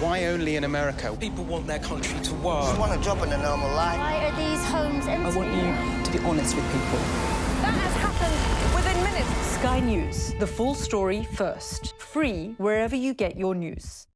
Why only in America? People want their country to work. Just want a job in a normal life. Why are these homes empty? I want you to be honest with people. That has happened within minutes. Sky News, the full story first. Free wherever you get your news.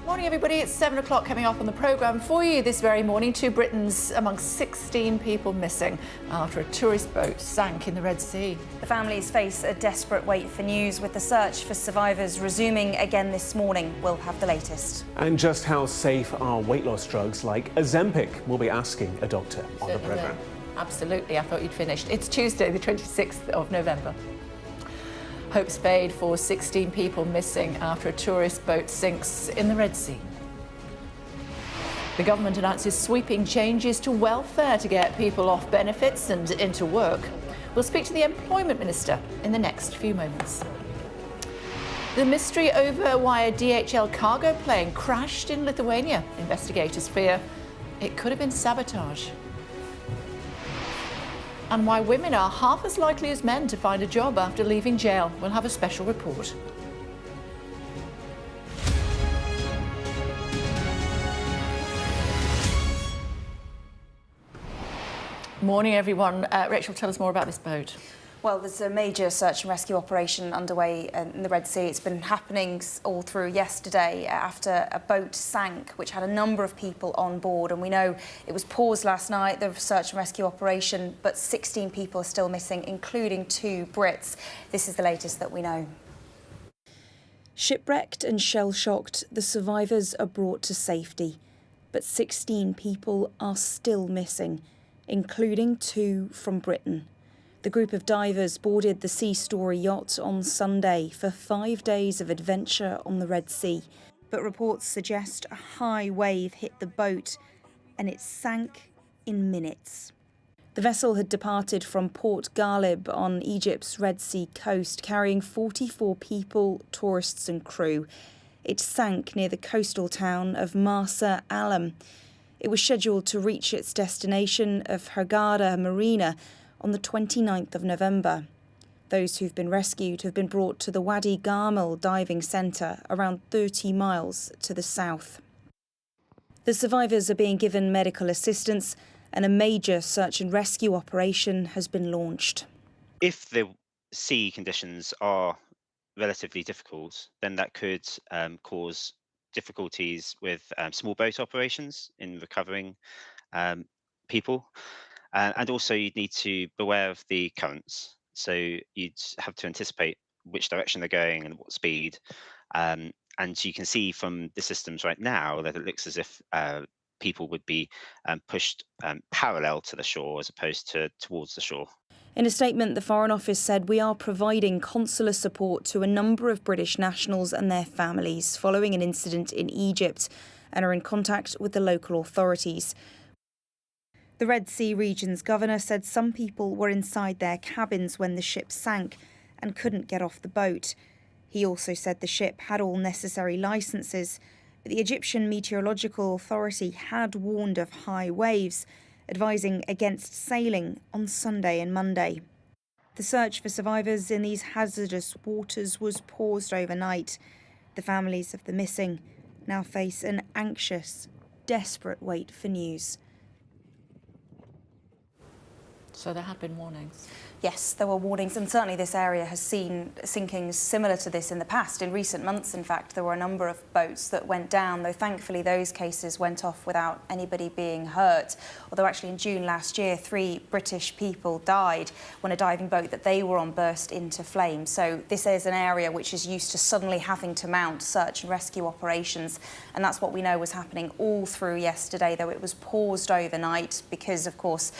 Morning everybody, it's 7 o'clock coming up on the programme for you this very morning. 2 Britons amongst 16 people missing after a tourist boat sank in the Red Sea. The families face a desperate wait for news, with the search for survivors resuming again this morning. We'll have the latest. And just how safe are weight loss drugs like Ozempic? We'll be asking a doctor on the programme. Absolutely, I thought you'd finished. It's Tuesday, the 26th of November. Hopes fade for 16 people missing after a tourist boat sinks in the Red Sea. The government announces sweeping changes to welfare to get people off benefits and into work. We'll speak to the Employment Minister in the next few moments. The mystery over why a DHL cargo plane crashed in Lithuania. Investigators fear it could have been sabotage. And why women are half as likely as men to find a job after leaving jail. We'll have a special report. Morning, everyone. Rachel, tell us more about this boat. Well, there's a major search and rescue operation underway in the Red Sea. It's been happening all through yesterday after a boat sank, which had a number of people on board. And we know it was paused last night, the search and rescue operation, but 16 people are still missing, including 2 Brits. This is the latest that we know. Shipwrecked and shell-shocked, the survivors are brought to safety. But 16 people are still missing, including 2 from Britain. The group of divers boarded the Sea Story yacht on Sunday for 5 days of adventure on the Red Sea. But reports suggest a high wave hit the boat and it sank in minutes. The vessel had departed from Port Ghalib on Egypt's Red Sea coast, carrying 44 people, tourists and crew. It sank near the coastal town of Marsa Alam. It was scheduled to reach its destination of Hurghada Marina on the 29th of November. Those who've been rescued have been brought to the Wadi Garmel diving centre, around 30 miles to the south. The survivors are being given medical assistance, and a major search and rescue operation has been launched. If the sea conditions are relatively difficult, then that could cause difficulties with small boat operations in recovering people. And also you'd need to beware of the currents. So you'd have to anticipate which direction they're going and what speed. And you can see from the systems right now that it looks as if people would be pushed parallel to the shore as opposed to towards the shore. In a statement, the Foreign Office said, "We are providing consular support to a number of British nationals and their families following an incident in Egypt and are in contact with the local authorities." The Red Sea region's governor said some people were inside their cabins when the ship sank and couldn't get off the boat. He also said the ship had all necessary licences, but the Egyptian Meteorological Authority had warned of high waves, advising against sailing on Sunday and Monday. The search for survivors in these hazardous waters was paused overnight. The families of the missing now face an anxious, desperate wait for news. So there had been warnings. Yes, there were warnings, and certainly this area has seen sinkings similar to this in the past. In recent months, in fact, there were a number of boats that went down, though thankfully those cases went off without anybody being hurt. Although actually in June last year, 3 British people died when a diving boat that they were on burst into flames. So this is an area which is used to suddenly having to mount search and rescue operations, and that's what we know was happening all through yesterday, though it was paused overnight because, of course,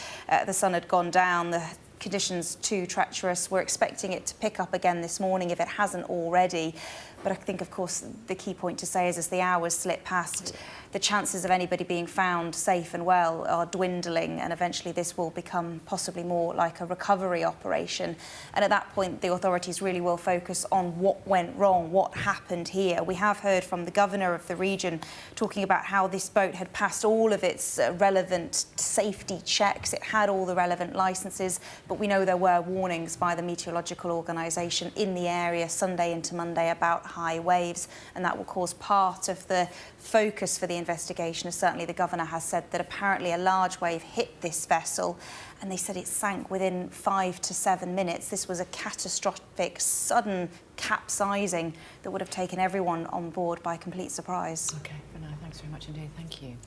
the sun had gone down. The conditions too treacherous. We're expecting it to pick up again this morning if it hasn't already. But I think, of course, the key point to say is as the hours slip past, the chances of anybody being found safe and well are dwindling, and eventually this will become possibly more like a recovery operation. And at that point, the authorities really will focus on what went wrong, what happened here. We have heard from the governor of the region talking about how this boat had passed all of its relevant safety checks. It had all the relevant licences, but we know there were warnings by the meteorological organisation in the area Sunday into Monday about high waves, and that will cause part of the focus for the investigation, as certainly the governor has said that apparently a large wave hit this vessel and they said it sank within 5 to 7 minutes. This was a catastrophic, sudden capsizing that would have taken everyone on board by complete surprise. OK, Renee, thanks very much indeed. Thank you.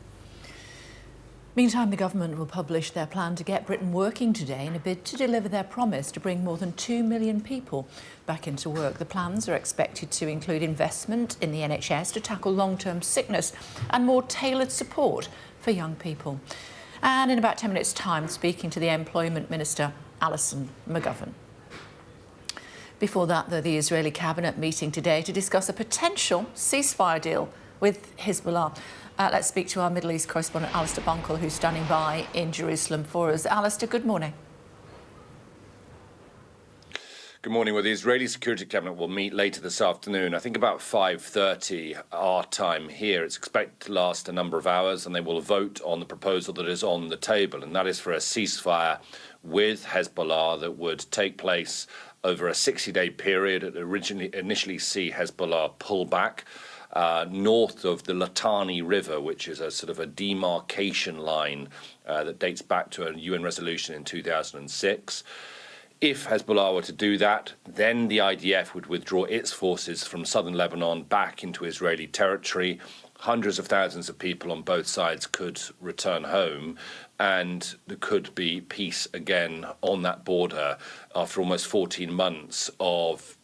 Meantime, the government will publish their plan to get Britain working today in a bid to deliver their promise to bring more than 2 million people back into work. The plans are expected to include investment in the NHS to tackle long-term sickness and more tailored support for young people. And in about 10 minutes' time, speaking to the Employment Minister, Alison McGovern. Before that, though, the Israeli cabinet meeting today to discuss a potential ceasefire deal with Hezbollah. Let's speak to our Middle East correspondent, Alistair Bunkle, who's standing by in Jerusalem for us. Alistair, good morning. Good morning. Well, the Israeli Security Cabinet will meet later this afternoon, I think about 5:30 our time here. It's expected to last a number of hours, and they will vote on the proposal that is on the table, and that is for a ceasefire with Hezbollah that would take place over a 60-day period. It initially see Hezbollah pull back north of the Litani River, which is a sort of a demarcation line that dates back to a UN resolution in 2006. If Hezbollah were to do that, then the IDF would withdraw its forces from southern Lebanon back into Israeli territory. Hundreds of thousands of people on both sides could return home, and there could be peace again on that border after almost 14 months of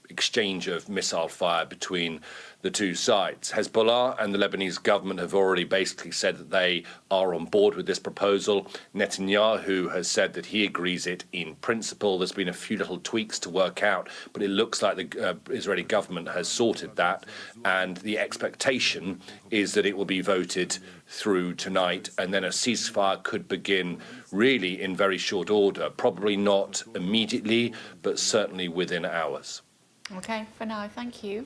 exchange of missile fire between the two sides. Hezbollah and the Lebanese government have already basically said that they are on board with this proposal. Netanyahu has said that he agrees it in principle. There's been a few little tweaks to work out, but it looks like the Israeli government has sorted that, and the expectation is that it will be voted through tonight, and then a ceasefire could begin really in very short order, probably not immediately, but certainly within hours. OK, for now, thank you.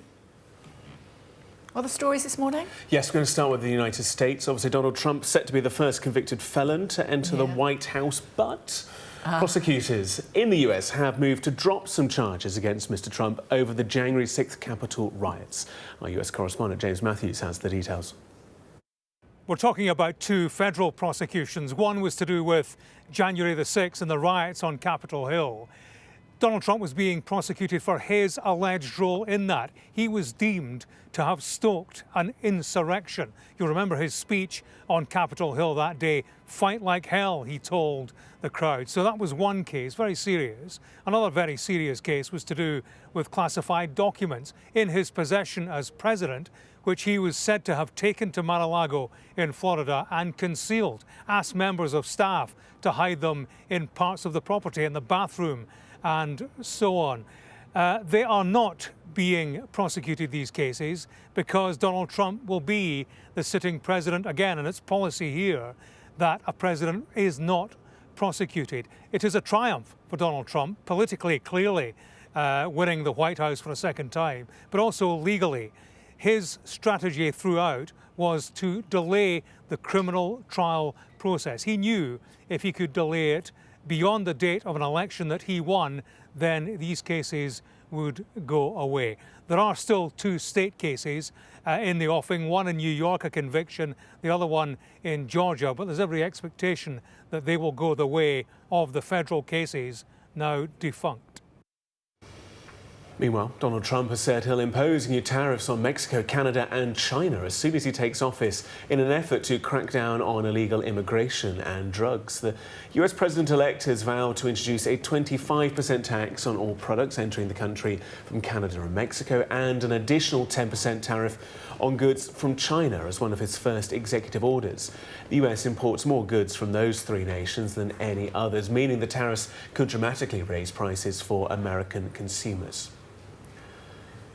Other stories this morning? Yes, we're going to start with the United States. Obviously, Donald Trump set to be the first convicted felon to enter the White House, but prosecutors in the US have moved to drop some charges against Mr. Trump over the January 6th Capitol riots. Our US correspondent James Matthews has the details. We're talking about two federal prosecutions. One was to do with January the 6th and the riots on Capitol Hill. Donald Trump was being prosecuted for his alleged role in that. He was deemed to have stoked an insurrection. You'll remember his speech on Capitol Hill that day. Fight like hell, he told the crowd. So that was one case, very serious. Another very serious case was to do with classified documents in his possession as president, which he was said to have taken to Mar-a-Lago in Florida and concealed, asked members of staff to hide them in parts of the property, in the bathroom, and so on. They are not being prosecuted, these cases, because Donald Trump will be the sitting president again, and it's policy here that a president is not prosecuted. It is a triumph for Donald Trump, politically, clearly, winning the White House for a second time, but also legally. His strategy throughout was to delay the criminal trial process. He knew if he could delay it beyond the date of an election that he won, then these cases would go away. There are still two state cases in the offing, one in New York, a conviction, the other one in Georgia, but there's every expectation that they will go the way of the federal cases now defunct. Meanwhile, Donald Trump has said he'll impose new tariffs on Mexico, Canada and China as soon as he takes office in an effort to crack down on illegal immigration and drugs. The US president-elect has vowed to introduce a 25% tax on all products entering the country from Canada and Mexico and an additional 10% tariff on goods from China as one of his first executive orders. The US imports more goods from those three nations than any others, meaning the tariffs could dramatically raise prices for American consumers.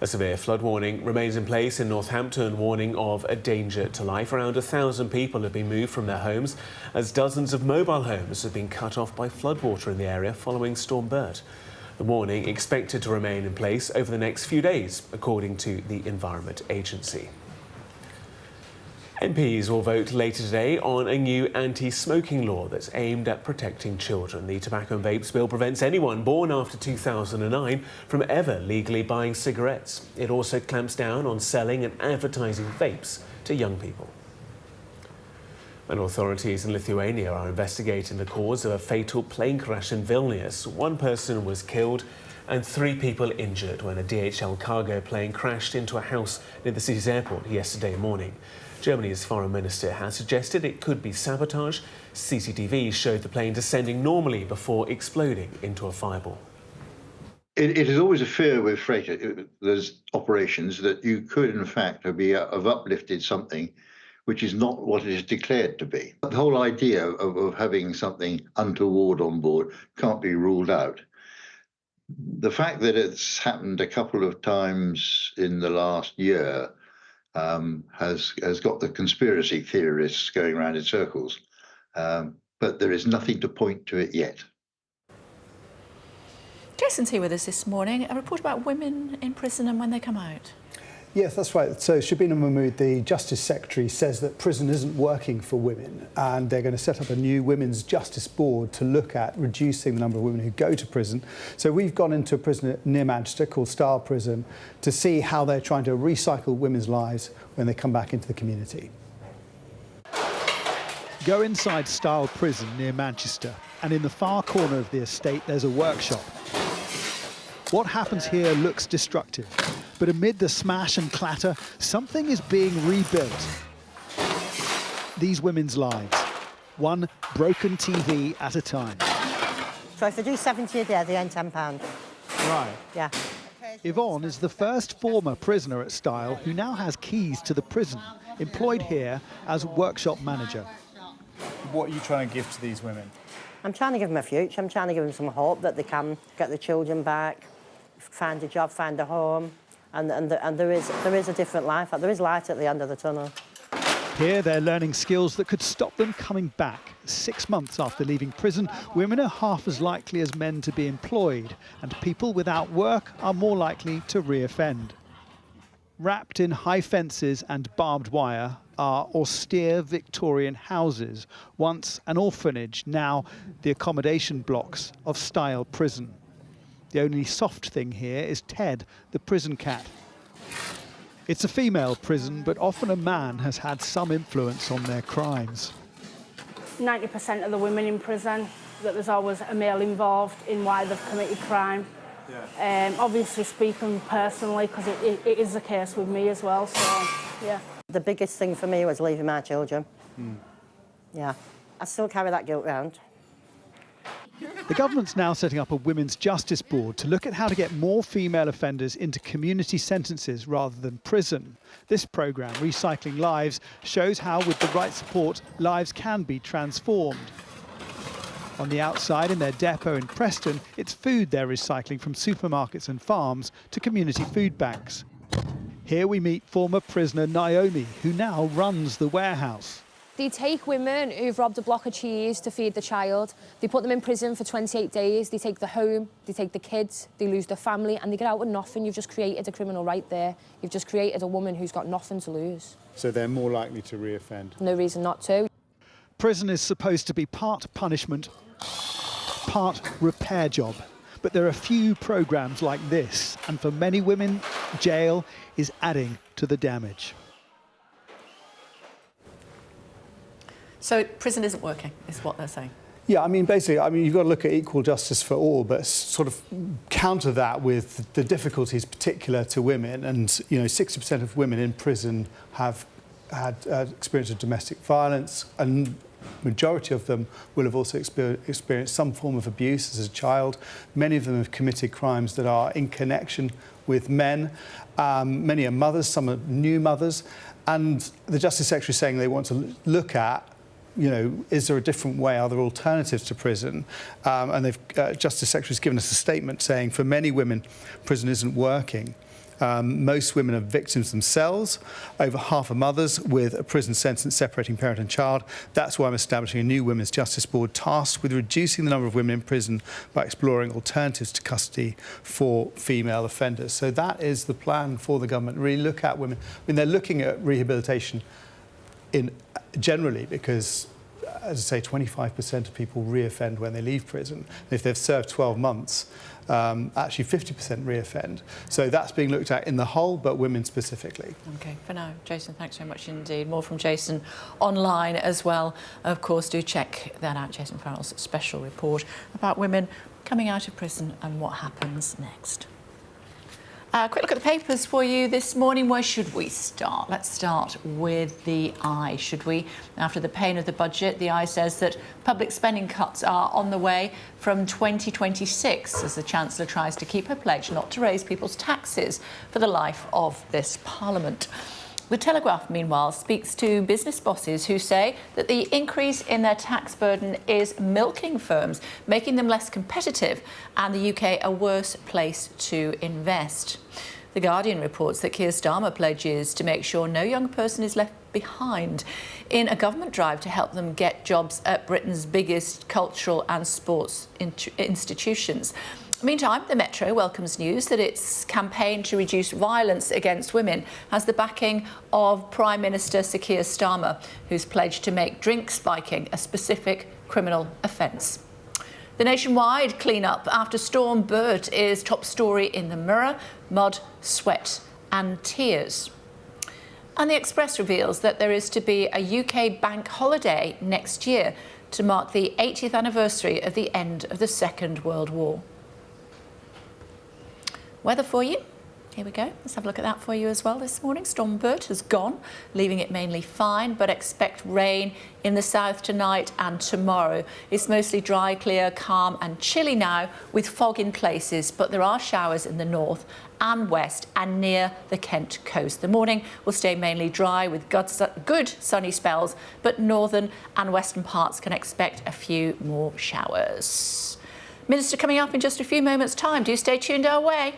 A severe flood warning remains in place in Southampton, warning of a danger to life. Around 1,000 people have been moved from their homes as dozens of mobile homes have been cut off by floodwater in the area following Storm Bert. The warning expected to remain in place over the next few days, according to the Environment Agency. MPs will vote later today on a new anti-smoking law that's aimed at protecting children. The Tobacco and Vapes Bill prevents anyone born after 2009 from ever legally buying cigarettes. It also clamps down on selling and advertising vapes to young people. And authorities in Lithuania are investigating the cause of a fatal plane crash in Vilnius. One person was killed and 3 people injured when a DHL cargo plane crashed into a house near the city's airport yesterday morning. Germany's foreign minister has suggested it could be sabotage. CCTV showed the plane descending normally before exploding into a fireball. It is always a fear with freight there's operations that you could, in fact, have uplifted something which is not what it is declared to be. The whole idea of having something untoward on board can't be ruled out. The fact that it's happened a couple of times in the last year has got the conspiracy theorists going around in circles, but there is nothing to point to it yet. Jason's here with us this morning. A report about women in prison and when they come out. Yes, that's right. So Shabina Mahmood, the Justice Secretary, says that prison isn't working for women and they're going to set up a new Women's Justice Board to look at reducing the number of women who go to prison. So we've gone into a prison near Manchester called Style Prison to see how they're trying to recycle women's lives when they come back into the community. Go inside Style Prison near Manchester and in the far corner of the estate there's a workshop. What happens here looks destructive, but amid the smash and clatter, something is being rebuilt. These women's lives, one broken TV at a time. So if they do 70 a day, they earn £10. Right. Yeah. Yvonne is the first former prisoner at Style who now has keys to the prison, employed here as workshop manager. What are you trying to give to these women? I'm trying to give them a future. I'm trying to give them some hope that they can get their children back, find a job, find a home, and there is a different life. There is light at the end of the tunnel. Here they're learning skills that could stop them coming back. 6 months after leaving prison, women are half as likely as men to be employed, and people without work are more likely to reoffend. Wrapped in high fences and barbed wire are austere Victorian houses, once an orphanage, now the accommodation blocks of Style Prison. The only soft thing here is Ted, the prison cat. It's a female prison, but often a man has had some influence on their crimes. 90% of the women in prison, that there's always a male involved in why they've committed crime. Yeah. Obviously speaking personally, because it is the case with me as well, so yeah. The biggest thing for me was leaving my children. Yeah. I still carry that guilt around. The government's now setting up a Women's Justice Board to look at how to get more female offenders into community sentences rather than prison. This programme, Recycling Lives, shows how, with the right support, lives can be transformed. On the outside, in their depot in Preston, it's food they're recycling from supermarkets and farms to community food banks. Here we meet former prisoner Naomi, who now runs the warehouse. They take women who've robbed a block of cheese to feed the child. They put them in prison for 28 days. They take the home, they take the kids, they lose their family, and they get out with nothing. You've just created a criminal right there. You've just created a woman who's got nothing to lose. So they're more likely to reoffend? No reason not to. Prison is supposed to be part punishment, part repair job. But there are few programmes like this, and for many women, jail is adding to the damage. So prison isn't working, is what they're saying. Yeah, I mean, basically, you've got to look at equal justice for all, but sort of counter that with the difficulties particular to women. And, 60% of women in prison have had experience of domestic violence, and majority of them will have also experienced some form of abuse as a child. Many of them have committed crimes that are in connection with men. Many are mothers, some are new mothers. And the Justice Secretary is saying they want to look at, is there a different way? Are there alternatives to prison? And Justice Secretary's given us a statement saying for many women, prison isn't working. Most women are victims themselves. Over half are mothers with a prison sentence separating parent and child. That's why I'm establishing a new Women's Justice Board tasked with reducing the number of women in prison by exploring alternatives to custody for female offenders. So that is the plan for the government, really look at women. I mean, they're looking at rehabilitation generally because, as I say, 25% of people reoffend when they leave prison. And if they've served 12 months, actually 50% reoffend. So that's being looked at in the whole, but women specifically. OK, for now, Jason, thanks very much indeed. More from Jason online as well. Of course, do check that out, Jason Farrell's special report about women coming out of prison and what happens next. Quick look at the papers for you this morning. Where should we start? Let's start with the Eye, should we? After the pain of the budget, the Eye says that public spending cuts are on the way from 2026 as the Chancellor tries to keep her pledge not to raise people's taxes for the life of this Parliament. The Telegraph, meanwhile, speaks to business bosses who say that the increase in their tax burden is milking firms, making them less competitive and the UK a worse place to invest. The Guardian reports that Keir Starmer pledges to make sure no young person is left behind in a government drive to help them get jobs at Britain's biggest cultural and sports institutions. Meantime, the Metro welcomes news that its campaign to reduce violence against women has the backing of Prime Minister Sir Keir Starmer, who's pledged to make drink spiking a specific criminal offence. The nationwide clean-up after Storm Bert is top story in the Mirror: mud, sweat and tears. And the Express reveals that there is to be a UK bank holiday next year to mark the 80th anniversary of the end of the Second World War. Weather for you. Here we go. Let's have a look at that for you as well this morning. Stormbird has gone, leaving it mainly fine, but expect rain in the south tonight and tomorrow. It's mostly dry, clear, calm and chilly now with fog in places, but there are showers in the north and west and near the Kent coast. The morning will stay mainly dry with good sunny spells, but northern and western parts can expect a few more showers. Minister coming up in just a few moments' time. Do stay tuned our way.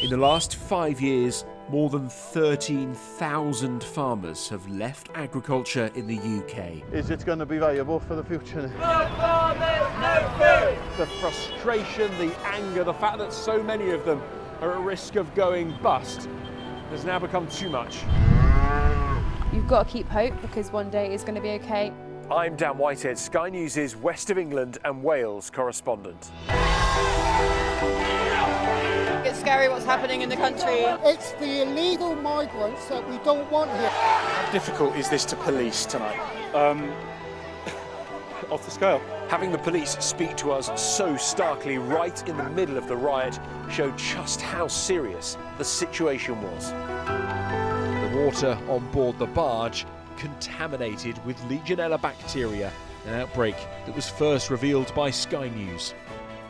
In the last 5 years, more than 13,000 farmers have left agriculture in the UK. Is it going to be viable for the future? No farmers, no food! The frustration, the anger, the fact that so many of them are at risk of going bust has now become too much. You've got to keep hope because one day it's going to be okay. I'm Dan Whitehead, Sky News' West of England and Wales correspondent. It's scary what's happening in the country. It's the illegal migrants that we don't want here. How difficult is this to police tonight? Off the scale. Having the police speak to us so starkly right in the middle of the riot showed just how serious the situation was. The water on board the barge contaminated with Legionella bacteria, an outbreak that was first revealed by Sky News.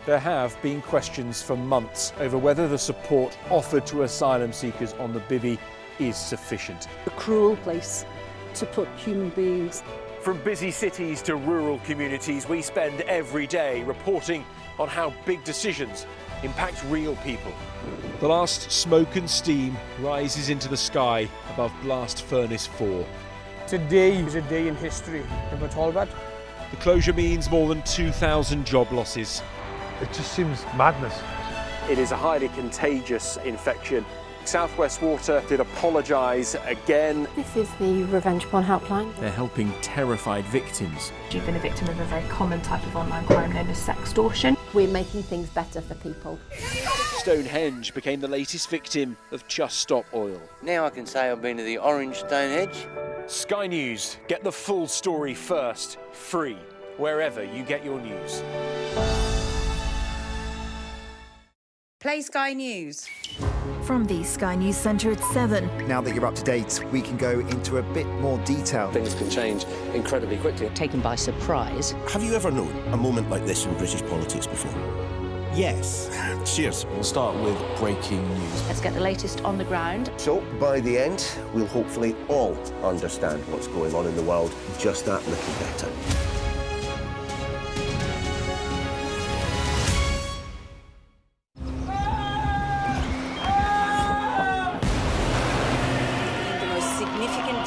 There have been questions for months over whether the support offered to asylum seekers on the bivvy is sufficient. A cruel place to put human beings. From busy cities to rural communities, we spend every day reporting on how big decisions impact real people. The last smoke and steam rises into the sky above Blast Furnace 4. Today is a day in history. Remember Talbot? The closure means more than 2,000 job losses. It just seems madness. It is a highly contagious infection. South West Water did apologise again. This is the Revenge Porn Helpline. They're helping terrified victims. You've been a victim of a very common type of online crime known as sextortion. We're making things better for people. Stonehenge became the latest victim of Just Stop Oil. Now I can say I've been to the orange Stonehenge. Sky News, get the full story first, free, wherever you get your news. Play Sky News. From the Sky News Centre at 7. Now that you're up to date, we can go into a bit more detail. Things can change incredibly quickly. Taken by surprise. Have you ever known a moment like this in British politics before? Yes. Cheers. We'll start with breaking news. Let's get the latest on the ground. So, by the end, we'll hopefully all understand what's going on in the world just that little better.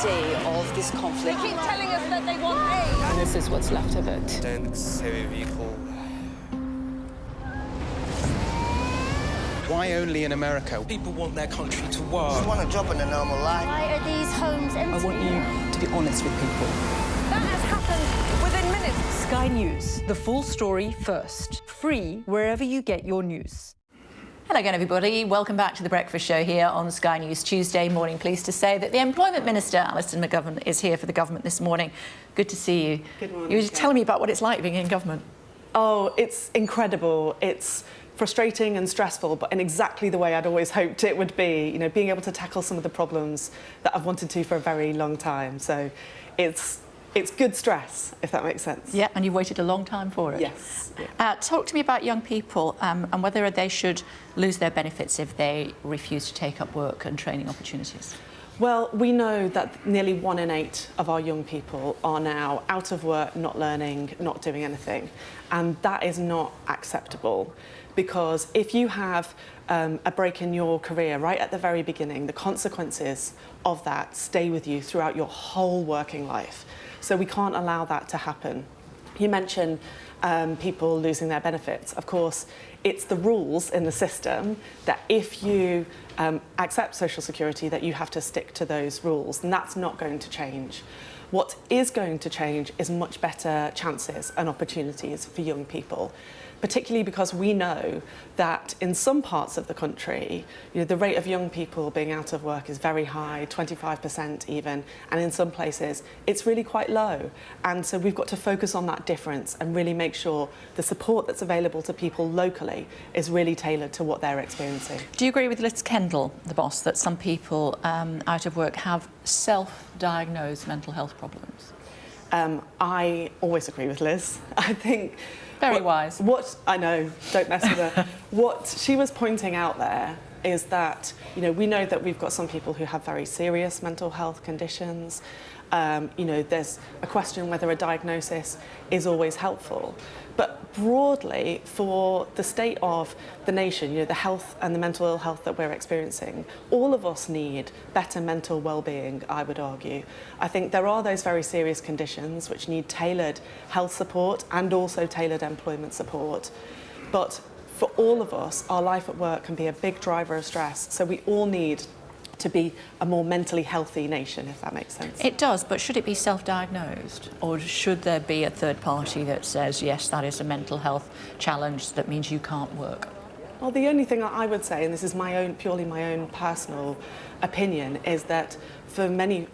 Day of this conflict. They keep telling us that they want aid. And this is what's left of it. Tanks, heavy vehicle. Why only in America? People want their country to work. You want a job in a normal life. Why are these homes empty? I want you to be honest with people. That has happened within minutes. Sky News, the full story first. Free wherever you get your news. Hello again, everybody. Welcome back to The Breakfast Show here on Sky News Tuesday morning. Pleased to say that the Employment Minister, Alison McGovern, is here for the government this morning. Good to see you. Good morning. You were just telling me about what it's like being in government. Oh, it's incredible. It's frustrating and stressful, but in exactly the way I'd always hoped it would be. You know, being able to tackle some of the problems that I've wanted to for a very long time. So it's good stress, if that makes sense. Yeah, and you've waited a long time for it. Yes. Talk to me about young people and whether they should lose their benefits if they refuse to take up work and training opportunities. Well, we know that nearly 1 in 8 of our young people are now out of work, not learning, not doing anything. And that is not acceptable, because if you have a break in your career right at the very beginning, the consequences of that stay with you throughout your whole working life. So we can't allow that to happen. You mentioned people losing their benefits. Of course, it's the rules in the system that if you accept social security, that you have to stick to those rules, and that's not going to change. What is going to change is much better chances and opportunities for young people. particularly because we know that in some parts of the country, the rate of young people being out of work is very high, 25% even, and in some places it's really quite low. And so we've got to focus on that difference and really make sure the support that's available to people locally is really tailored to what they're experiencing. Do you agree with Liz Kendall, the boss, that some people out of work have self-diagnosed mental health problems? I always agree with Liz. I think very wise. What I know, don't mess with her. What she was pointing out there is that we know that we've got some people who have very serious mental health conditions. There's a question whether a diagnosis is always helpful. But broadly, for the state of the nation, the health and the mental ill health that we're experiencing, all of us need better mental well-being, I would argue. I think there are those very serious conditions which need tailored health support and also tailored employment support. But for all of us, our life at work can be a big driver of stress, so we all need to be a more mentally healthy nation, if that makes sense. It does, but should it be self-diagnosed? Or should there be a third party that says, yes, that is a mental health challenge that means you can't work? Well, the only thing I would say, and this is purely my own personal opinion, is that for many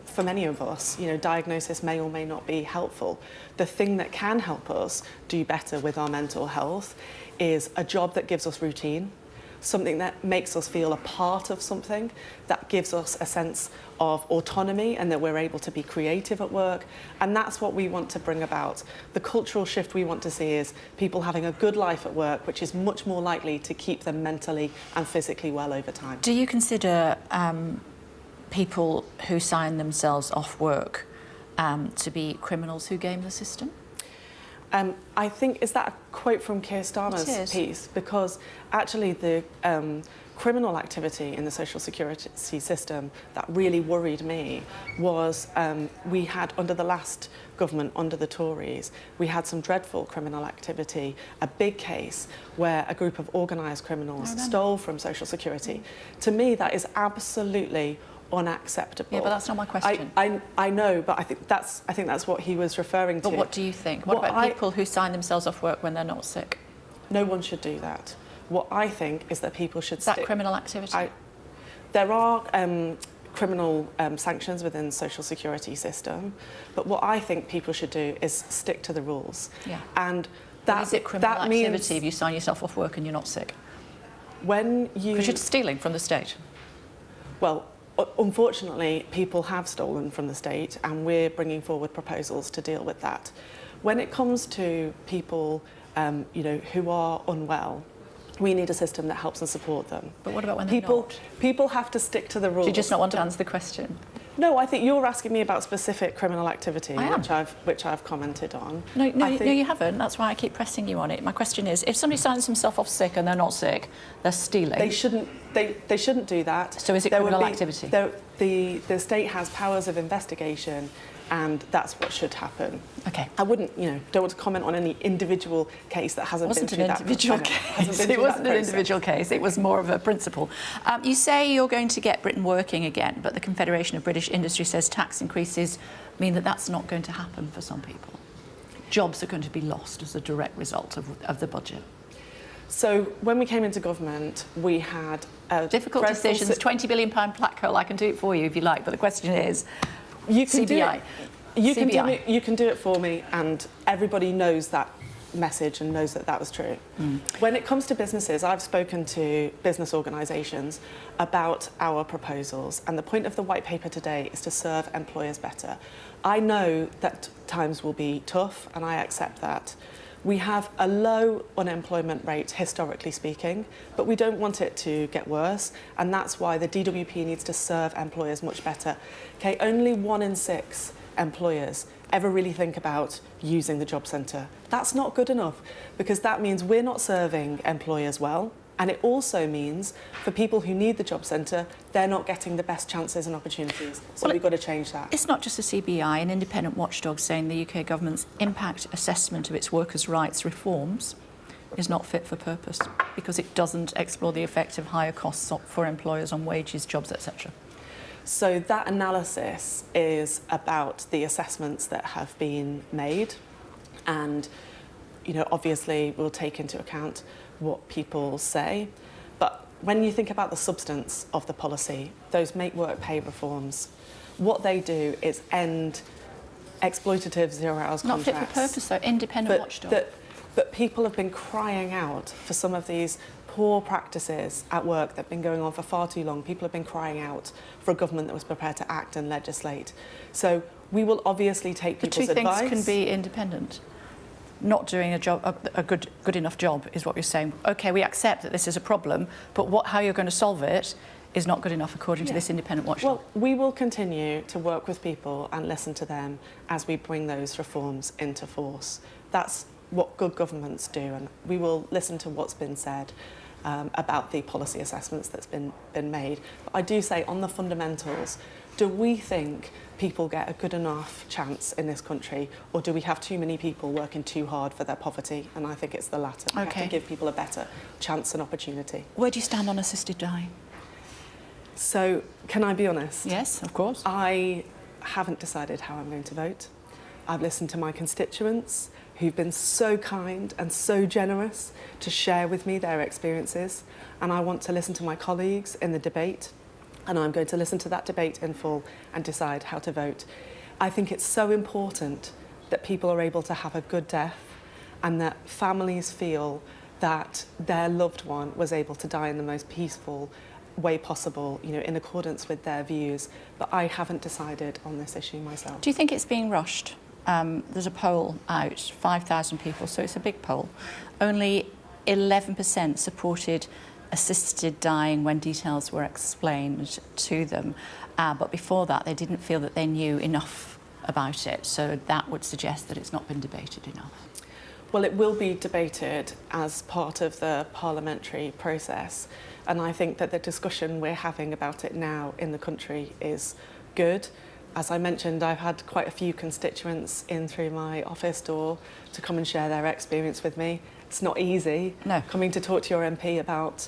of us, diagnosis may or may not be helpful. The thing that can help us do better with our mental health is a job that gives us routine, something that makes us feel a part of something, that gives us a sense of autonomy and that we're able to be creative at work. And that's what we want to bring about. The cultural shift we want to see is people having a good life at work, which is much more likely to keep them mentally and physically well over time. Do you consider people who sign themselves off work to be criminals who game the system? I think, is that a quote from Keir Starmer's piece? Because actually the criminal activity in the social security system that really worried me was we had, under the last government, under the Tories, we had some dreadful criminal activity, a big case where a group of organised criminals stole from social security. To me, that is absolutely unacceptable. Yeah, but that's not my question. I know, but I think that's what he was referring to. But what do you think? What about people who sign themselves off work when they're not sick? No one should do that. What I think is that people should... Is that criminal activity? There are criminal sanctions within the social security system, but what I think people should do is stick to the rules. Yeah. And is it criminal activity if you sign yourself off work and you're not sick? When you... Because you're stealing from the state. Well, unfortunately, people have stolen from the state, and we're bringing forward proposals to deal with that. When it comes to people, who are unwell, we need a system that helps and support them. But what about when they're not? People have to stick to the rules. Do you just not want to answer the question? No, I think you're asking me about specific criminal activity, which I've commented on. No, you haven't. That's why I keep pressing you on it. My question is, if somebody signs himself off sick and they're not sick, they're stealing. They shouldn't do that. So is it criminal activity? The state has powers of investigation, and that's what should happen. Okay. I wouldn't, don't want to comment on any individual case that hasn't been through that. It wasn't an individual case. It was more of a principle. You say you're going to get Britain working again, but the Confederation of British Industry says tax increases mean that that's not going to happen for some people. Jobs are going to be lost as a direct result of the budget. So when we came into government, we had difficult decisions. £20 billion black hole. I can do it for you if you like, but the question is, you can CBI. You can do it for me, and everybody knows that message and knows that that was true. When it comes to businesses, I've spoken to business organisations about our proposals, and the point of the white paper today is to serve employers better. I know that times will be tough, and I accept that. We have a low unemployment rate, historically speaking, but we don't want it to get worse, and that's why the DWP needs to serve employers much better. Okay, only 1 in 6 employers ever really think about using the job centre. That's not good enough, because that means we're not serving employers well, and it also means for people who need the job centre, they're not getting the best chances and opportunities. So we've got to change that. It's not just the CBI, an independent watchdog saying the UK government's impact assessment of its workers' rights reforms is not fit for purpose because it doesn't explore the effect of higher costs for employers on wages, jobs, etc. So that analysis is about the assessments that have been made, and you know, obviously we'll take into account what people say. But when you think about the substance of the policy, those make work pay reforms, what they do is end exploitative zero-hours Not contracts. fit for purpose, though, independent watchdog. But people have been crying out for some of these poor practices at work that have been going on for far too long. People have been crying out for a government that was prepared to act and legislate. So we will obviously take people's advice. The two things can be independent. Not doing a job, a good enough job, is what you're saying. OK, we accept that this is a problem, but how you're going to solve it is not good enough according to this independent watchdog. Well, we will continue to work with people and listen to them as we bring those reforms into force. That's what good governments do, and we will listen to what's been said about the policy assessments that's been made. But I do say, on the fundamentals, do we think people get a good enough chance in this country, or do we have too many people working too hard for their poverty? And I think it's the latter. We have to give people a better chance and opportunity. Where do you stand on assisted dying? So, can I be honest? Yes, of course. I haven't decided how I'm going to vote. I've listened to my constituents who've been so kind and so generous to share with me their experiences, and I want to listen to my colleagues in the debate, and I'm going to listen to that debate in full and decide how to vote. I think it's so important that people are able to have a good death and that families feel that their loved one was able to die in the most peaceful way possible, you know, in accordance with their views. But I haven't decided on this issue myself. Do you think it's being rushed? There's a poll out, 5,000 people, so it's a big poll. Only 11% supported assisted dying when details were explained to them. But before that, they didn't feel that they knew enough about it. So that would suggest that it's not been debated enough. Well, it will be debated as part of the parliamentary process. And I think that the discussion we're having about it now in the country is good. As I mentioned, I've had quite a few constituents in through my office door to come and share their experience with me. It's not easy coming to talk to your MP about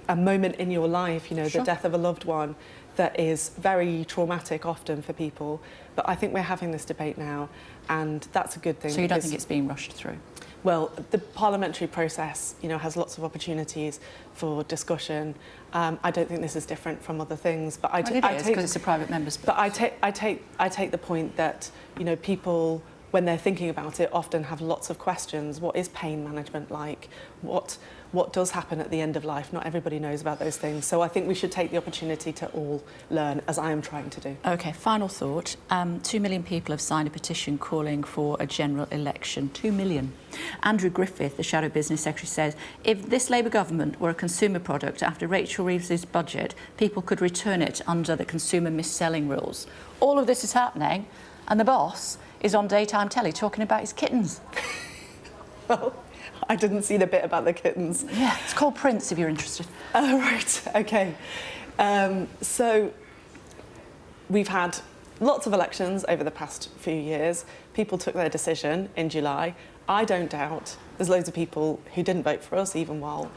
a moment in your life, you know, the death of a loved one that is very traumatic often for people. But I think we're having this debate now, and that's a good thing. So you don't think it's being rushed through? Well, the parliamentary process, you know, has lots of opportunities for discussion. I don't think this is different from other things, but it is, because it's a private member's bill. But I take the point that, you know, people, when they're thinking about it, often have lots of questions. What is pain management like? What does happen at the end of life? Not everybody knows about those things. So I think we should take the opportunity to all learn, as I am trying to do. OK, final thought. 2 million people have signed a petition calling for a general election. 2 million. Andrew Griffith, the Shadow Business Secretary, says if this Labour government were a consumer product after Rachel Reeves's budget, people could return it under the consumer mis-selling rules. All of this is happening, and the boss is on daytime telly talking about his kittens. Well, I didn't see the bit about the kittens. Yeah, it's called Prince, if you're interested. Oh, right, OK. So we've had lots of elections over the past few years. People took their decision in July. I don't doubt there's loads of people who didn't vote for us, even while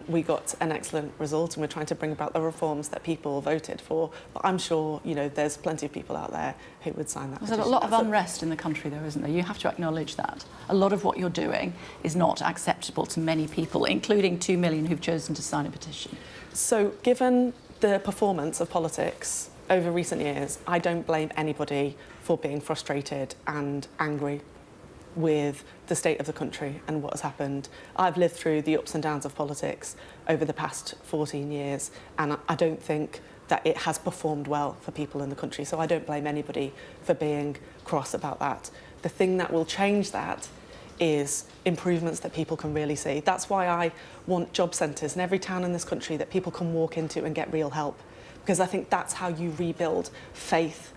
we got an excellent result, and we're trying to bring about the reforms that people voted for. But I'm sure, you know, there's plenty of people out there who would sign that petition. There's a lot of unrest in the country, though, isn't there? You have to acknowledge that. A lot of what you're doing is not acceptable to many people, including 2 million who've chosen to sign a petition. So, given the performance of politics over recent years, I don't blame anybody for being frustrated and angry with the state of the country and what has happened. I've lived through the ups and downs of politics over the past 14 years, and I don't think that it has performed well for people in the country, so I don't blame anybody for being cross about that. The thing that will change that is improvements that people can really see. That's why I want job centres in every town in this country that people can walk into and get real help, because I think that's how you rebuild faith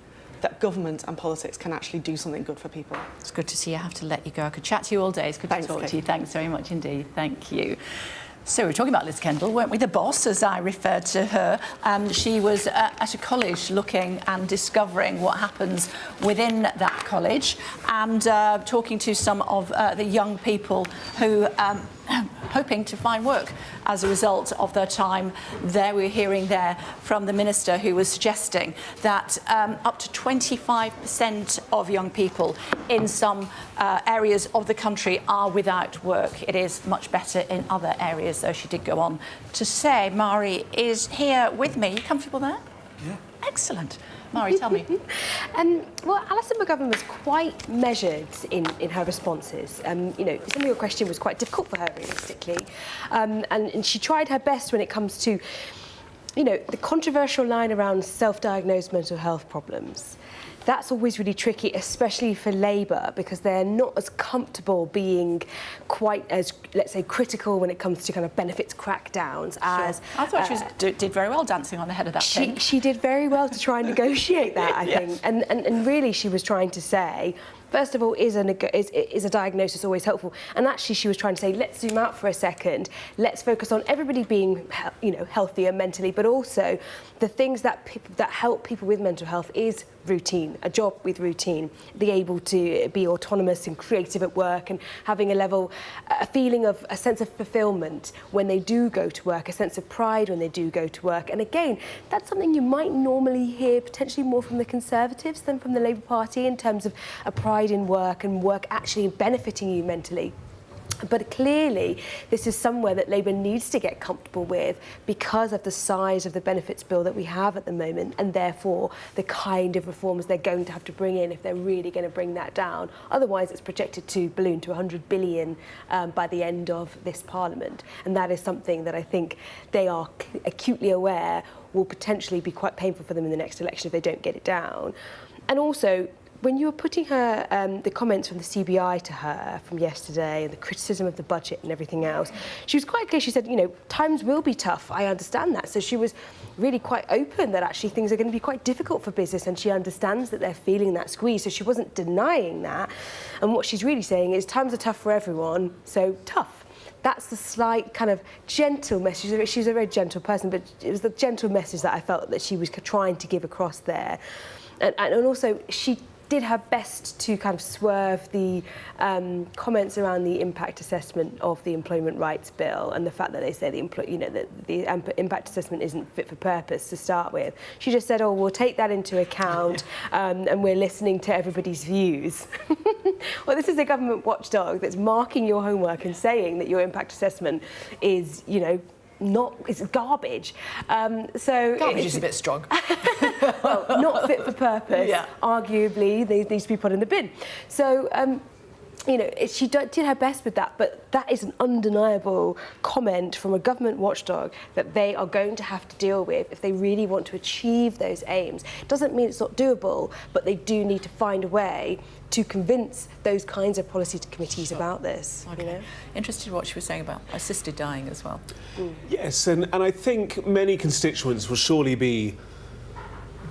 that government and politics can actually do something good for people. It's good to see you. I have to let you go. I could chat to you all day. It's good to talk to you. Thanks very much indeed. Thank you. So we were talking about Liz Kendall, weren't we? The boss, as I referred to her. She was at a college looking and discovering what happens within that college, and talking to some of the young people who hoping to find work as a result of their time there. We're hearing there from the minister who was suggesting that up to 25% of young people in some areas of the country are without work. It is much better in other areas, though. She did go on to say, Mari is here with me. You comfortable there? Yeah. Excellent. Mari, tell me. Well, Alison McGovern was quite measured in her responses. You know, some of your question was quite difficult for her, realistically. And she tried her best when it comes to, you know, the controversial line around self-diagnosed mental health problems. That's always really tricky, especially for Labour, because they're not as comfortable being quite as, let's say, critical when it comes to kind of benefits crackdowns as... I thought she did very well dancing on the head of that thing. She did very well to try and negotiate that, I think. And really she was trying to say, first of all, is a diagnosis always helpful? And actually she was trying to say, let's zoom out for a second, let's focus on everybody being, you know, healthier mentally, but also the things that help people with mental health is routine, a job with routine, be able to be autonomous and creative at work and having a feeling of a sense of fulfilment when they do go to work, a sense of pride when they do go to work. And again, that's something you might normally hear potentially more from the Conservatives than from the Labour Party in terms of a pride in work and work actually benefiting you mentally. But clearly, this is somewhere that Labour needs to get comfortable with because of the size of the benefits bill that we have at the moment, and therefore the kind of reforms they're going to have to bring in if they're really going to bring that down. Otherwise, it's projected to balloon to 100 billion by the end of this Parliament. And that is something that I think they are acutely aware will potentially be quite painful for them in the next election if they don't get it down. And also, when you were putting her, the comments from the CBI to her from yesterday and the criticism of the budget and everything else, she was quite clear. She said, you know, times will be tough. I understand that. So she was really quite open that actually things are going to be quite difficult for business, and she understands that they're feeling that squeeze. So she wasn't denying that. And what she's really saying is times are tough for everyone, so tough. That's the slight kind of gentle message. She's a very gentle person, but it was the gentle message that I felt that she was trying to give across there. And also, she did her best to kind of swerve the comments around the impact assessment of the Employment Rights Bill and the fact that they say the impact assessment isn't fit for purpose to start with. She just said, oh, we'll take that into account and we're listening to everybody's views. Well, this is a government watchdog that's marking your homework and saying that your impact assessment is, you know, it's garbage. So garbage is a bit strong. Well, not fit for purpose. Yeah. Arguably, they need to be put in the bin. So, you know, she did her best with that, but that is an undeniable comment from a government watchdog that they are going to have to deal with if they really want to achieve those aims. It doesn't mean it's not doable, but they do need to find a way to convince those kinds of policy committees about this. Okay. You know? Interested in what she was saying about assisted dying as well. Yes, and I think many constituents will surely be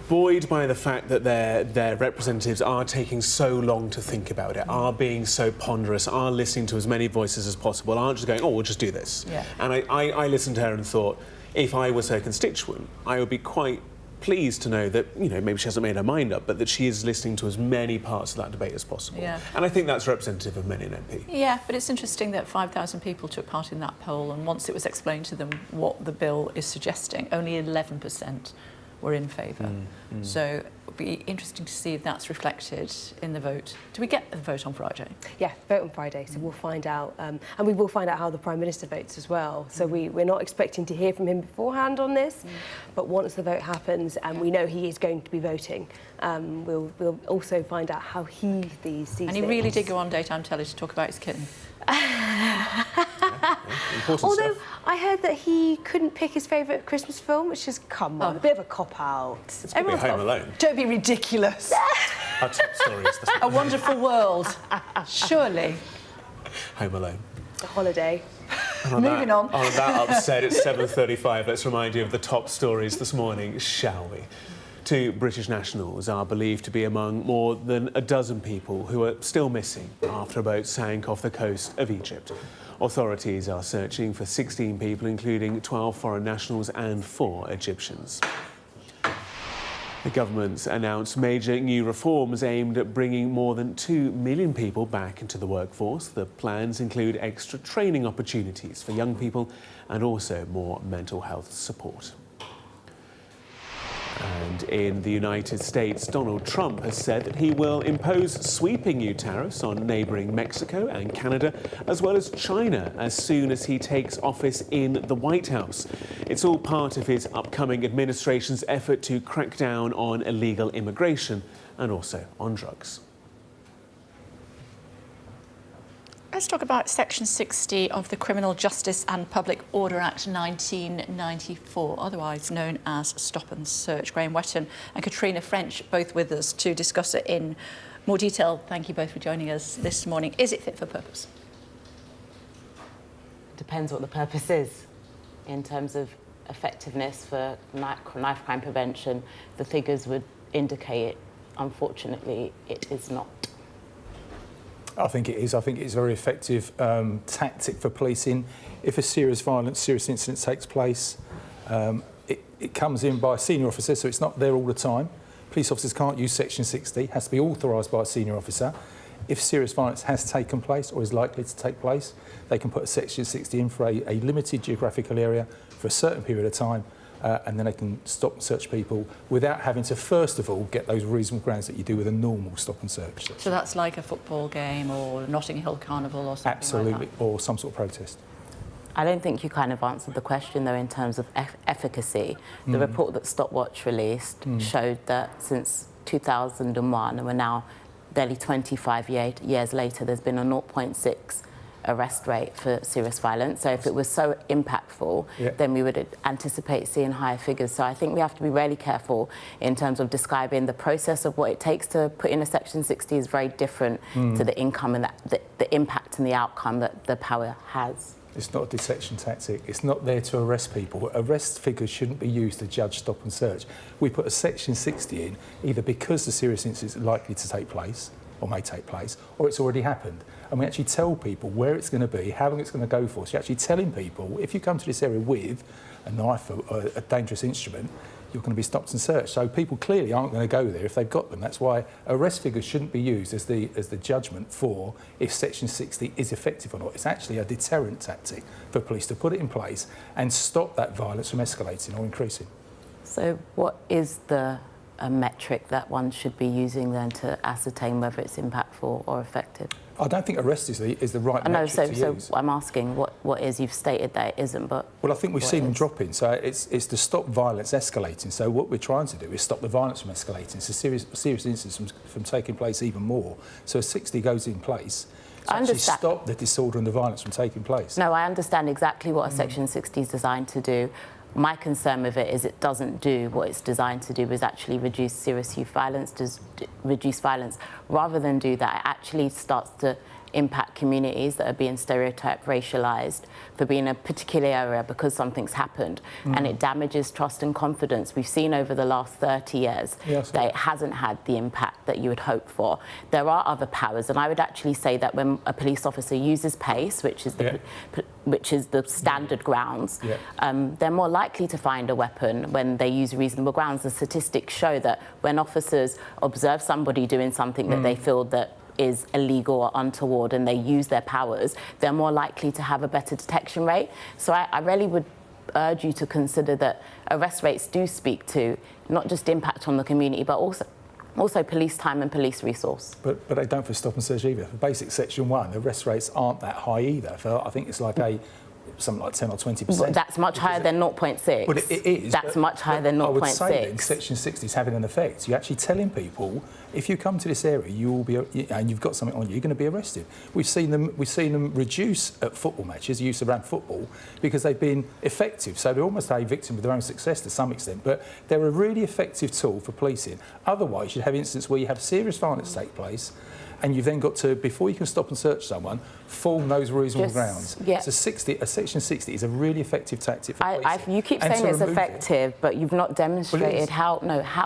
buoyed by the fact that their representatives are taking so long to think about it, are being so ponderous, are listening to as many voices as possible, aren't just going, oh, we'll just do this. Yeah. And I listened to her and thought, if I was her constituent, I would be quite pleased to know that, you know, maybe she hasn't made her mind up, but that she is listening to as many parts of that debate as possible. Yeah. And I think that's representative of many an MP. Yeah, but it's interesting that 5,000 people took part in that poll, and once it was explained to them what the bill is suggesting, only 11% were in favour. So it would be interesting to see if that's reflected in the vote. Do we get the vote on Friday? Yeah, vote on Friday, so we'll find out. And we will find out how the Prime Minister votes as well. So we're not expecting to hear from him beforehand on this, but once the vote happens and we know he is going to be voting, we'll also find out how he sees things. And he really did go on daytime telly to talk about his kitten. Although I heard that he couldn't pick his favourite Christmas film, which is, come on, a bit of a cop-out. It's going to be Home Alone. Don't be ridiculous. Our top story is A Wonderful World. Surely. Home Alone. A holiday. Moving on. On that upset, it's 7:35. Let's remind you of the top stories this morning, shall we? 2 British nationals are believed to be among more than a dozen people who are still missing after a boat sank off the coast of Egypt. Authorities are searching for 16 people, including 12 foreign nationals and 4 Egyptians. The government's announced major new reforms aimed at bringing more than 2 million people back into the workforce. The plans include extra training opportunities for young people and also more mental health support. And in the United States, Donald Trump has said that he will impose sweeping new tariffs on neighbouring Mexico and Canada, as well as China, as soon as he takes office in the White House. It's all part of his upcoming administration's effort to crack down on illegal immigration and also on drugs. Let's talk about Section 60 of the Criminal Justice and Public Order Act 1994, otherwise known as Stop and Search. Graham Wetton and Katrina French both with us to discuss it in more detail. Thank you both for joining us this morning. Is it fit for purpose? Depends what the purpose is. In terms of effectiveness for knife crime prevention, the figures would indicate it. Unfortunately, it is not. I think it is. I think it's a very effective tactic for policing. If a serious incident takes place, it comes in by a senior officer, so it's not there all the time. Police officers can't use Section 60. It has to be authorised by a senior officer. If serious violence has taken place or is likely to take place, they can put a Section 60 in for a limited geographical area for a certain period of time, and then they can stop and search people without having to, first of all, get those reasonable grounds that you do with a normal stop and search. So that's like a football game or Notting Hill Carnival or something Absolutely, like that? or some sort of protest. I don't think you kind of answered the question, though, in terms of efficacy. The report that Stopwatch released showed that since 2001, and we're now barely 25 years later, there's been a 0.6 arrest rate for serious violence. So if it was so impactful, then we would anticipate seeing higher figures. So I think we have to be really careful in terms of describing the process of what it takes to put in a Section 60 is very different to the income and the impact and the outcome that the power has. It's not a detection tactic. It's not there to arrest people. Arrest figures shouldn't be used to judge stop and search. We put a Section 60 in either because the serious incident is likely to take place or may take place, or it's already happened. And we actually tell people where it's going to be, how long it's going to go for. So you're actually telling people, if you come to this area with a knife or a dangerous instrument, you're going to be stopped and searched. So people clearly aren't going to go there if they've got them. That's why arrest figures shouldn't be used as the judgment for if Section 60 is effective or not. It's actually a deterrent tactic for police to put it in place and stop that violence from escalating or increasing. So what is a metric that one should be using then to ascertain whether it's impactful or effective? I don't think arrest is the right metric to use. So I'm asking what is, you've stated that it isn't, but... Well, I think we've seen them dropping, so it's to stop violence escalating. So what we're trying to do is stop the violence from escalating, so serious incidents from taking place even more. So 60 goes in place to actually stop the disorder and the violence from taking place. No, I understand exactly what a Section 60 is designed to do. My concern with it is it doesn't do what it's designed to do, is actually reduce serious youth violence, reduce violence. Rather than do that, it actually starts to impact communities that are being stereotyped, racialised for being in a particular area because something's happened, and it damages trust and confidence. We've seen over the last 30 years that it hasn't had the impact that you would hope for. There are other powers, and I would actually say that when a police officer uses pace, which is the standard grounds, they're more likely to find a weapon when they use reasonable grounds. The statistics show that when officers observe somebody doing something that they feel that is illegal or untoward and they use their powers, they're more likely to have a better detection rate. So I really would urge you to consider that arrest rates do speak to not just impact on the community, but also police time and police resource. But they don't for stop and search either. For basic Section 1, the arrest rates aren't that high either. I think it's like something like 10 or 20%. But that's much higher than 0.6. But it is. That's much higher than 0.6. I would say that Section 60 is having an effect. You're actually telling people, if you come to this area, you will be, and you've got something on you, you're going to be arrested. We've seen them reduce at football matches, use around football, because they've been effective. So they're almost a victim of their own success to some extent. But they're a really effective tool for policing. Otherwise, you'd have instances where you have serious violence take place, and you've then got to, before you can stop and search someone, form those reasonable grounds. So a Section 60 is a really effective tactic for policing. You keep saying it's effective, but you've not demonstrated how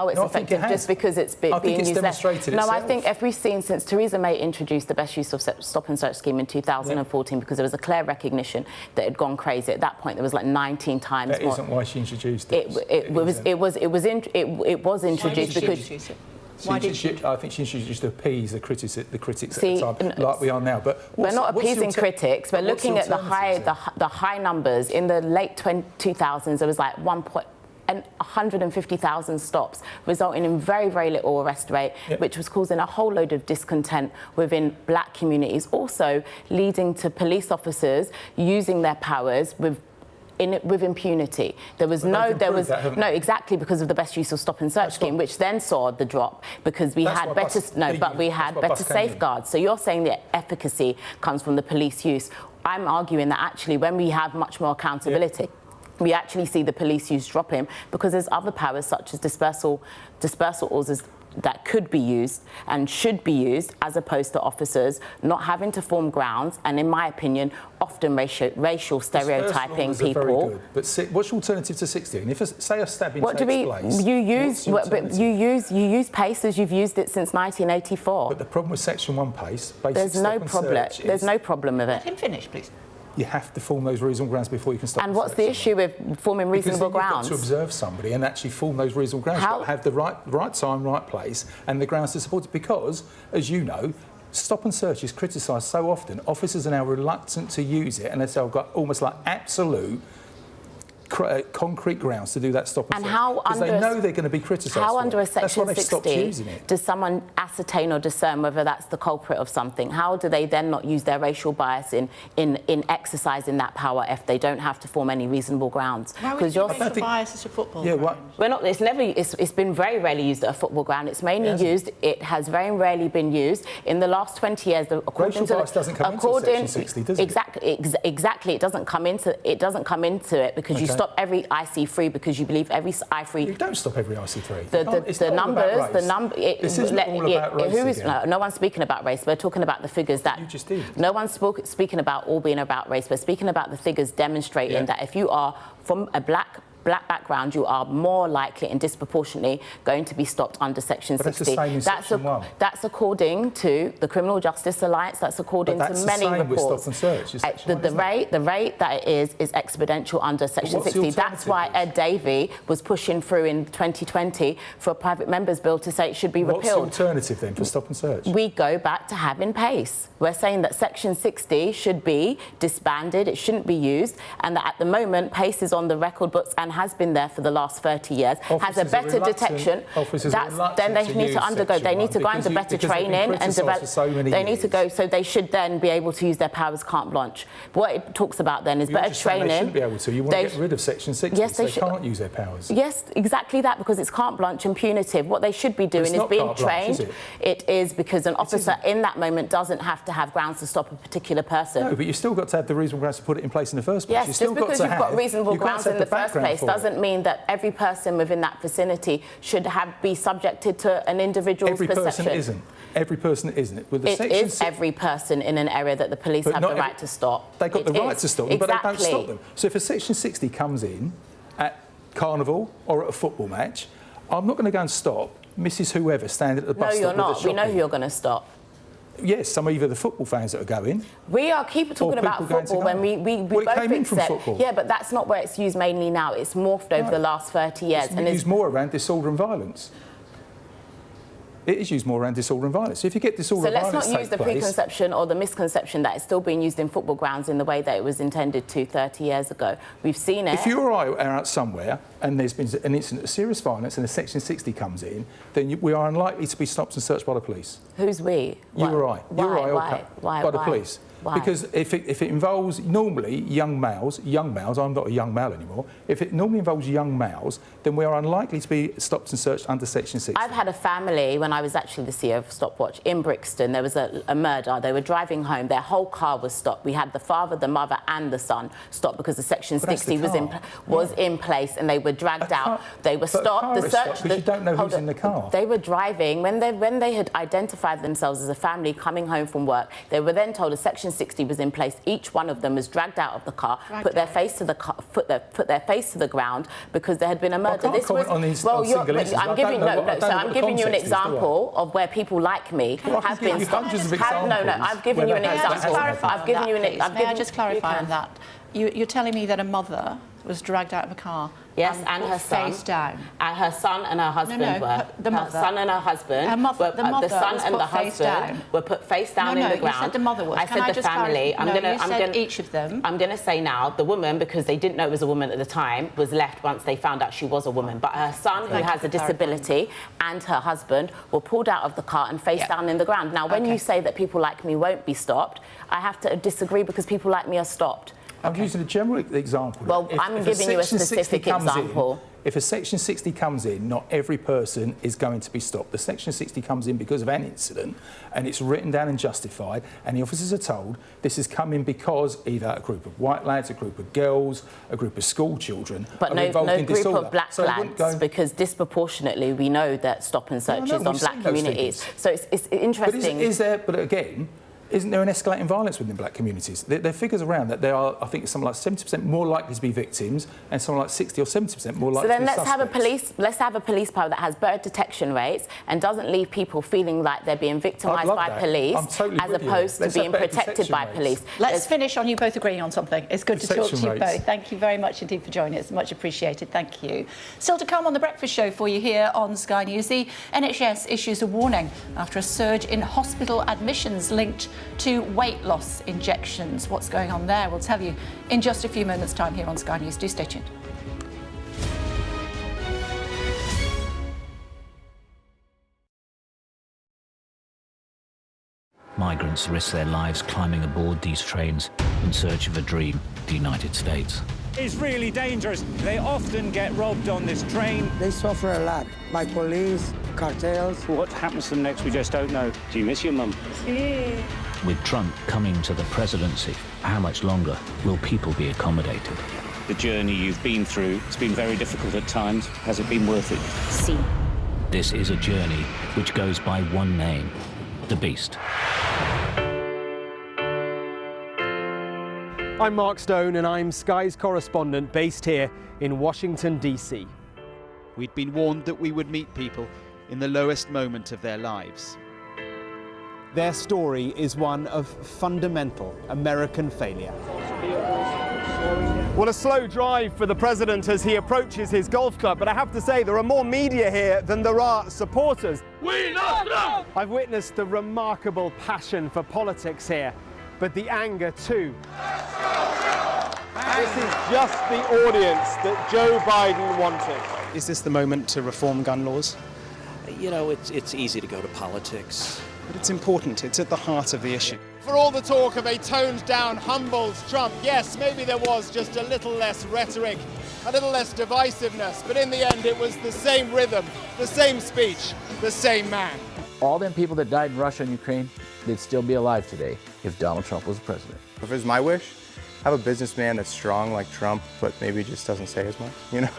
it's effective just because it's being used less demonstrated No, itself. I think if we've seen since Theresa May introduced the best use of stop and search scheme in 2014, because there was a clear recognition that it had gone crazy. At that point, there was like 19 times that more. Isn't why she introduced it. It was introduced because. I think she introduced to appease the critics at the time, like we are now. But we're not appeasing critics. We're looking at the high numbers. In the late 2000s, there was like 150,000 stops, resulting in very, very little arrest rate, which was causing a whole load of discontent within black communities, also leading to police officers using their powers with impunity. There was exactly because of the best use of stop and search scheme, which then saw the drop because we had better safeguards. So you're saying that efficacy comes from the police use. I'm arguing that actually when we have much more accountability, we actually see the police use dropping because there's other powers such as dispersal orders that could be used and should be used, as opposed to officers not having to form grounds and, in my opinion, often racial stereotyping people. Very good. But what's your alternative to 16? If say a stabbing takes place, you use pace as you've used it since 1984. But the problem with Section 1 pace, there's no problem with it. Let him finish, please. You have to form those reasonable grounds before you can stop. And what's the issue with forming reasonable grounds? You've got to observe somebody and actually form those reasonable grounds. You've got to have the right time, right place, and the grounds to support it. Because, as you know, stop and search is criticised so often. Officers are now reluctant to use it, and they've got almost like absolute concrete grounds to do that stop and search. Because they know they're going to be criticised. How under a Section 60 does someone ascertain or discern whether that's the culprit of something? How do they then not use their racial bias in exercising that power if they don't have to form any reasonable grounds? Because your racial bias is a football ground. We're not. It's been very rarely used at a football ground. It's mainly used. It has very rarely been used in the last 20 years. Racial bias doesn't come into Section 60, does it? Exactly. It doesn't come into it because you stop every IC3 because you believe every IC3. You don't stop every IC3. No one's speaking about race. We're talking about the figures that you just did. No one's speaking about all being about race. We're speaking about the figures demonstrating that if you are from a black background, you are more likely and disproportionately going to be stopped under Section 60. That's the same in Section 1. That's according to the Criminal Justice Alliance. That's according to many reports. With stop and search. The rate that it is exponential under Section 60. That's why Ed Davey was pushing through in 2020 for a private members' bill to say it should be repealed. What's the alternative then for stop and search? We go back to having pace. We're saying that Section 60 should be disbanded. It shouldn't be used, and that at the moment pace is on the record books and has been there for the last 30 years, has a better detection. Then they need to undergo, they need to go into better training and develop. They need to go, so they should then be able to use their powers carte blanche. What it talks about then is better training. They shouldn't be able to. You want to get rid of Section 60, yes, so they can't use their powers. Yes, exactly that, because it's carte blanche and punitive. What they should be doing is being trained. It is, because an officer in that moment doesn't have to have grounds to stop a particular person. No, but you've still got to have the reasonable grounds to put it in place in the first place. Yes, just because you've got reasonable grounds in the first place doesn't mean that every person within that vicinity should be subjected to an individual's perception. Every person isn't. It is every person in an area that the police have the right to stop. They've got the right to stop them, but they don't stop them. So if a Section 60 comes in at Carnival or at a football match, I'm not going to go and stop Mrs. Whoever standing at the bus stop. No, you're not. We know who you're going to stop. Yes, some either the football fans that are going. We are talking about football when we both came from football. Yeah, but that's not where it's used mainly now. It's morphed over the last 30 years. It's used more around disorder and violence. It is used more around disorder and violence. So if you get disorder and violence, so let's not use the preconception or the misconception that it's still being used in football grounds in the way that it was intended to 30 years ago. We've seen it. If you or I are out somewhere and there's been an incident of serious violence and a Section 60 comes in, then we are unlikely to be stopped and searched by the police. Who's we? You or I. Why? By the police. Why? Because if it involves normally young males, I'm not a young male anymore, if it normally involves young males, then we are unlikely to be stopped and searched under Section 60. I've had a family, when I was actually the CEO of Stopwatch, in Brixton, there was a murder. They were driving home, their whole car was stopped. We had the father, the mother and the son stopped because the Section 60 was in place and they were dragged out. They were stopped. The search, because you don't know who's in the car. They were driving, when they had identified themselves as a family coming home from work, they were then told a Section Section 60 was in place, each one of them was dragged out of the car, put their face to the car, put their face to the ground because there had been a murder. I can't comment on these single incidents. I'm giving you an example of where people like me have been stopped. I've given you an example. May I just clarify on that? You're telling me that a mother was dragged out of a car. Yes, and her son. Face down. And her son and her husband were. The mother. Her son and her husband. The son and the husband were put face down in the ground. You said the mother was. I said the family. You said each of them. I'm going to say now the woman, because they didn't know it was a woman at the time, was left once they found out she was a woman. But her son, who has a disability, and her husband were pulled out of the car and face down in the ground. Now, when you say that people like me won't be stopped, I have to disagree because people like me are stopped. I'm using a general example. Well, I'm giving you a specific example. If a Section 60 comes in, not every person is going to be stopped. The Section 60 comes in because of an incident, and it's written down and justified, and the officers are told this is coming because either a group of white lads, a group of girls, a group of school children are involved in disorder. But no group of black lads, because disproportionately we know that stop and searches on black communities. So it's interesting. But again, isn't there an escalating violence within black communities? There are figures around that there are, I think, something like 70% more likely to be victims and something like 60 or 70% more likely to be suspects. So then let's have a police power that has better detection rates and doesn't leave people feeling like they're being victimised by police as opposed to being protected by police. Let's finish on you both agreeing on something. It's good to talk to you both. Thank you very much indeed for joining us. Much appreciated. Thank you. Still to come on The Breakfast Show for you here on Sky News. The NHS issues a warning after a surge in hospital admissions linked to weight loss injections. What's going on there? We'll tell you in just a few moments' time here on Sky News. Do stay tuned. Migrants risk their lives climbing aboard these trains in search of a dream, the United States. It's really dangerous. They often get robbed on this train. They suffer a lot by police, cartels. What happens to them next, we just don't know. Do you miss your mum? With Trump coming to the presidency, how much longer will people be accommodated? The journey you've been through, it's been very difficult at times. Has it been worth it? See. This is a journey which goes by one name, the Beast. I'm Mark Stone and I'm Sky's correspondent based here in Washington, D.C. We'd been warned that we would meet people in the lowest moment of their lives. Their story is one of fundamental American failure. Well, a slow drive for the president as he approaches his golf club, but I have to say there are more media here than there are supporters. We love Trump! I've witnessed the remarkable passion for politics here, but the anger too. This is just the audience that Joe Biden wanted. Is this the moment to reform gun laws? You know, it's easy to go to politics. But it's important. It's at the heart of the issue. For all the talk of a toned-down, humbled Trump, yes, maybe there was just a little less rhetoric, a little less divisiveness, but in the end it was the same rhythm, the same speech, the same man. All them people that died in Russia and Ukraine, they'd still be alive today if Donald Trump was the president. If it was my wish, have a businessman that's strong like Trump, but maybe just doesn't say as much, you know?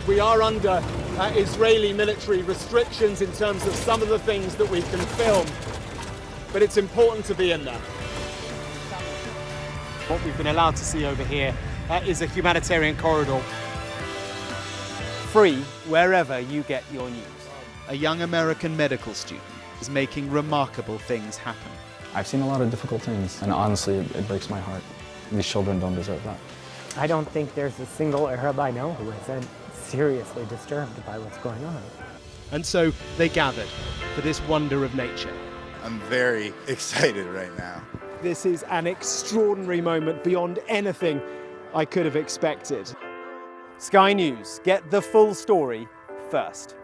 We are under Israeli military restrictions in terms of some of the things that we can film, but it's important to be in there. What we've been allowed to see over here is a humanitarian corridor. Free wherever you get your news. A young American medical student is making remarkable things happen. I've seen a lot of difficult things, and honestly, it breaks my heart. These children don't deserve that. I don't think there's a single Arab I know who isn't seriously disturbed by what's going on. And so they gathered for this wonder of nature. I'm very excited right now. This is an extraordinary moment beyond anything I could have expected. Sky News, get the full story first.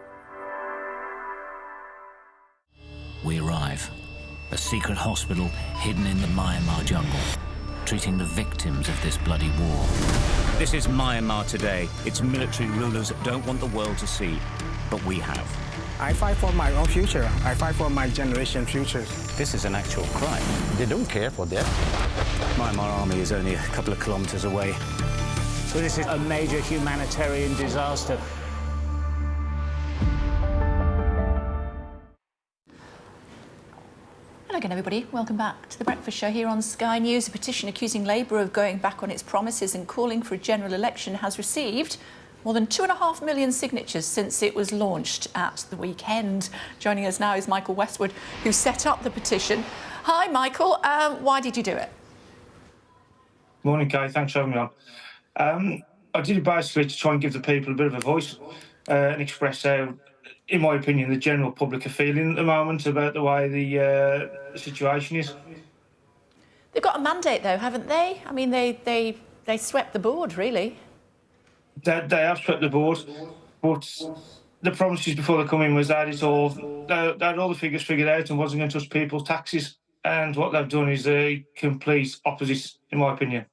We arrive. A secret hospital hidden in the Myanmar jungle, treating the victims of this bloody war. This is Myanmar today. Its military rulers don't want the world to see, but we have. I fight for my own future. I fight for my generation's future. This is an actual crime. They don't care for that. Myanmar army is only a couple of kilometers away. So this is a major humanitarian disaster. again, everybody. Welcome back to The Breakfast Show here on Sky News. A petition accusing Labour of going back on its promises and calling for a general election has received more than 2.5 million signatures since it was launched at the weekend. Joining us now is Michael Westwood, who set up the petition. Hi, Michael. Why did you do it? Morning, Kay. Thanks for having me on. I did it basically to try and give the people a bit of a voice and express how, in my opinion, the general public are feeling at the moment about the way the situation is. They've got a mandate, though, haven't they? I mean, they swept the board, really. They have swept the board, but the promises before they come in was that they had all the figures figured out and wasn't going to touch people's taxes. And what they've done is a complete opposite, in my opinion.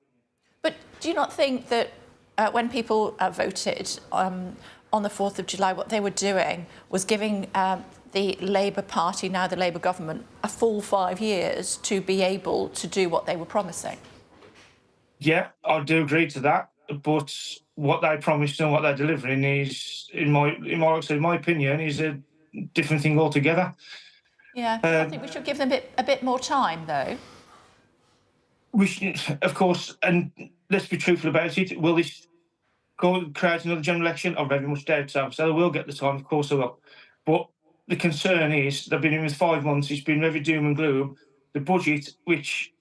But do you not think that when people voted on the 4th of July, what they were doing was giving the Labour Party, now the Labour government, a full 5 years to be able to do what they were promising? Yeah, I do agree to that. But what they promised and what they're delivering is, in my opinion, is a different thing altogether. Yeah, I think we should give them a bit more time, though. We should, of course, and let's be truthful about it. Will this create another general election? I very much doubt so. So they will get the time, of course they will. But the concern is they've been in with 5 months. It's been very doom and gloom. The budget, which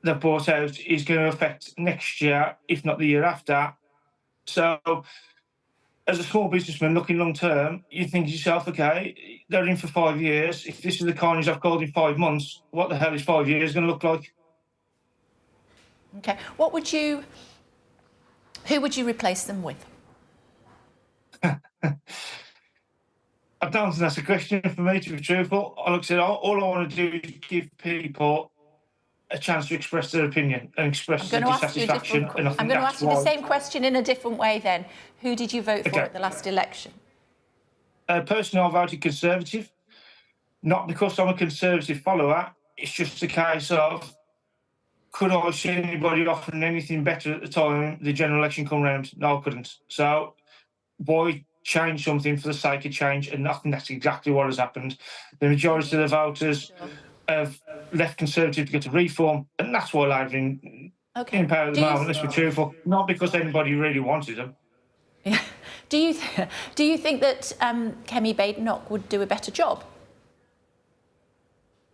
they've brought out, is going to affect next year, if not the year after. So, as a small businessman looking long term, you think to yourself, okay, they're in for 5 years. If this is the carnage I've called in 5 months, what the hell is 5 years going to look like? Okay, who would you replace them with? I don't think that's a question for me, to be truthful. Like I said, all I want to do is give people a chance to express their opinion and express their dissatisfaction. I'm going to ask you the same question in a different way then. Who did you vote for at the last election? Personally, I voted Conservative. Not because I'm a Conservative follower. It's just a case of, could I see anybody offering anything better at the time the general election come round? No, I couldn't. So why change something for the sake of change? And I think that's exactly what has happened. The majority of the voters have left Conservative to get a reform, and that's why Labour in power at the moment, let's be truthful. Not because anybody really wanted them. Yeah. Do you think that Kemi Badenoch would do a better job?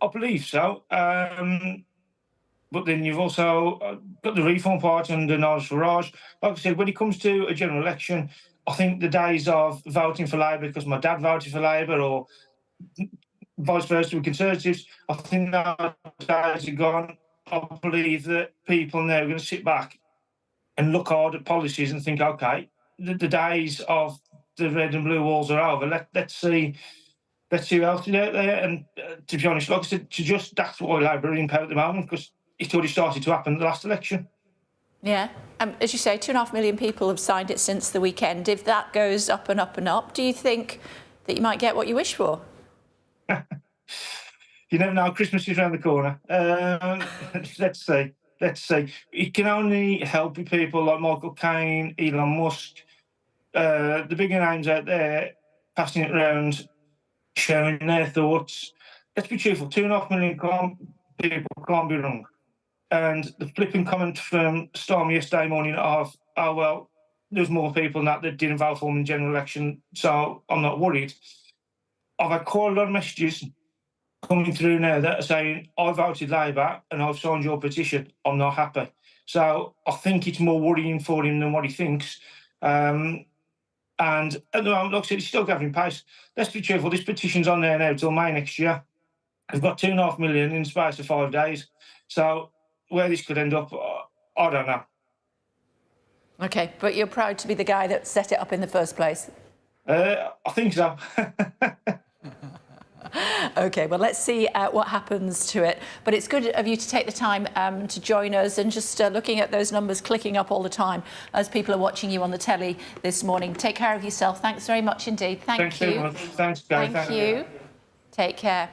I believe so. But then you've also got the Reform Party under Nigel Farage. Like I said, when it comes to a general election, I think the days of voting for Labour because my dad voted for Labour or vice versa with Conservatives, I think those days are gone. I believe that people now are going to sit back and look hard at policies and think, OK, the days of the red and blue walls are over. Let's see who else is out there. And to be honest, like I said, that's why Labour are in power at the moment, because it's already started to happen at the last election. Yeah. As you say, 2.5 million people have signed it since the weekend. If that goes up and up and up, do you think that you might get what you wish for? You never know. Christmas is around the corner. Let's see. It can only help with people like Michael Caine, Elon Musk, the bigger names out there, passing it around, sharing their thoughts. Let's be truthful. 2.5 million people can't be wrong. And the flipping comment from Storm yesterday morning of, oh, well, there's more people than that didn't vote for me in the general election, so I'm not worried. I've had quite a lot of messages coming through now that are saying, I voted Labour and I've signed your petition, I'm not happy. So I think it's more worrying for him than what he thinks. And at the moment, like I said, it's still gathering pace. Let's be truthful, this petition's on there now till May next year. We've got 2.5 million in the space of 5 days. So where this could end up, I don't know. OK, but you're proud to be the guy that set it up in the first place? I think so. OK, well, let's see what happens to it. But it's good of you to take the time to join us and just looking at those numbers clicking up all the time as people are watching you on the telly this morning. Take care of yourself. Thanks very much indeed. Thanks you. Very much. Thanks, guys. Thank you. Take care.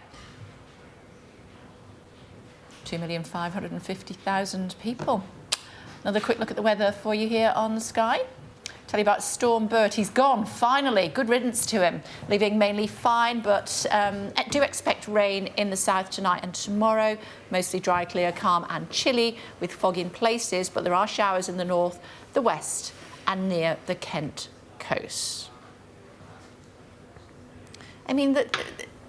2,550,000 people. Another quick look at the weather for you here on Sky. Tell you about Storm Bert. He's gone, finally. Good riddance to him. Leaving mainly fine, but do expect rain in the south tonight and tomorrow. Mostly dry, clear, calm and chilly, with fog in places, but there are showers in the north, the west and near the Kent coast. I mean,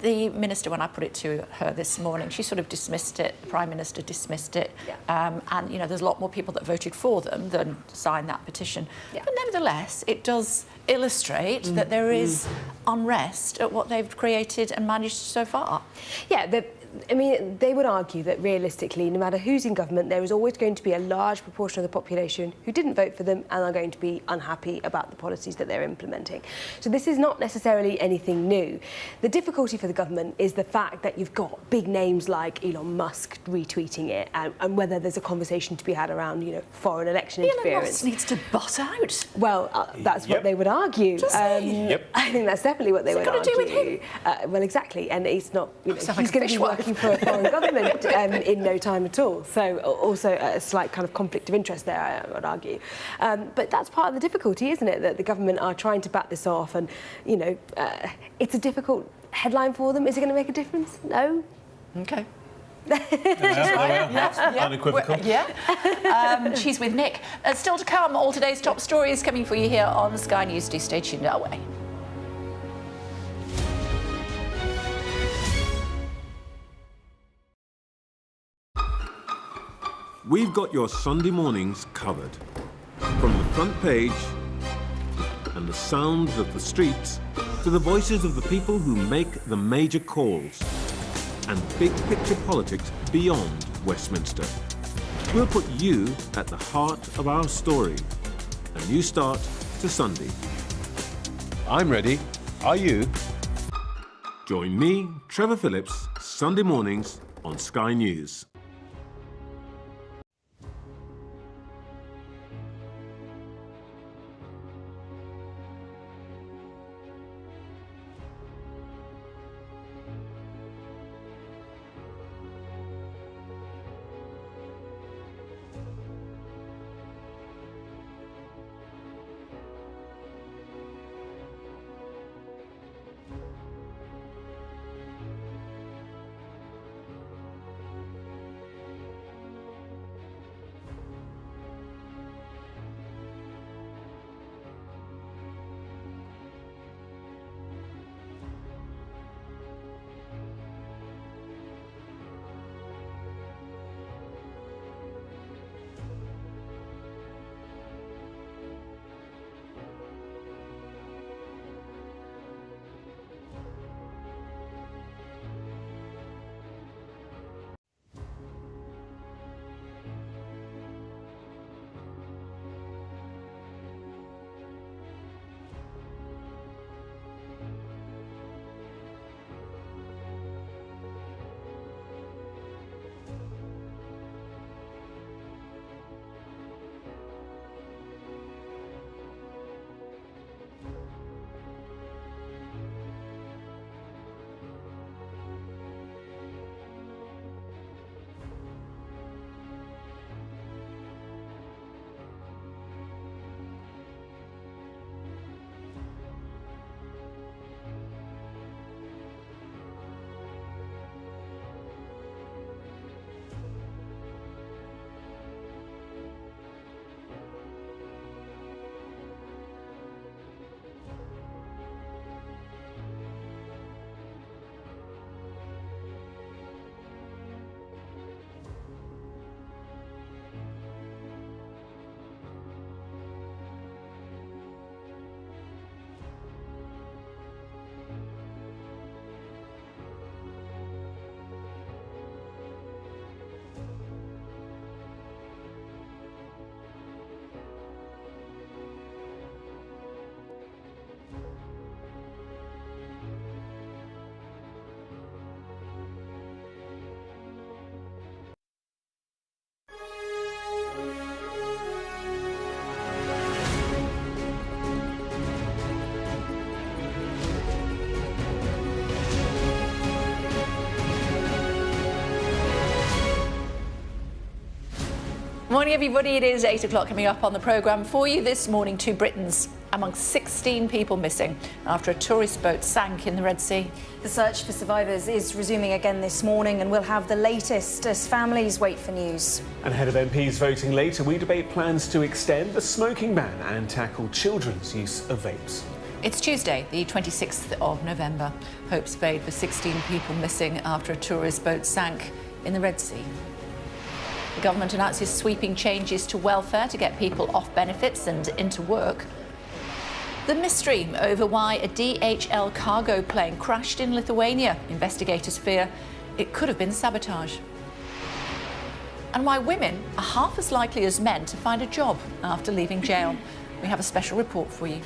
the minister, when I put it to her this morning, she sort of dismissed it. The Prime Minister dismissed it. Yeah. And, you know, there's a lot more people that voted for them than signed that petition. Yeah. But nevertheless, it does illustrate that there is unrest at what they've created and managed so far. Yeah, I mean, they would argue that realistically, no matter who's in government, there is always going to be a large proportion of the population who didn't vote for them and are going to be unhappy about the policies that they're implementing. So this is not necessarily anything new. The difficulty for the government is the fact that you've got big names like Elon Musk retweeting it, and whether there's a conversation to be had around, you know, foreign election interference. Elon Musk needs to butt out. Well, that's what they would argue. I think that's definitely what they would argue. What's it got to do with him? Well, exactly, and it's not. You know, he's going to be working for a foreign government in no time at all. So also a slight kind of conflict of interest there, I would argue. But that's part of the difficulty, isn't it? That the government are trying to bat this off, and you know, it's a difficult headline for them. Is it going to make a difference? No. Okay. Unequivocal. Yeah. She's with Nick. Still to come, all today's top stories coming for you here on Sky News. Do stay tuned our way. We've got your Sunday mornings covered. From the front page and the sounds of the streets to the voices of the people who make the major calls and big picture politics beyond Westminster. We'll put you at the heart of our story. A new start to Sunday. I'm ready. Are you? Join me, Trevor Phillips, Sunday mornings on Sky News. Morning, everybody. It is 8 o'clock. Coming up on the programme for you this morning, 2 Britons among 16 people missing after a tourist boat sank in the Red Sea. The search for survivors is resuming again this morning, and we'll have the latest as families wait for news. And ahead of MPs voting later, we debate plans to extend the smoking ban and tackle children's use of vapes. It's Tuesday, the 26th of November. Hopes fade for 16 people missing after a tourist boat sank in the Red Sea. The government announces sweeping changes to welfare to get people off benefits and into work. The mystery over why a DHL cargo plane crashed in Lithuania. Investigators fear it could have been sabotage. And why women are half as likely as men to find a job after leaving jail. We have a special report for you.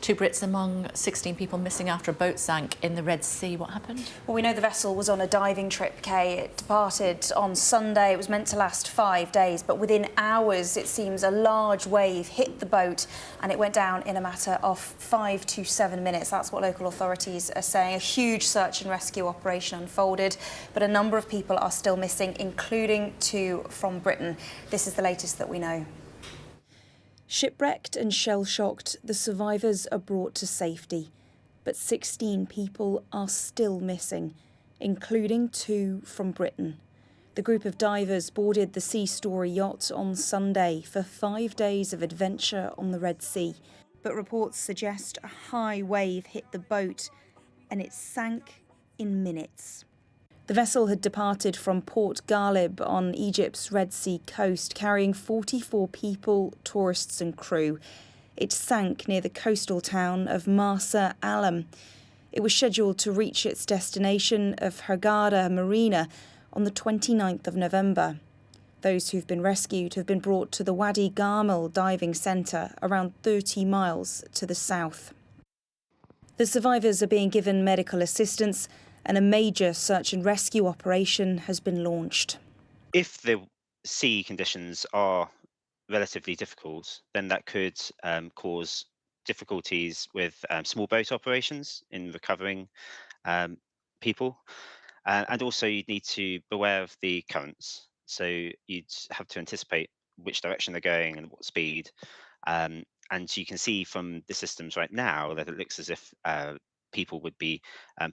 Two Brits among 16 people missing after a boat sank in the Red Sea. What happened? Well, we know the vessel was on a diving trip, Kay. It departed on Sunday. It was meant to last 5 days, but within hours, it seems a large wave hit the boat and it went down in a matter of 5 to 7 minutes. That's what local authorities are saying. A huge search and rescue operation unfolded, but a number of people are still missing, including 2 from Britain. This is the latest that we know. Shipwrecked and shell-shocked, the survivors are brought to safety, but 16 people are still missing, including 2 from Britain. The group of divers boarded the Sea Story yacht on Sunday for 5 days of adventure on the Red Sea, but reports suggest a high wave hit the boat and it sank in minutes. The vessel had departed from Port Ghalib on Egypt's Red Sea coast, carrying 44 people, tourists and crew. It sank near the coastal town of Marsa Alam. It was scheduled to reach its destination of Hurghada Marina on the 29th of November. Those who've been rescued have been brought to the Wadi Garmel diving centre, around 30 miles to the south. The survivors are being given medical assistance, and a major search and rescue operation has been launched. If the sea conditions are relatively difficult, then that could cause difficulties with small boat operations in recovering people. And also you'd need to beware of the currents. So you'd have to anticipate which direction they're going and what speed. And you can see from the systems right now that it looks as if people would be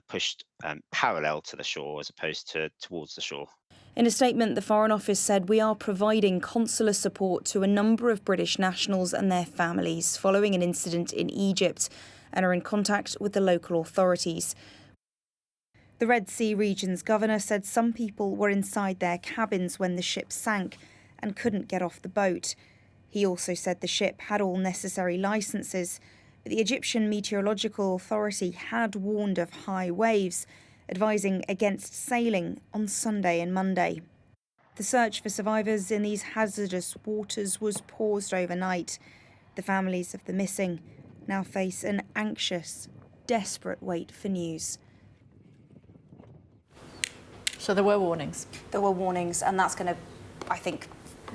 pushed parallel to the shore as opposed to towards the shore. In a statement, the Foreign Office said, "We are providing consular support to a number of British nationals and their families following an incident in Egypt and are in contact with the local authorities." The Red Sea region's governor said some people were inside their cabins when the ship sank and couldn't get off the boat. He also said the ship had all necessary licences, but the Egyptian Meteorological Authority had warned of high waves, advising against sailing on Sunday and Monday. The search for survivors in these hazardous waters was paused overnight. The families of the missing now face an anxious, desperate wait for news. So there were warnings? There were warnings, and that's going to, I think,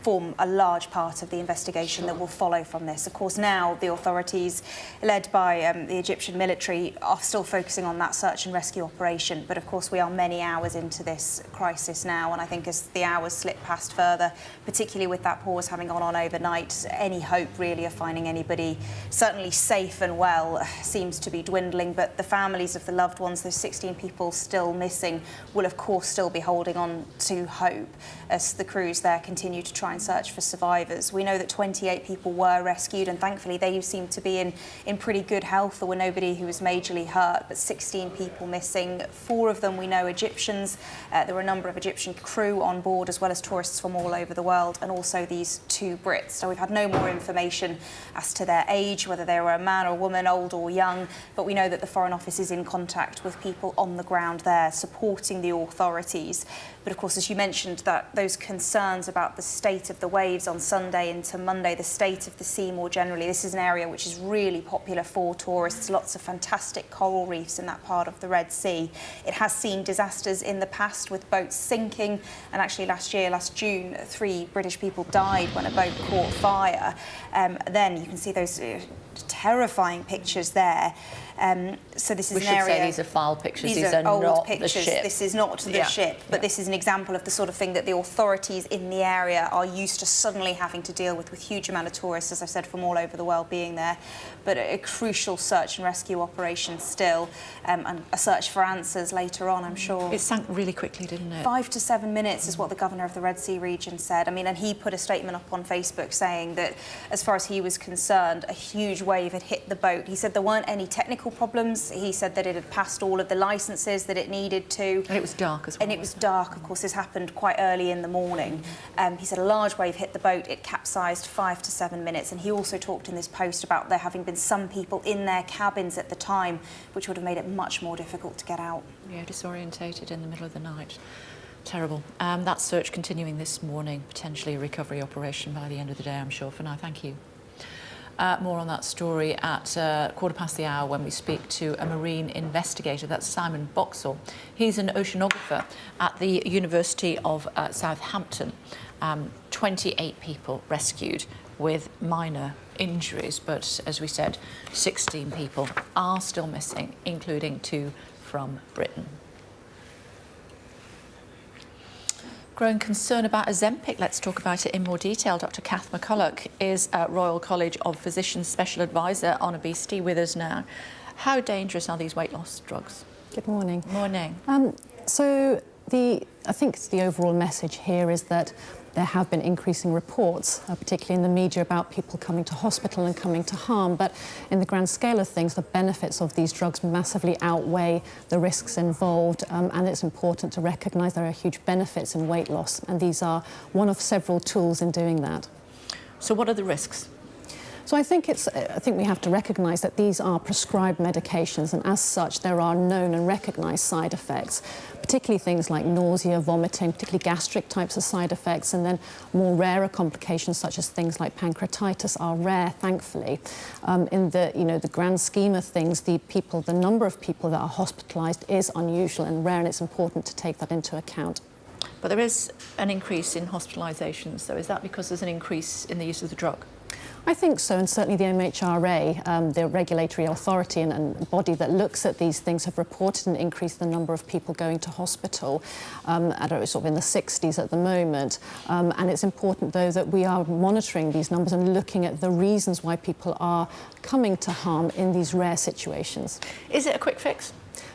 form a large part of the investigation that will follow from this. Of course, now the authorities, led by the Egyptian military, are still focusing on that search and rescue operation. But of course, we are many hours into this crisis now, and I think as the hours slip past further, particularly with that pause having gone on overnight, any hope really of finding anybody certainly safe and well seems to be dwindling. But the families of the loved ones, those 16 people still missing, will of course still be holding on to hope as the crews there continue to try and search for survivors. We know that 28 people were rescued, and thankfully they seem to be in pretty good health. There were nobody who was majorly hurt, but 16 people missing. 4 of them we know Egyptians. There were a number of Egyptian crew on board, as well as tourists from all over the world, and also these 2 Brits. So we've had no more information as to their age, whether they were a man or a woman, old or young, but we know that the Foreign Office is in contact with people on the ground there, supporting the authorities. But of course, as you mentioned, that those concerns about the state of the waves on Sunday into Monday, the state of the sea more generally. This is an area which is really popular for tourists, lots of fantastic coral reefs in that part of the Red Sea. It has seen disasters in the past with boats sinking, and actually last June, 3 British people died when a boat caught fire. Then you can see those terrifying pictures there. So this is we an area... should say these are file pictures. These are not old pictures. The ship. This is not the ship, but this is an example of the sort of thing that the authorities in the area are used to suddenly having to deal with huge amount of tourists, as I said, from all over the world being there. But a crucial search and rescue operation still, and a search for answers later on, I'm sure. It sank really quickly, didn't it? 5 to 7 minutes is what the governor of the Red Sea region said. I mean, and he put a statement up on Facebook saying that, as far as he was concerned, a huge wave had hit the boat. He said there weren't any technical problems. He said that it had passed all of the licences that it needed to. And it was dark as well. And it was dark, of course. This happened quite early in the morning. He said a large wave hit the boat. It capsized 5 to 7 minutes. And he also talked in this post about there having been some people in their cabins at the time, which would have made it much more difficult to get out. Yeah, disorientated in the middle of the night. Terrible. That search continuing this morning, potentially a recovery operation by the end of the day, I'm sure. For now, thank you. More on that story at 1:15 when we speak to a marine investigator. That's Simon Boxall. He's an oceanographer at the University of Southampton. 28 people rescued with minor injuries, but as we said, 16 people are still missing, including 2 from Britain. Growing concern about Ozempic. Let's talk about it in more detail. Dr. Kath McCulloch is Royal College of Physicians Special Advisor on Obesity with us now. How dangerous are these weight loss drugs? Good morning. Morning. So I think the overall message here is that there have been increasing reports, particularly in the media, about people coming to hospital and coming to harm. But in the grand scale of things, the benefits of these drugs massively outweigh the risks involved. And it's important to recognise there are huge benefits in weight loss. And these are one of several tools in doing that. So what are the risks? So I think we have to recognise that these are prescribed medications, and as such there are known and recognised side effects, particularly things like nausea, vomiting, particularly gastric types of side effects, and then more rarer complications such as things like pancreatitis are rare, thankfully. In the grand scheme of things, the number of people that are hospitalised is unusual and rare, and it's important to take that into account. But there is an increase in hospitalisations, so is that because there's an increase in the use of the drug? I think so, and certainly the MHRA, the regulatory authority and body that looks at these things, have reported an increase in the number of people going to hospital at sort of in the 60s at the moment. And it's important, though, that we are monitoring these numbers and looking at the reasons why people are coming to harm in these rare situations. Is it a quick fix?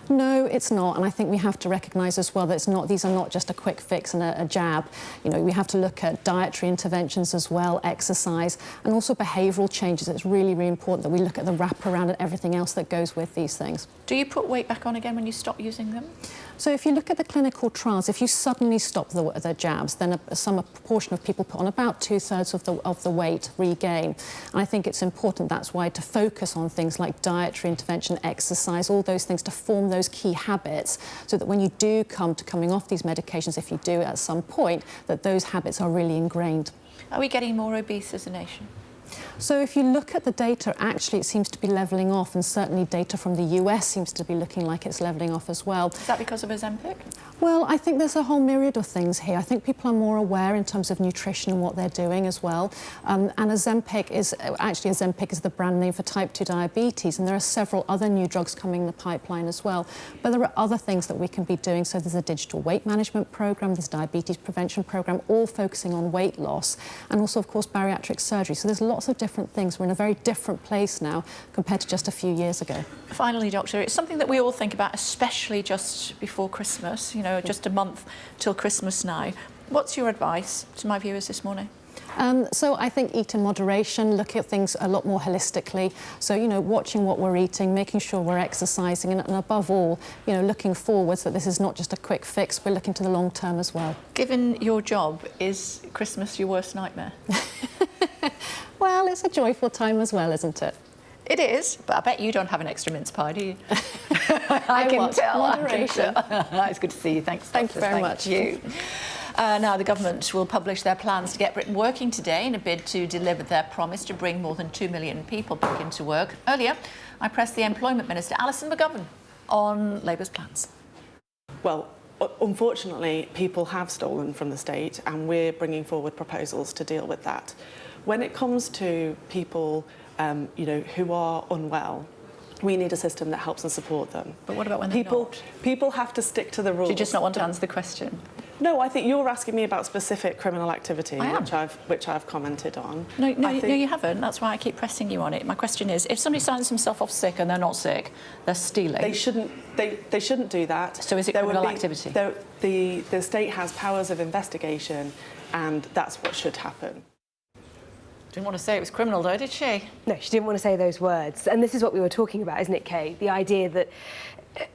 No, it's not, and I think we have to recognise as well that these are not just a quick fix and a jab. We have to look at dietary interventions as well, exercise, and also behavioural changes. It's really, really important that we look at the wraparound and everything else that goes with these things. Do you put weight back on again when you stop using them? So if you look at the clinical trials, if you suddenly stop the jabs, then a proportion of people put on about 2/3 of the weight regain. And I think it's important, that's why, to focus on things like dietary intervention, exercise, all those things, to form those key habits, so that when you do come to coming off these medications, if you do at some point, that those habits are really ingrained. Are we getting more obese as a nation? So if you look at the data, actually it seems to be levelling off, and certainly data from the US seems to be looking like it's levelling off as well. Is that because of Ozempic? Well, I think there's a whole myriad of things here. I think people are more aware in terms of nutrition and what they're doing as well. And Ozempic is the brand name for type 2 diabetes, and there are several other new drugs coming in the pipeline as well. But there are other things that we can be doing. So there's a digital weight management program, there's a diabetes prevention program, all focusing on weight loss, and also, of course, bariatric surgery. So there's lots of different things. We're in a very different place now compared to just a few years ago. Finally, Doctor, it's something that we all think about, especially just before Christmas, just a month till Christmas now. What's your advice to my viewers this morning? So I think eat in moderation, look at things a lot more holistically. So, watching what we're eating, making sure we're exercising, and above all, looking forwards, that this is not just a quick fix, we're looking to the long term as well. Given your job, is Christmas your worst nightmare? Well, it's a joyful time as well, isn't it? It is, but I bet you don't have an extra mince pie, do you? I can tell. Moderation. It's good to see you. Thanks, Thank you very much. You. Now, the government will publish their plans to get Britain working today in a bid to deliver their promise to bring more than 2 million people back into work. Earlier, I pressed the Employment Minister, Alison McGovern, on Labour's plans. Well, unfortunately, people have stolen from the state, and we're bringing forward proposals to deal with that. When it comes to people who are unwell, we need a system that helps and support them. But what about when they're not? People have to stick to the rules. Do you just not want to answer the question? No, I think you're asking me about specific criminal activity, I am. which I've commented on. No, you haven't. That's why I keep pressing you on it. My question is, if somebody signs themselves off sick and they're not sick, they're stealing. They shouldn't do that. So is it criminal activity? The state has powers of investigation, and that's what should happen. Didn't want to say it was criminal, though, did she? No, she didn't want to say those words. And this is what we were talking about, isn't it, Kay? The idea that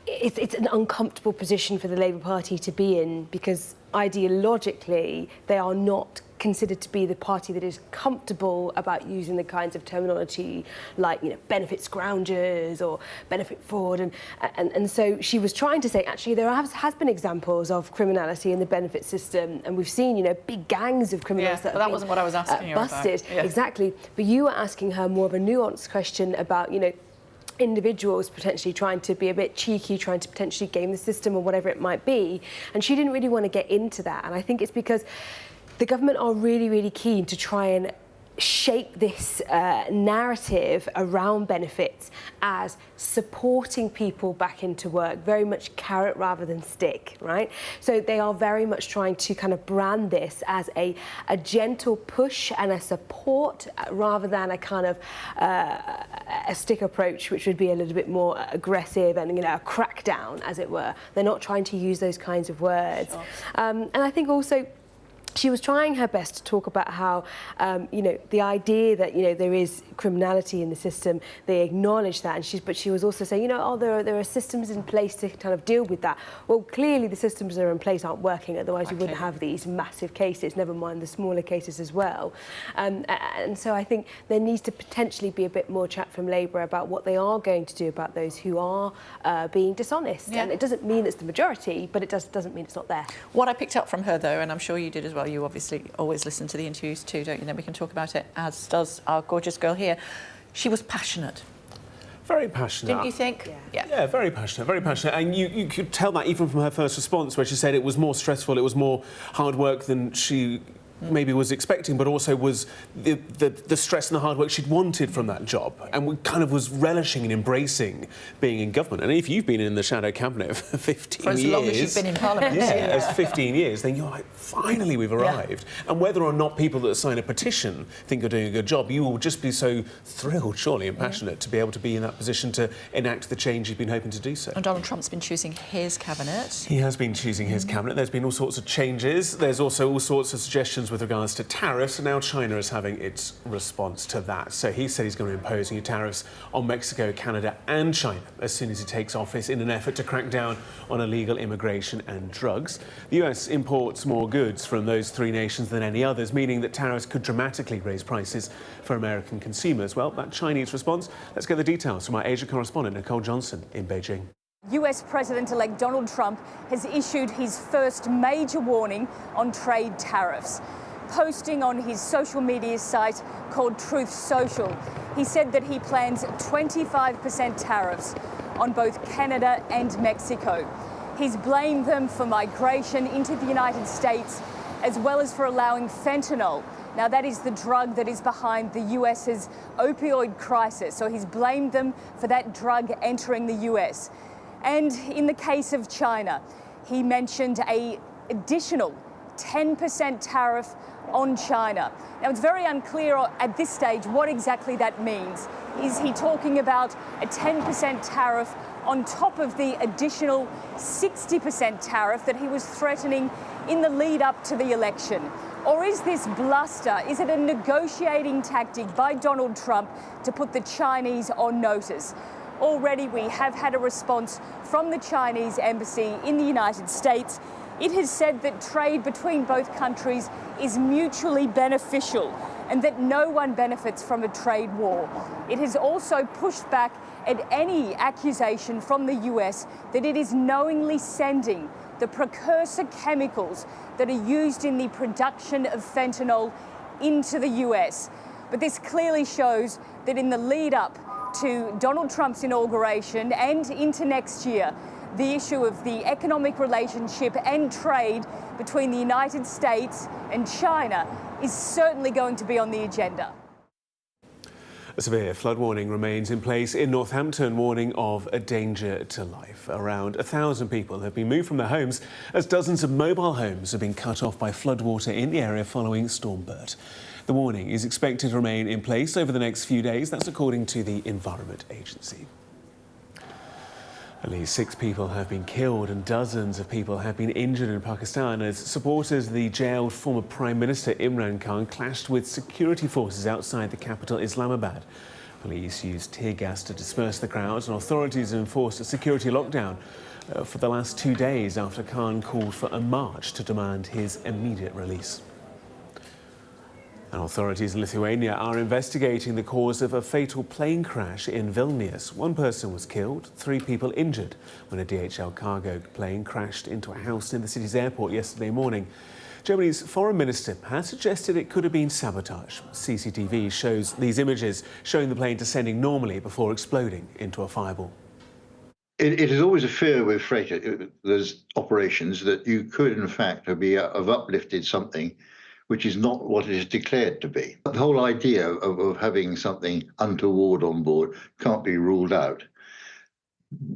it's an uncomfortable position for the Labour Party to be in because ideologically they are not considered to be the party that is comfortable about using the kinds of terminology like, benefit scroungers or benefit fraud. And so she was trying to say, actually, there has been examples of criminality in the benefit system, and we've seen, big gangs of criminals that have been wasn't what I was asking you busted. about. Yeah. Exactly. But you were asking her more of a nuanced question about, individuals potentially trying to be a bit cheeky, trying to potentially game the system or whatever it might be. And she didn't really want to get into that. And I think it's because the government are really, really keen to try and shape this narrative around benefits as supporting people back into work, very much carrot rather than stick, right? So they are very much trying to kind of brand this as a gentle push and a support rather than a kind of a stick approach, which would be a little bit more aggressive and, a crackdown, as it were. They're not trying to use those kinds of words. Sure. And I think also she was trying her best to talk about how, the idea that, there is criminality in the system, they acknowledge that, but she was also saying, there are systems in place to kind of deal with that. Well, clearly the systems that are in place aren't working, otherwise we wouldn't have these massive cases, never mind the smaller cases as well. And so I think there needs to potentially be a bit more chat from Labour about what they are going to do about those who are being dishonest. Yeah. And it doesn't mean it's the majority, but it doesn't mean it's not there. What I picked up from her, though, and I'm sure you did as well, you obviously always listen to the interviews too, don't you? Then we can talk about it, as does our gorgeous girl here. She was passionate. Very passionate. Didn't you think? Yeah, very passionate, very passionate. And you could tell that even from her first response, where she said it was more stressful, it was more hard work than she maybe was expecting, but also was the stress and the hard work she'd wanted from that job, and kind of was relishing and embracing being in government. And if you've been in the shadow cabinet for 15 years... For as long as you've been in Parliament. As 15 years, then you're like, finally we've arrived. Yeah. And whether or not people that sign a petition think you're doing a good job, you will just be so thrilled, surely, and passionate to be able to be in that position to enact the change you've been hoping to do so. And Donald Trump's been choosing his cabinet. He has been choosing his cabinet. There's been all sorts of changes. There's also all sorts of suggestions with regards to tariffs, and now China is having its response to that. So he said he's going to impose new tariffs on Mexico, Canada and China as soon as he takes office in an effort to crack down on illegal immigration and drugs. The US imports more goods from those three nations than any others, meaning that tariffs could dramatically raise prices for American consumers. Well, that Chinese response, let's get the details from our Asia correspondent Nicole Johnson in Beijing. US President-elect Donald Trump has issued his first major warning on trade tariffs. Posting on his social media site called Truth Social, he said that he plans 25% tariffs on both Canada and Mexico. He's blamed them for migration into the United States, as well as for allowing fentanyl. Now, that is the drug that is behind the US's opioid crisis. So he's blamed them for that drug entering the US. And in the case of China, he mentioned an additional 10% tariff on China. Now, it's very unclear at this stage what exactly that means. Is he talking about a 10% tariff on top of the additional 60% tariff that he was threatening in the lead up to the election? Or is this bluster? Is it a negotiating tactic by Donald Trump to put the Chinese on notice? Already we have had a response from the Chinese embassy in the United States. It has said that trade between both countries is mutually beneficial and that no one benefits from a trade war. It has also pushed back at any accusation from the US that it is knowingly sending the precursor chemicals that are used in the production of fentanyl into the US. But this clearly shows that in the lead up to Donald Trump's inauguration and into next year, the issue of the economic relationship and trade between the United States and China is certainly going to be on the agenda. A severe flood warning remains in place in Northampton, warning of a danger to life. Around 1,000 people have been moved from their homes as dozens of mobile homes have been cut off by floodwater in the area following Storm Bert. The warning is expected to remain in place over the next few days. That's according to the Environment Agency. At least 6 people have been killed and dozens of people have been injured in Pakistan as supporters of the jailed former Prime Minister Imran Khan clashed with security forces outside the capital Islamabad. Police used tear gas to disperse the crowds and authorities have enforced a security lockdown for the last 2 days after Khan called for a march to demand his immediate release. And authorities in Lithuania are investigating the cause of a fatal plane crash in Vilnius. 1 person was killed, 3 people injured when a DHL cargo plane crashed into a house in the city's airport yesterday morning. Germany's foreign minister has suggested it could have been sabotage. CCTV shows these images showing the plane descending normally before exploding into a fireball. It is always a fear with freight, there's operations, that you could in fact have uplifted something which is not what it is declared to be. The whole idea of having something untoward on board can't be ruled out.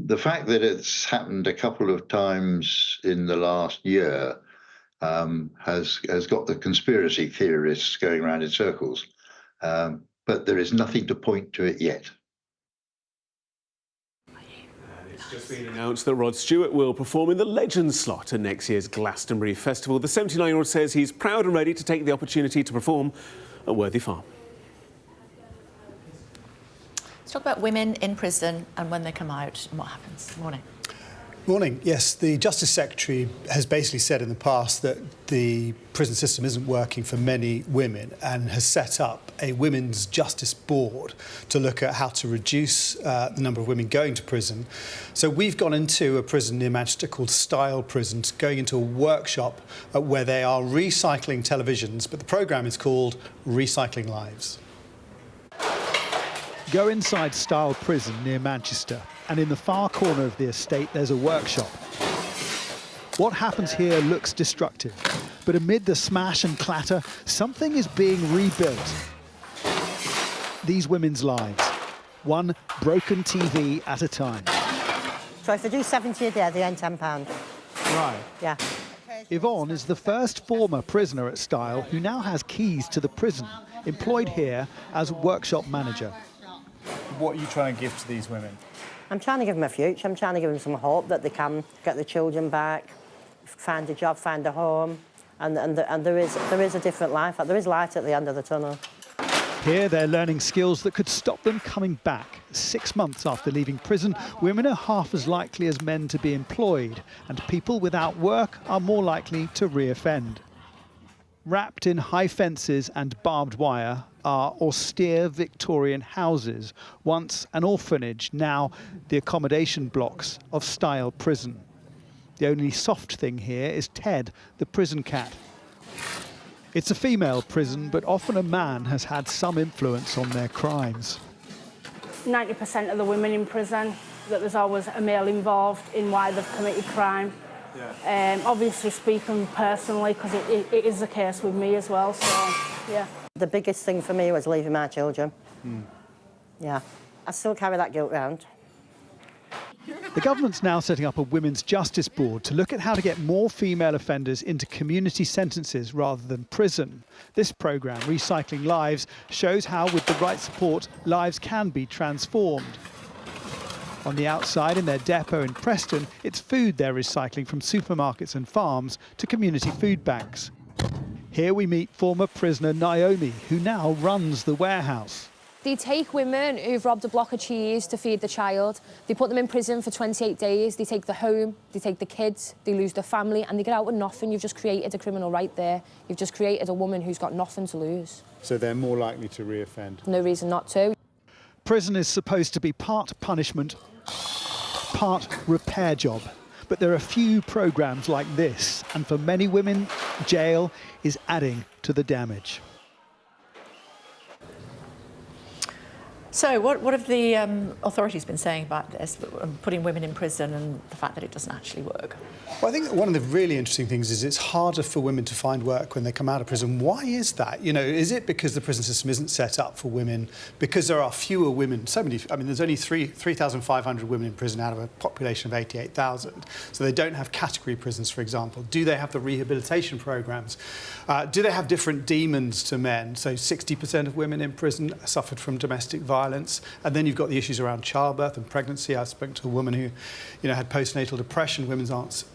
The fact that it's happened a couple of times in the last year has got the conspiracy theorists going around in circles, but there is nothing to point to it yet. It's just been announced that Rod Stewart will perform in the Legends slot at next year's Glastonbury Festival. The 79-year-old says he's proud and ready to take the opportunity to perform at Worthy Farm. Let's talk about women in prison and when they come out and what happens. Morning. Morning. Yes, the Justice Secretary has basically said in the past that the prison system isn't working for many women and has set up a Women's Justice Board to look at how to reduce the number of women going to prison. So we've gone into a prison near Manchester called Style Prison, going into a workshop where they are recycling televisions, but the programme is called Recycling Lives. Go inside Style Prison near Manchester, and in the far corner of the estate there's a workshop. What happens here looks destructive, but amid the smash and clatter, something is being rebuilt. These women's lives, one broken TV at a time. So if they do 70 a day, they earn £10. Right. Yeah. Yvonne is the first former prisoner at Style who now has keys to the prison, employed here as workshop manager. What are you trying to give to these women? I'm trying to give them a future. I'm trying to give them some hope that they can get their children back, find a job, find a home, and there is a different life. There is light at the end of the tunnel. Here they're learning skills that could stop them coming back. 6 months after leaving prison, women are half as likely as men to be employed, and people without work are more likely to reoffend. Wrapped in high fences and barbed wire are austere Victorian houses, once an orphanage, now the accommodation blocks of Style Prison. The only soft thing here is Ted, the prison cat. It's a female prison, but often a man has had some influence on their crimes. 90% of the women in prison, that there's always a male involved in why they've committed crime. Yeah. Obviously speaking personally, because it is the case with me as well, so yeah. The biggest thing for me was leaving my children. Yeah. I still carry that guilt around. The government's now setting up a Women's Justice Board to look at how to get more female offenders into community sentences rather than prison. This programme, Recycling Lives, shows how, with the right support, lives can be transformed. On the outside, in their depot in Preston, it's food they're recycling from supermarkets and farms to community food banks. Here we meet former prisoner Naomi, who now runs the warehouse. They take women who've robbed a block of cheese to feed the child. They put them in prison for 28 days. They take the home, they take the kids, they lose their family, and they get out with nothing. You've just created a criminal right there. You've just created a woman who's got nothing to lose. So they're more likely to reoffend? No reason not to. Prison is supposed to be part punishment, part repair job. But there are few programmes like this, and for many women, jail is adding to the damage. So what have the authorities been saying about this, putting women in prison and the fact that it doesn't actually work? Well, I think that one of the really interesting things is it's harder for women to find work when they come out of prison. Why is that? You know, is it because the prison system isn't set up for women? Because there are fewer women, so many, I mean, there's only 3,500 women in prison out of a population of 88,000. So they don't have category prisons, for example. Do they have the rehabilitation programs? Do they have different demons to men? So 60% of women in prison suffered from domestic violence. And then you've got the issues around childbirth and pregnancy. I spoke to a woman who, you know, had postnatal depression.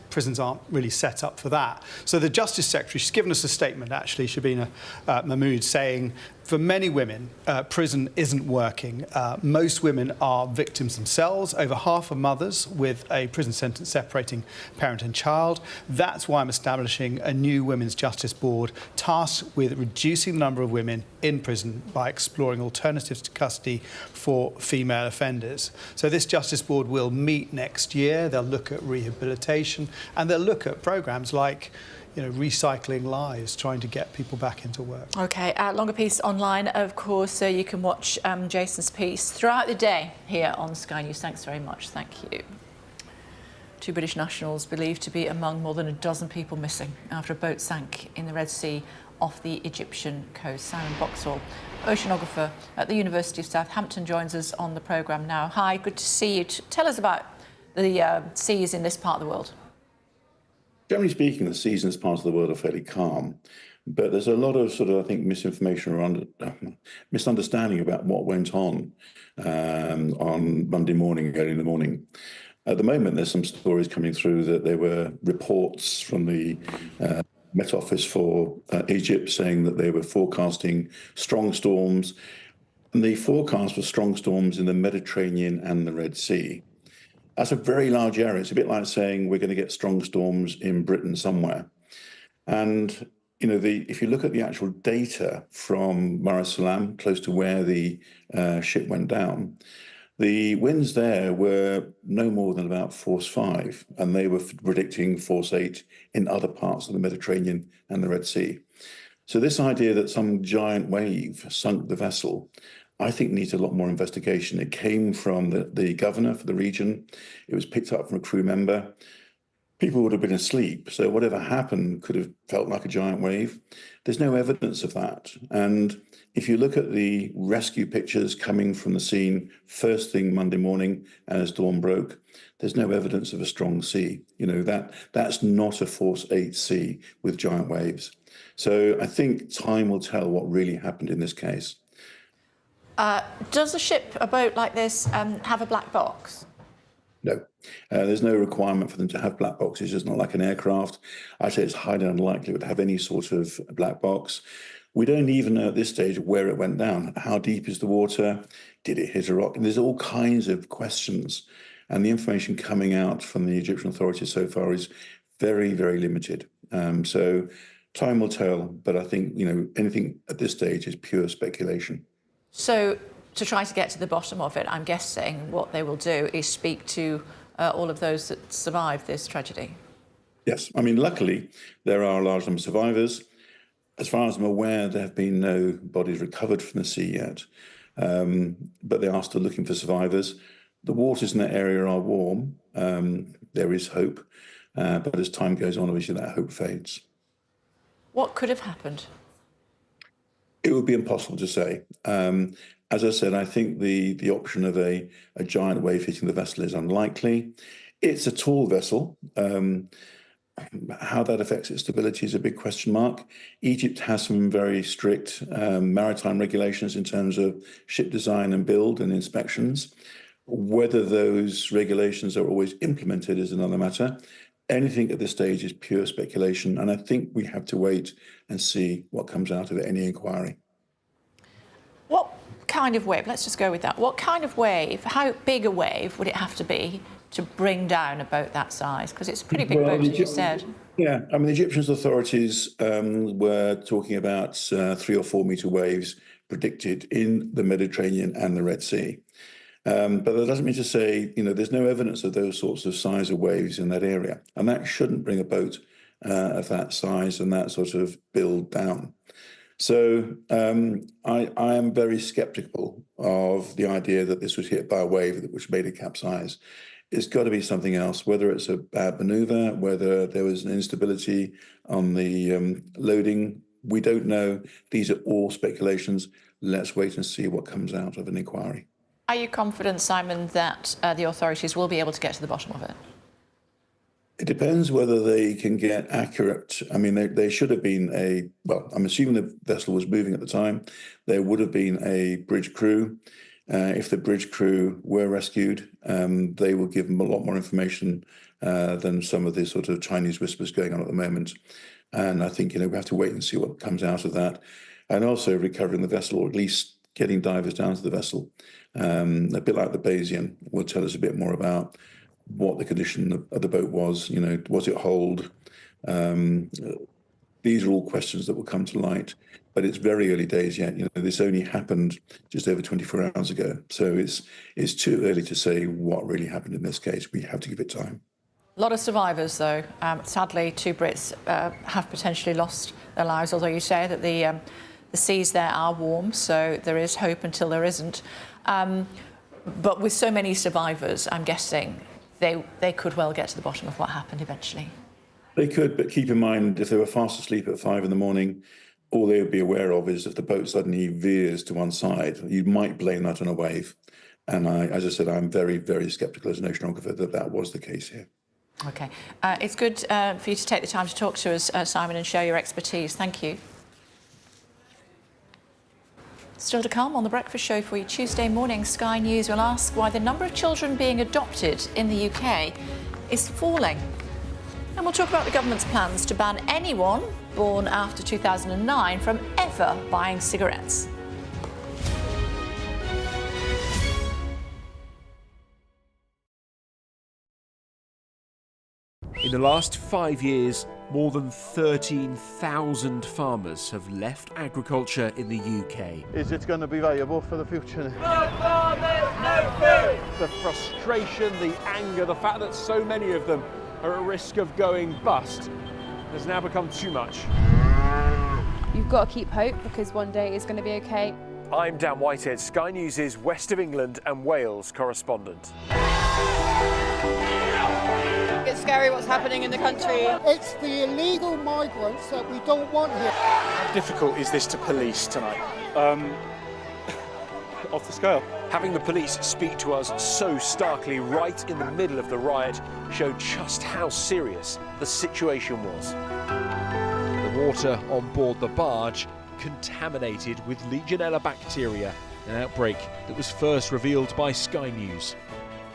Prisons aren't really set up for that. So the Justice Secretary, she's given us a statement, actually, Shabina Mahmood, saying for many women, prison isn't working. Most women are victims themselves. Over half are mothers with a prison sentence separating parent and child. That's why I'm establishing a new Women's Justice Board tasked with reducing the number of women in prison by exploring alternatives to custody for female offenders. So this Justice Board will meet next year. They'll look at rehabilitation and they'll look at programmes like, you know, recycling lives, trying to get people back into work. OK, longer piece online, of course, so you can watch Jason's piece throughout the day here on Sky News. Thanks very much. Thank you. 2 British nationals believed to be among more than a dozen people missing after a boat sank in the Red Sea off the Egyptian coast. Simon Boxall, oceanographer at the University of Southampton, joins us on the programme now. Hi, good to see you. Tell us about the seas in this part of the world. Generally speaking, the seas in this part of the world are fairly calm, but there's a lot of I think, misinformation or misunderstanding about what went on Monday morning, early in the morning. At the moment, there's some stories coming through that there were reports from the Met Office for Egypt saying that they were forecasting strong storms, and the forecast was strong storms in the Mediterranean and the Red Sea. That's a very large area. It's a bit like saying we're going to get strong storms in Britain somewhere. And, you know, if you look at the actual data from Mar es-Salaam, close to where the ship went down, the winds there were no more than about force 5, and they were predicting force 8 in other parts of the Mediterranean and the Red Sea. So this idea that some giant wave sunk the vessel, I think needs a lot more investigation. It came from the governor for the region. It was picked up from a crew member. People would have been asleep, so whatever happened could have felt like a giant wave. There's no evidence of that. And if you look at the rescue pictures coming from the scene first thing Monday morning as dawn broke, there's no evidence of a strong sea. You know, that's not a force 8 sea with giant waves. So I think time will tell what really happened in this case. Does a boat like this have a black box? No, there's no requirement for them to have black boxes. It's not like an aircraft. I'd say it's highly unlikely it would have any sort of black box. We don't even know at this stage where it went down. How deep is the water? Did it hit a rock? And there's all kinds of questions. And the information coming out from the Egyptian authorities so far is very, very limited. So time will tell. But I think, you know, anything at this stage is pure speculation. So to try to get to the bottom of it, I'm guessing what they will do is speak to all of those that survived this tragedy. Yes. I mean, luckily, there are a large number of survivors. As far as I'm aware, there have been no bodies recovered from the sea yet, but they are still looking for survivors. The waters in that area are warm. There is hope, but as time goes on, obviously that hope fades. What could have happened? It would be impossible to say. As I said, I think the option of a giant wave hitting the vessel is unlikely. It's a tall vessel. How that affects its stability is a big question mark. Egypt has some very strict maritime regulations in terms of ship design and build and inspections. Whether those regulations are always implemented is another matter. Anything at this stage is pure speculation, and I think we have to wait and see what comes out of any inquiry. What kind of wave, let's just go with that, what kind of wave, how big a wave would it have to be to bring down a boat that size? Because it's a pretty big boat, as you said. Yeah, I mean, the Egyptian authorities were talking about 3 or 4 metre waves predicted in the Mediterranean and the Red Sea. But that doesn't mean to say, you know, there's no evidence of those sorts of size of waves in that area. And that shouldn't bring a boat of that size and that sort of build down. So I am very sceptical of the idea that this was hit by a wave which made it capsize. It's got to be something else, whether it's a bad manoeuvre, whether there was an instability on the loading. We don't know. These are all speculations. Let's wait and see what comes out of an inquiry. Are you confident, Simon, that the authorities will be able to get to the bottom of it? It depends whether they can get accurate. I mean, there should have been well, I'm assuming the vessel was moving at the time. There would have been a bridge crew. If the bridge crew were rescued, they will give them a lot more information than some of the sort of Chinese whispers going on at the moment. And I think, we have to wait and see what comes out of that. And also recovering the vessel, or at least getting divers down to the vessel. A bit like the Bayesian will tell us a bit more about what the condition of the boat was. Was it holed? These are all questions that will come to light, but it's very early days yet. This only happened just over 24 hours ago. So it's too early to say what really happened in this case. We have to give it time. A lot of survivors, though. Sadly, 2 Brits have potentially lost their lives, although you say that the seas there are warm, so there is hope until there isn't. But with so many survivors, I'm guessing they could well get to the bottom of what happened eventually. They could, but keep in mind, if they were fast asleep at 5 a.m, all they would be aware of is if the boat suddenly veers to one side, you might blame that on a wave. And as I said, I'm very, very sceptical as an oceanographer that was the case here. OK. It's good for you to take the time to talk to us, Simon, and share your expertise. Thank you. Still to come on The Breakfast Show for you Tuesday morning, Sky News will ask why the number of children being adopted in the UK is falling. And we'll talk about the government's plans to ban anyone born after 2009 from ever buying cigarettes. In the last 5 years, more than 13,000 farmers have left agriculture in the UK. Is it going to be viable for the future? No farmers, no food! The frustration, the anger, the fact that so many of them are at risk of going bust has now become too much. You've got to keep hope, because one day it's going to be okay. I'm Dan Whitehead, Sky News' West of England and Wales correspondent. It's scary what's happening in the country. It's the illegal migrants that we don't want here. How difficult is this to police tonight? Off the scale. Having the police speak to us so starkly right in the middle of the riot showed just how serious the situation was. The water on board the barge contaminated with Legionella bacteria, an outbreak that was first revealed by Sky News.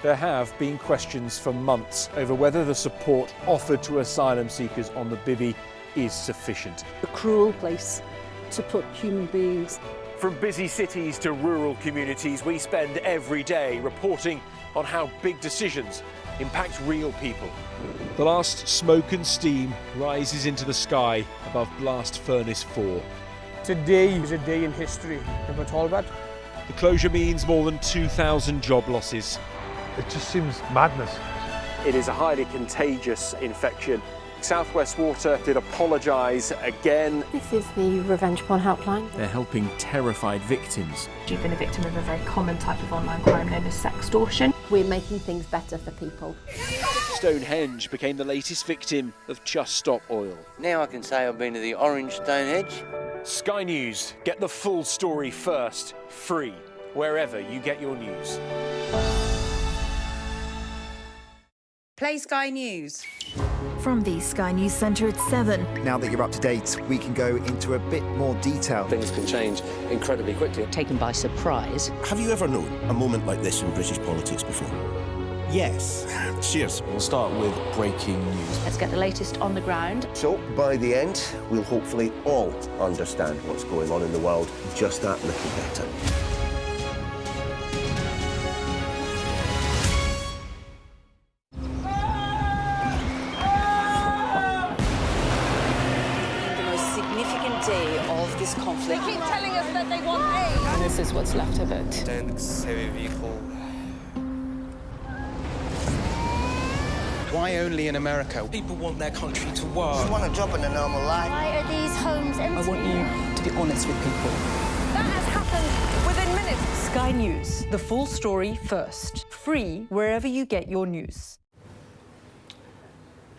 There have been questions for months over whether the support offered to asylum seekers on the Bibby is sufficient. A cruel place to put human beings. From busy cities to rural communities, we spend every day reporting on how big decisions impact real people. The last smoke and steam rises into the sky above Blast Furnace 4. Today is a day in history in Talbot. The closure means more than 2,000 job losses. It just seems madness. It is a highly contagious infection. South West Water did apologise again. This is the revenge porn helpline. They're helping terrified victims. You've been a victim of a very common type of online crime known as sextortion. We're making things better for people. Stonehenge became the latest victim of Just Stop Oil. Now I can say I've been to the orange Stonehenge. Sky News, get the full story first, free, wherever you get your news. Play Sky News. From the Sky News Centre at 7. Now that you're up to date, we can go into a bit more detail. Things can change incredibly quickly. Taken by surprise. Have you ever known a moment like this in British politics before? Yes. Cheers. We'll start with breaking news. Let's get the latest on the ground. So, by the end, we'll hopefully all understand what's going on in the world just that little better. This conflict. They keep telling us that they want aid. And this is what's left of it. Tanks, heavy vehicle. Why only in America? People want their country to work. Just want a job in a normal life. Why are these homes empty? I want you to be honest with people. That has happened within minutes. Sky News, the full story first. Free wherever you get your news.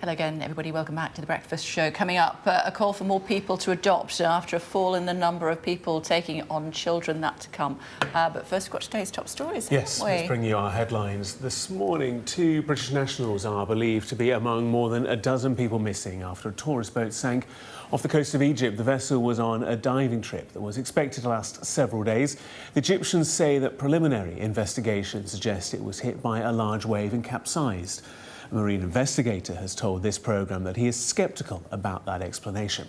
Hello again, everybody. Welcome back to The Breakfast Show. Coming up, a call for more people to adopt after a fall in the number of people taking on children. That to come. But first, we've got today's top stories. Yes, let's bring you our headlines. This morning, 2 British nationals are believed to be among more than a dozen people missing after a tourist boat sank off the coast of Egypt. The vessel was on a diving trip that was expected to last several days. The Egyptians say that preliminary investigations suggest it was hit by a large wave and capsized. A marine investigator has told this programme that he is sceptical about that explanation.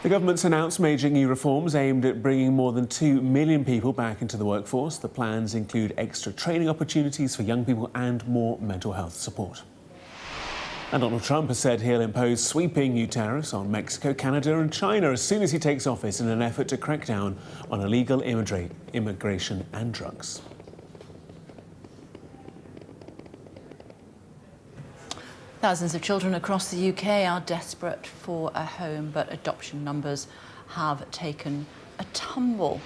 The government's announced major new reforms aimed at bringing more than 2 million people back into the workforce. The plans include extra training opportunities for young people and more mental health support. And Donald Trump has said he'll impose sweeping new tariffs on Mexico, Canada and China as soon as he takes office in an effort to crack down on illegal immigration and drugs. Thousands of children across the UK are desperate for a home, but adoption numbers have taken a tumble.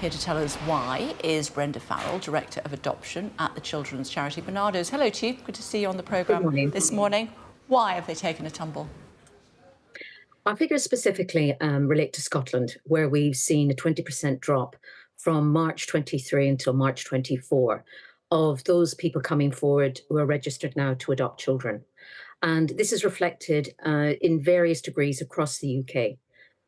Here to tell us why is Brenda Farrell, Director of Adoption at the children's charity Barnardo's. Hello to you. Good to see you on the programme this morning. Why have they taken a tumble? Our figures specifically relate to Scotland, where we've seen a 20% drop from March 23 until March 24 of those people coming forward who are registered now to adopt children. And this is reflected in various degrees across the UK.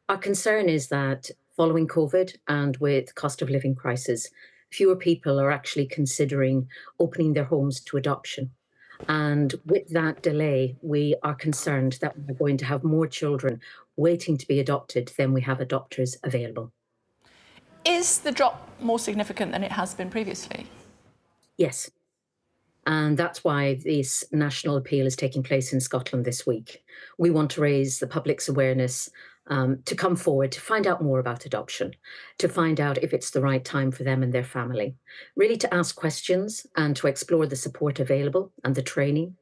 Our concern is that following COVID and with cost of living crisis, fewer people are actually considering opening their homes to adoption. And with that delay, we are concerned that we're going to have more children waiting to be adopted than we have adopters available. Is the drop more significant than it has been previously? Yes. And that's why this national appeal is taking place in Scotland this week. We want to raise the public's awareness to come forward, to find out more about adoption, to find out if it's the right time for them and their family, really to ask questions and to explore the support available and the training.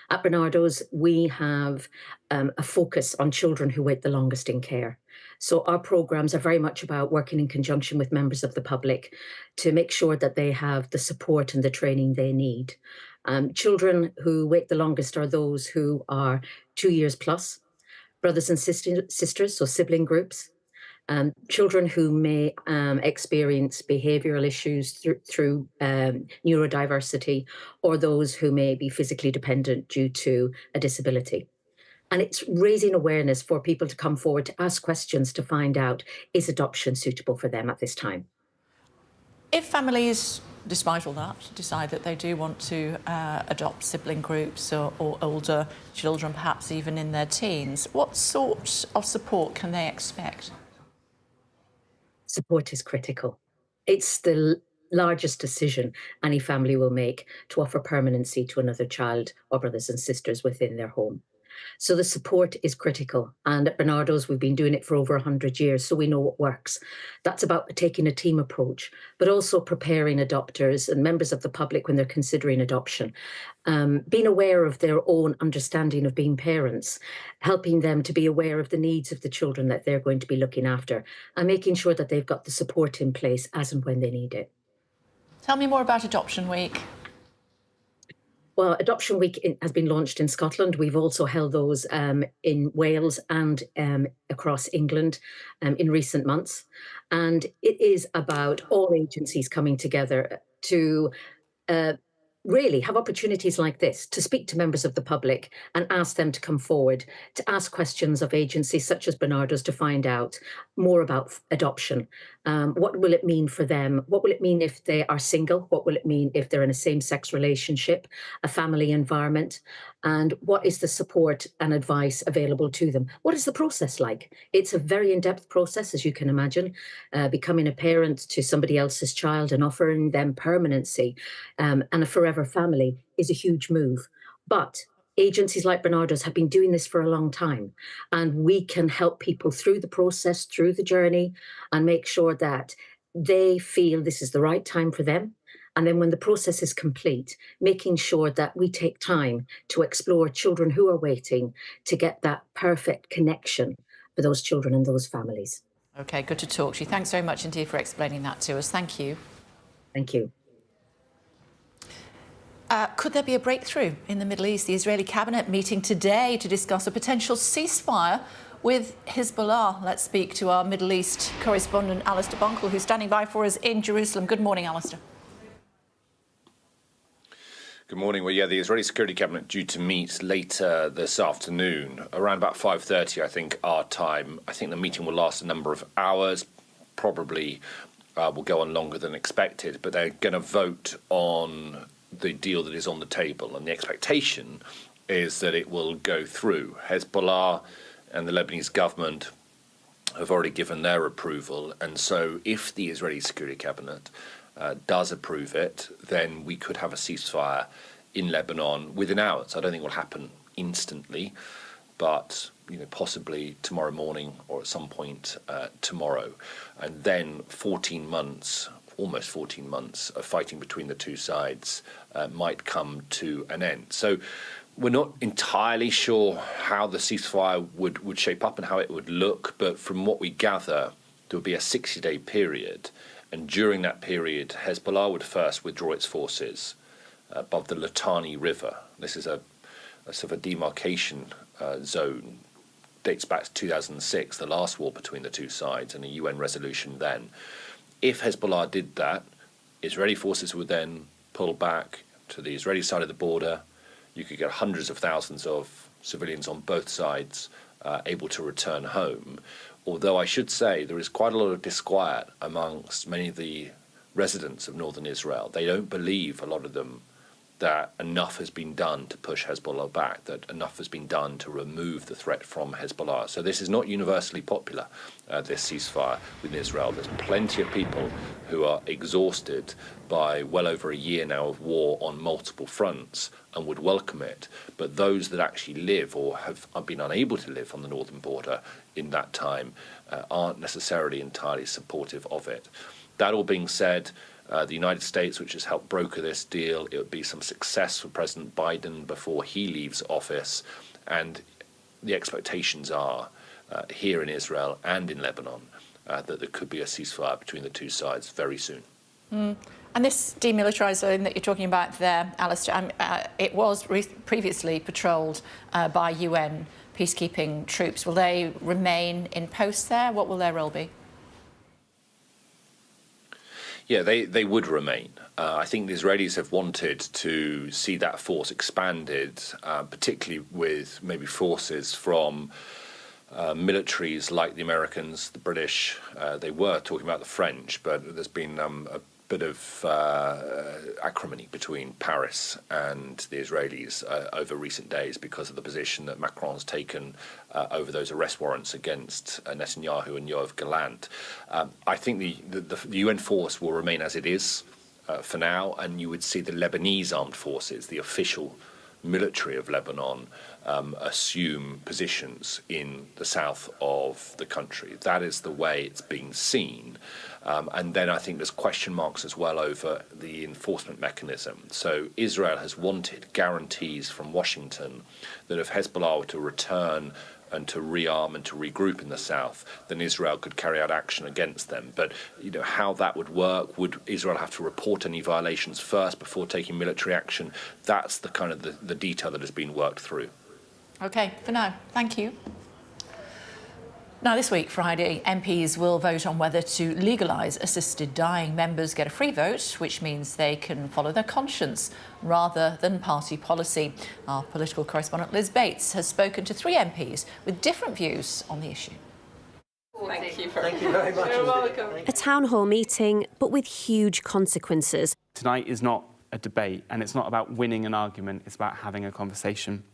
At Barnardo's, we have a focus on children who wait the longest in care. So our programmes are very much about working in conjunction with members of the public to make sure that they have the support and the training they need. Children who wait the longest are those who are 2 years plus, brothers and sisters, so sibling groups, children who may experience behavioural issues through neurodiversity, or those who may be physically dependent due to a disability. And it's raising awareness for people to come forward to ask questions to find out, is adoption suitable for them at this time? If families, despite all that, decide that they do want to adopt sibling groups or older children, perhaps even in their teens, what sort of support can they expect? Support is critical. It's the largest decision any family will make to offer permanency to another child or brothers and sisters within their home. So the support is critical. And at Barnardo's, we've been doing it for over 100 years, so we know what works. That's about taking a team approach, but also preparing adopters and members of the public when they're considering adoption, being aware of their own understanding of being parents, helping them to be aware of the needs of the children that they're going to be looking after, and making sure that they've got the support in place as and when they need it. Tell me more about Adoption Week. Well, Adoption Week has been launched in Scotland. We've also held those in Wales and across England in recent months. And it is about all agencies coming together to really have opportunities like this to speak to members of the public and ask them to come forward, to ask questions of agencies such as Barnardo's to find out more about adoption. What will it mean for them? What will it mean if they are single? What will it mean if they're in a same-sex relationship, a family environment? And what is the support and advice available to them? What is the process like? It's a very in-depth process, as you can imagine. Becoming a parent to somebody else's child and offering them permanency and a forever family is a huge move. But agencies like Barnardo's have been doing this for a long time, and we can help people through the process, through the journey, and make sure that they feel this is the right time for them And then when the process is complete, making sure that we take time to explore children who are waiting to get that perfect connection for those children and those families. OK, good to talk to you. Thanks very much indeed for explaining that to us. Thank you. Thank you. Could there be a breakthrough in the Middle East? The Israeli cabinet meeting today to discuss a potential ceasefire with Hezbollah. Let's speak to our Middle East correspondent, Alistair Bunkle, who's standing by for us in Jerusalem. Good morning, Alistair. Good morning. Well, yeah, the Israeli Security Cabinet due to meet later this afternoon, around about 5:30, I think, our time. I think the meeting will last a number of hours, probably will go on longer than expected, but they're going to vote on the deal that is on the table, and the expectation is that it will go through. Hezbollah and the Lebanese government have already given their approval, and so if the Israeli Security Cabinet does approve it, then we could have a ceasefire in Lebanon within hours. I don't think it will happen instantly, but possibly tomorrow morning or at some point tomorrow. And then 14 months, almost 14 months of fighting between the two sides might come to an end. So we're not entirely sure how the ceasefire would shape up and how it would look, but from what we gather, there would be a 60-day period. And during that period, Hezbollah would first withdraw its forces above the Litani River. This is a sort of a demarcation zone, dates back to 2006, the last war between the two sides, and a UN resolution then. If Hezbollah did that, Israeli forces would then pull back to the Israeli side of the border. You could get hundreds of thousands of civilians on both sides able to return home. Although I should say there is quite a lot of disquiet amongst many of the residents of northern Israel. They don't believe, a lot of them, that enough has been done to push Hezbollah back, that enough has been done to remove the threat from Hezbollah. So this is not universally popular, this ceasefire within Israel. There's plenty of people who are exhausted by well over a year now of war on multiple fronts and would welcome it. But those that actually live or have been unable to live on the northern border in that time aren't necessarily entirely supportive of it. That all being said, the United States, which has helped broker this deal, it would be some success for President Biden before he leaves office. And the expectations are here in Israel and in Lebanon that there could be a ceasefire between the two sides very soon. And this demilitarised zone that you're talking about there, Alistair, it was previously patrolled by UN peacekeeping troops. Will they remain in post there? What will their role be? Yeah, they would remain. I think the Israelis have wanted to see that force expanded, particularly with maybe forces from militaries like the Americans, the British. They were talking about the French, but there's been a bit of acrimony between Paris and the Israelis over recent days because of the position that Macron's taken over those arrest warrants against Netanyahu and Yoav Gallant. I think the UN force will remain as it is for now, and you would see the Lebanese armed forces, the official military of Lebanon, assume positions in the south of the country. That is the way it's being seen. And then I think there's question marks as well over the enforcement mechanism. So Israel has wanted guarantees from Washington that if Hezbollah were to return and to rearm and to regroup in the south, then Israel could carry out action against them. But how that would work, would Israel have to report any violations first before taking military action? That's the kind of the detail that has been worked through. OK, for now, thank you. Now, this week, Friday, MPs will vote on whether to legalise assisted dying. Members get a free vote, which means they can follow their conscience rather than party policy. Our political correspondent Liz Bates has spoken to 3 MPs with different views on the issue. Thank you very much. You're welcome. A town hall meeting, but with huge consequences. Tonight is not a debate, and it's not about winning an argument, it's about having a conversation.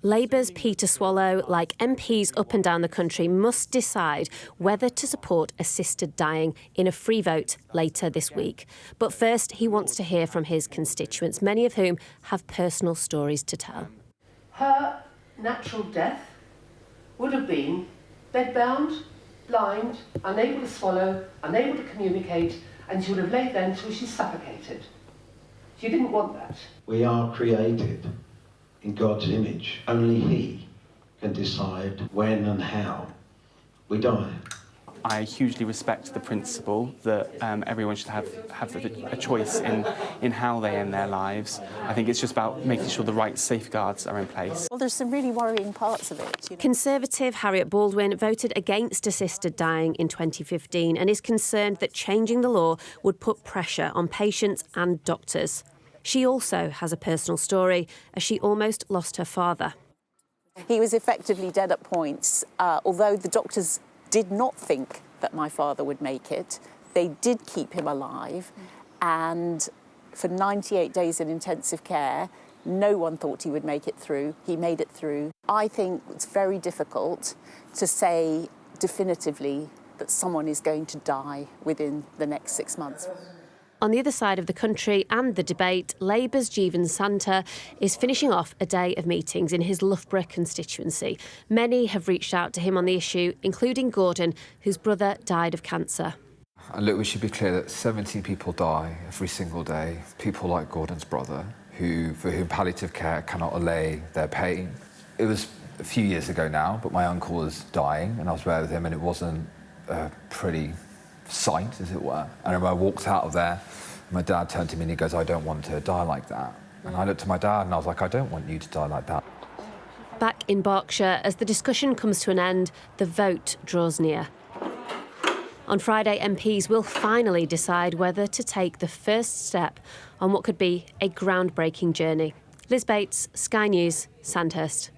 Labour's Peter Swallow, like MPs up and down the country, must decide whether to support assisted dying in a free vote later this week. But first, he wants to hear from his constituents, many of whom have personal stories to tell. Her natural death would have been bedbound, blind, unable to swallow, unable to communicate, and she would have laid there until she suffocated. You didn't want that. We are created in God's image. Only He can decide when and how we die. I hugely respect the principle that everyone should have a choice in how they end their lives. I think it's just about making sure the right safeguards are in place. Well, there's some really worrying parts of it. You know? Conservative Harriet Baldwin voted against assisted dying in 2015 and is concerned that changing the law would put pressure on patients and doctors. She also has a personal story, as she almost lost her father. He was effectively dead at points, although the doctors did not think that my father would make it. They did keep him alive, and for 98 days in intensive care, no one thought he would make it through. He made it through. I think it's very difficult to say definitively that someone is going to die within the next 6 months. On the other side of the country and the debate, Labour's Jeevan Santa is finishing off a day of meetings in his Loughborough constituency. Many have reached out to him on the issue, including Gordon, whose brother died of cancer. And look, we should be clear that 17 people die every single day. People like Gordon's brother, for whom palliative care cannot allay their pain. It was a few years ago now, but my uncle was dying and I was there with him, and it wasn't a pretty sight, as it were. And I walked out of there, my dad turned to me and he goes, "I don't want to die like that." And I looked at my dad and I was like, "I don't want you to die like that." Back in Berkshire, as the discussion comes to an end, the vote draws near. On Friday, MPs will finally decide whether to take the first step on what could be a groundbreaking journey. Liz Bates, Sky News, Sandhurst.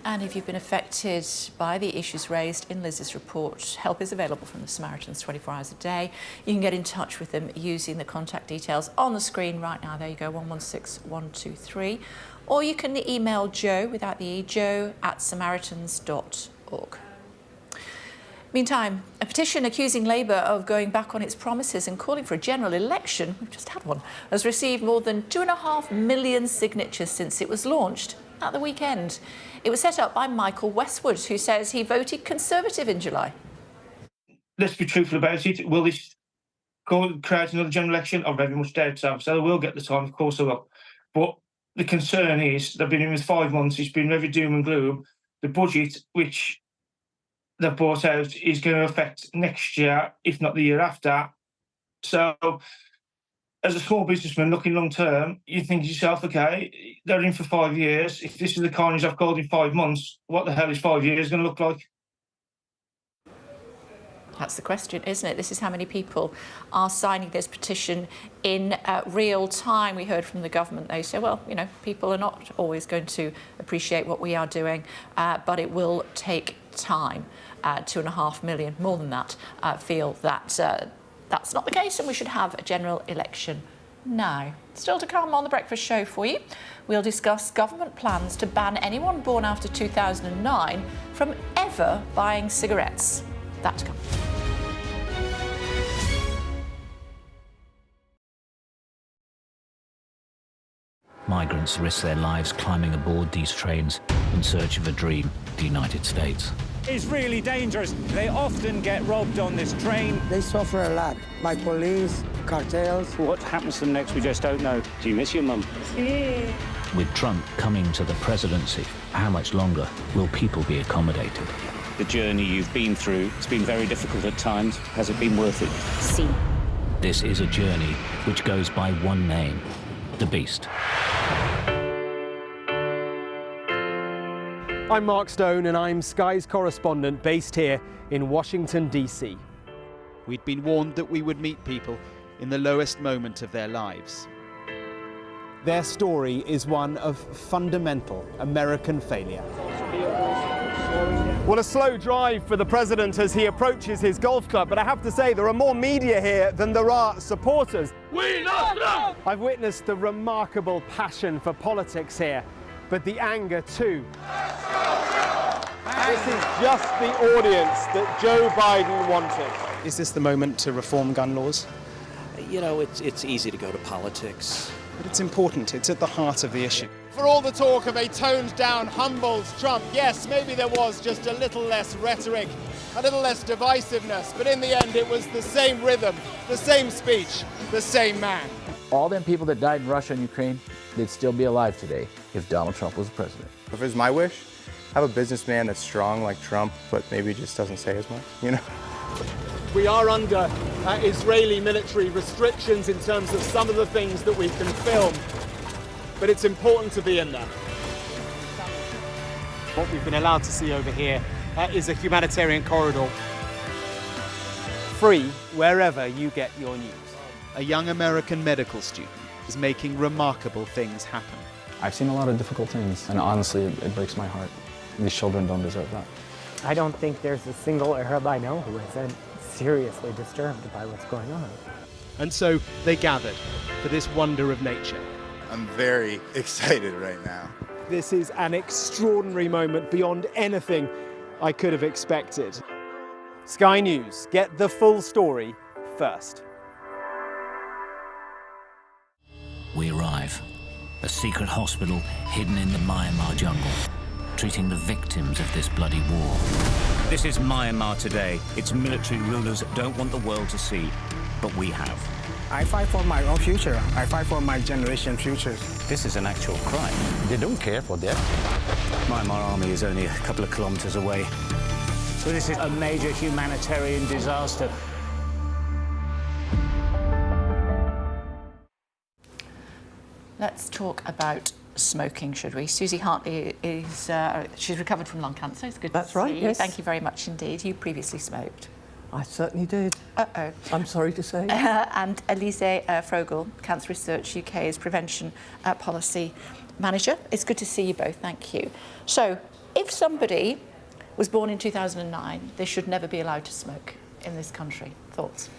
And if you've been affected by the issues raised in Liz's report, help is available from the Samaritans 24 hours a day. You can get in touch with them using the contact details on the screen right now. There you go, 116123. Or you can email Jo, without the E, jo@samaritans.org. Meantime, a petition accusing Labour of going back on its promises and calling for a general election, we've just had one, has received more than 2.5 million signatures since it was launched at the weekend. It was set up by Michael Westwood, who says he voted Conservative in July. Let's be truthful about it. Will this create another general election? I very much doubt so. So they will get the time, of course they will. But the concern is they've been in with 5 months. It's been very doom and gloom. The budget, which they've brought out, is going to affect next year, if not the year after. So as a small businessman looking long term, you think to yourself, OK, they're in for 5 years. If this is the carnage I've called in 5 months, what the hell is 5 years going to look like? That's the question, isn't it? This is how many people are signing this petition in real time. We heard from the government. They say, well, you know, people are not always going to appreciate what we are doing, but it will take time. 2.5 million, more than that, feel that that's not the case and we should have a general election now. Still to come on The Breakfast Show for you, we'll discuss government plans to ban anyone born after 2009 from ever buying cigarettes. That to come. Migrants risk their lives climbing aboard these trains in search of a dream, the United States. It's really dangerous. They often get robbed on this train. They suffer a lot by police, cartels. What happens to them next, we just don't know. Do you miss your mum? With Trump coming to the presidency, how much longer will people be accommodated? The journey you've been through, it's been very difficult at times. Has it been worth it? See. This is a journey which goes by one name, the Beast. I'm Mark Stone and I'm Sky's correspondent based here in Washington, D.C. We'd been warned that we would meet people in the lowest moment of their lives. Their story is one of fundamental American failure. Well, a slow drive for the president as he approaches his golf club, but I have to say there are more media here than there are supporters. We love Trump! I've witnessed the remarkable passion for politics here, but the anger too. This is just the audience that Joe Biden wanted. Is this the moment to reform gun laws? You know, it's easy to go to politics. But it's important, it's at the heart of the issue. For all the talk of a toned-down, humbled Trump, yes, maybe there was just a little less rhetoric, a little less divisiveness, but in the end it was the same rhythm, the same speech, the same man. All them people that died in Russia and Ukraine, they'd still be alive today if Donald Trump was president. If it was my wish, have a businessman that's strong like Trump, but maybe just doesn't say as much, you know? We are under Israeli military restrictions in terms of some of the things that we can film, but it's important to be in there. What we've been allowed to see over here is a humanitarian corridor. Free wherever you get your news. A young American medical student is making remarkable things happen. I've seen a lot of difficult things, and honestly, it breaks my heart. These children don't deserve that. I don't think there's a single Arab I know who isn't seriously disturbed by what's going on. And so they gathered for this wonder of nature. I'm very excited right now. This is an extraordinary moment beyond anything I could have expected. Sky News, get the full story first. We arrive. A secret hospital hidden in the Myanmar jungle, treating the victims of this bloody war. This is Myanmar today. Its military rulers don't want the world to see, but we have. I fight for my own future. I fight for my generation's future. This is an actual crime. They don't care for that. Myanmar army is only a couple of kilometers away. So this is a major humanitarian disaster. Let's talk about smoking, should we? Susie Hartley is, she's recovered from lung cancer. It's good to see you. Yes. Thank you very much indeed. You previously smoked. I certainly did. Uh-oh. I'm sorry to say. And Elise Frogel, Cancer Research UK's Prevention Policy Manager. It's good to see you both, thank you. So, if somebody was born in 2009, they should never be allowed to smoke in this country. Thoughts?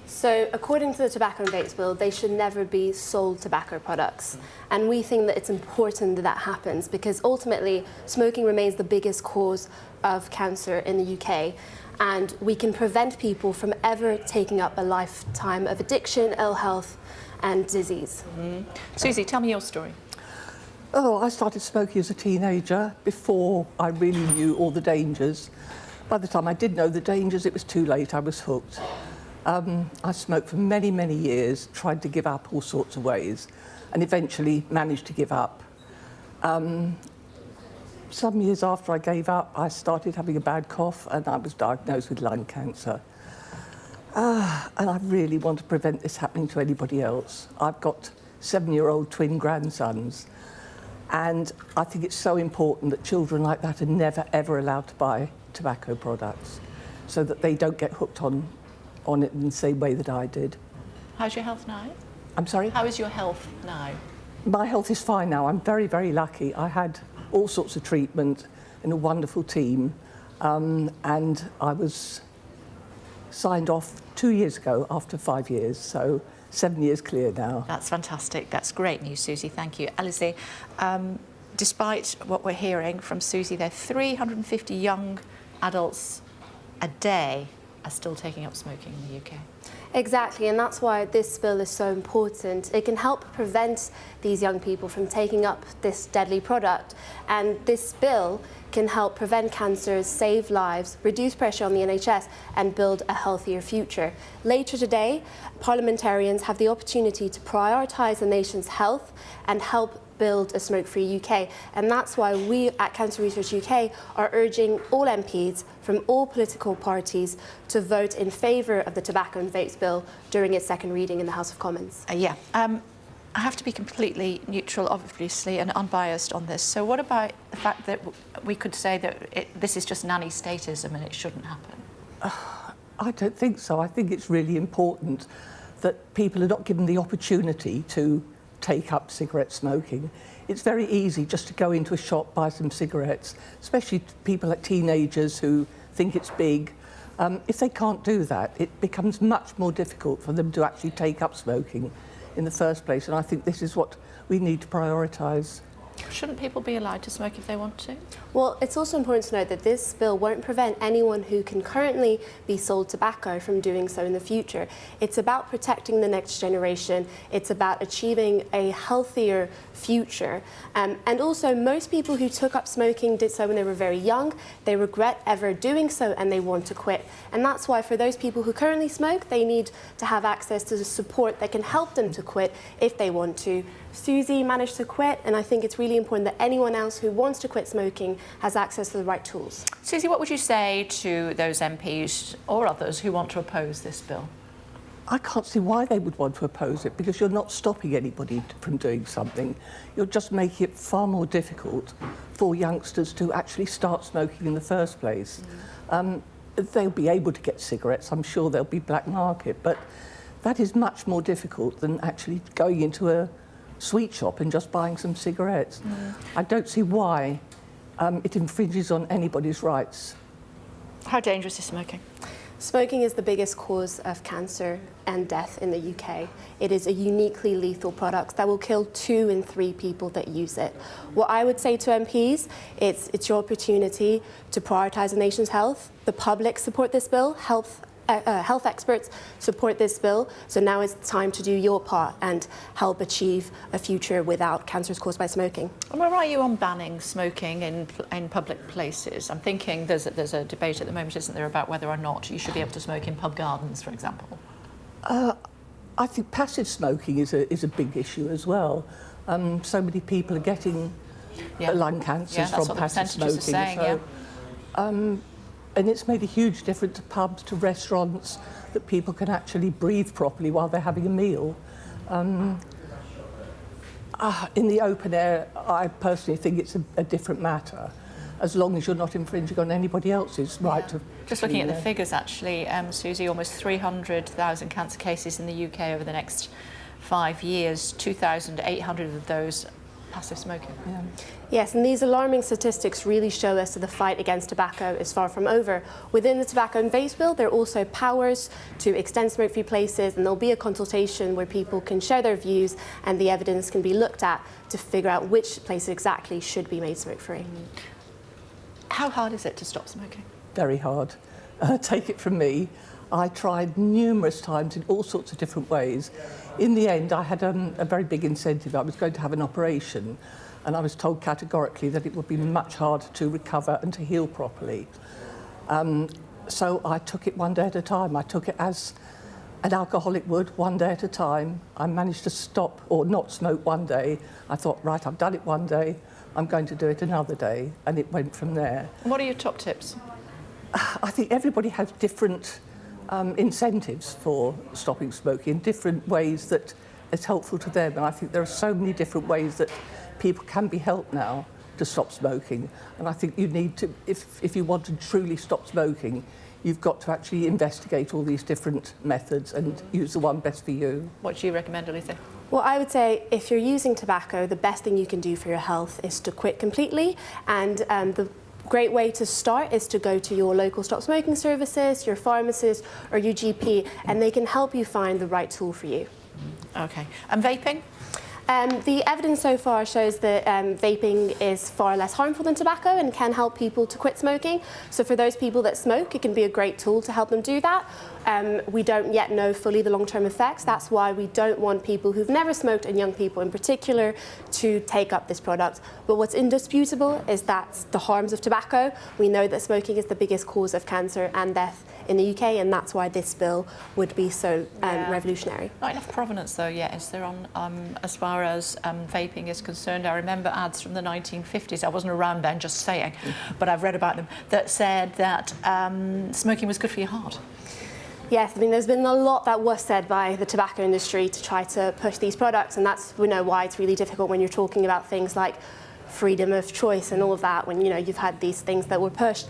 So, according to the Tobacco and Vapes Bill, they should never be sold tobacco products. And we think that it's important that that happens because ultimately smoking remains the biggest cause of cancer in the UK. And we can prevent people from ever taking up a lifetime of addiction, ill health and disease. Susie, tell me your story. Oh, I started smoking as a teenager before I really knew all the dangers. By the time I did know the dangers, it was too late. I was hooked. I smoked for many, many years, tried to give up all sorts of ways, and eventually managed to give up. Some years after I gave up, I started having a bad cough, and I was diagnosed with lung cancer. And I really want to prevent this happening to anybody else. I've got 7-year-old twin grandsons, and I think it's so important that children like that are never, ever allowed to buy tobacco products so that they don't get hooked on it in the same way that I did. How's your health now? I'm sorry? How is your health now? My health is fine now. I'm very, very lucky. I had all sorts of treatment and a wonderful team, and I was signed off 2 years ago after 5 years, so 7 years clear now. That's fantastic. That's great news, Susie. Thank you. Alice, despite what we're hearing from Susie, there are 350 young adults a day are still taking up smoking in the UK. Exactly, and that's why this bill is so important. It can help prevent these young people from taking up this deadly product, and this bill can help prevent cancers, save lives, reduce pressure on the NHS and build a healthier future. Later today, parliamentarians have the opportunity to prioritise the nation's health and help build a smoke-free UK, and that's why we at Cancer Research UK are urging all MPs from all political parties to vote in favour of the Tobacco and Vapes Bill during its second reading in the House of Commons. I have to be completely neutral, obviously, and unbiased on this. So what about the fact that we could say that this is just nanny statism and it shouldn't happen? I don't think so. I think it's really important that people are not given the opportunity to take up cigarette smoking. It's very easy just to go into a shop, buy some cigarettes, especially people like teenagers who think it's big. If they can't do that, it becomes much more difficult for them to actually take up smoking in the first place, and I think this is what we need to prioritise. Shouldn't people be allowed to smoke if they want to? Well, it's also important to note that this bill won't prevent anyone who can currently be sold tobacco from doing so in the future. It's about protecting the next generation. It's about achieving a healthier future. And also, most people who took up smoking did so when they were very young. They regret ever doing so and they want to quit. And that's why for those people who currently smoke, they need to have access to the support that can help them to quit if they want to. Susie managed to quit, and I think it's really important that anyone else who wants to quit smoking has access to the right tools. Susie, what would you say to those MPs or others who want to oppose this bill? I can't see why they would want to oppose it, because you're not stopping anybody from doing something. You're just making it far more difficult for youngsters to actually start smoking in the first place. They'll be able to get cigarettes. I'm sure there'll be black market, but that is much more difficult than actually going into a sweet shop and just buying some cigarettes. I don't see why it infringes on anybody's rights. How dangerous is smoking? Smoking is the biggest cause of cancer and death in the UK. It is a uniquely lethal product that will kill 2 in 3 people that use it. What I would say to MPs, it's your opportunity to prioritise the nation's health. The public support this bill, health experts support this bill, so now it's time to do your part and help achieve a future without cancers caused by smoking. And where are you on banning smoking in public places? I'm thinking there's a debate at the moment, isn't there, about whether or not you should be able to smoke in pub gardens, for example? I think passive smoking is a big issue as well. So many people are getting lung cancers from passive smoking. Saying, and it's made a huge difference to pubs, to restaurants, that people can actually breathe properly while they're having a meal. In the open air, I personally think it's a different matter, as long as you're not infringing on anybody else's right to... Just looking at the figures, actually, Susie, almost 300,000 cancer cases in the UK over the next 5 years, 2,800 of those passive smoking. Yes, and these alarming statistics really show us that the fight against tobacco is far from over. Within the Tobacco and Vapes Bill, there are also powers to extend smoke-free places, and there'll be a consultation where people can share their views and the evidence can be looked at to figure out which place exactly should be made smoke-free. How hard is it to stop smoking? Very hard. Take it from me. I tried numerous times in all sorts of different ways. In the end, I had a very big incentive. I was going to have an operation, and I was told categorically that it would be much harder to recover and to heal properly. So I took it one day at a time. I took it as an alcoholic would, one day at a time. I managed to stop or not smoke one day. I thought, right, I've done it one day, I'm going to do it another day, and it went from there. And what are your top tips? I think everybody has different incentives for stopping smoking, different ways that it's helpful to them. And I think there are so many different ways that people can be helped now to stop smoking. And I think you need to, if you want to truly stop smoking, you've got to actually investigate all these different methods and use the one best for you. What do you recommend, Alison? Well, I would say if you're using tobacco, the best thing you can do for your health is to quit completely. And the great way to start is to go to your local stop smoking services, your pharmacist or your GP, and they can help you find the right tool for you. Okay. And vaping? The evidence so far shows that vaping is far less harmful than tobacco and can help people to quit smoking. So for those people that smoke, it can be a great tool to help them do that. We don't yet know fully the long-term effects. That's why we don't want people who've never smoked, and young people in particular, to take up this product. But what's indisputable is that the harms of tobacco. We know that smoking is the biggest cause of cancer and death in the UK, and that's why this bill would be so revolutionary. Not enough provenance, though, yet, is there, on as far as vaping is concerned? I remember ads from the 1950s, I wasn't around then, just saying, but I've read about them, that said that smoking was good for your heart. Yes, I mean, there's been a lot that was said by the tobacco industry to try to push these products, and that's why it's really difficult when you're talking about things like freedom of choice and all of that, when you've had these things that were pushed.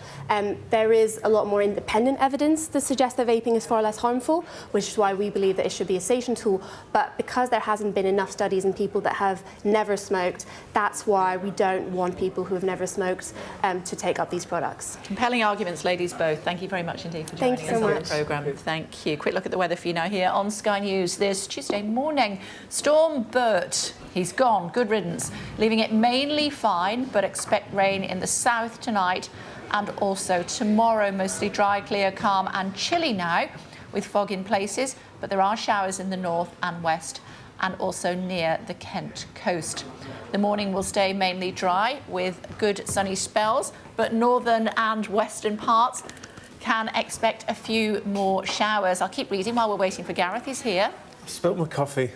There is a lot more independent evidence that suggests that vaping is far less harmful, which is why we believe that it should be a station tool. But because there hasn't been enough studies in people that have never smoked, that's why we don't want people who have never smoked to take up these products. Compelling arguments, ladies both. Thank you very much indeed for joining us on the programme. Thank you. Quick look at the weather for you now here on Sky News this Tuesday morning. Storm Bert He's gone, good riddance, leaving it mainly fine, but expect rain in the south tonight and also tomorrow. Mostly dry, clear, calm and chilly now, with fog in places, but there are showers in the north and west and also near the Kent coast. The morning will stay mainly dry with good sunny spells, but northern and western parts can expect a few more showers. I'll keep reading while we're waiting for Gareth. He's here. I spilt my coffee.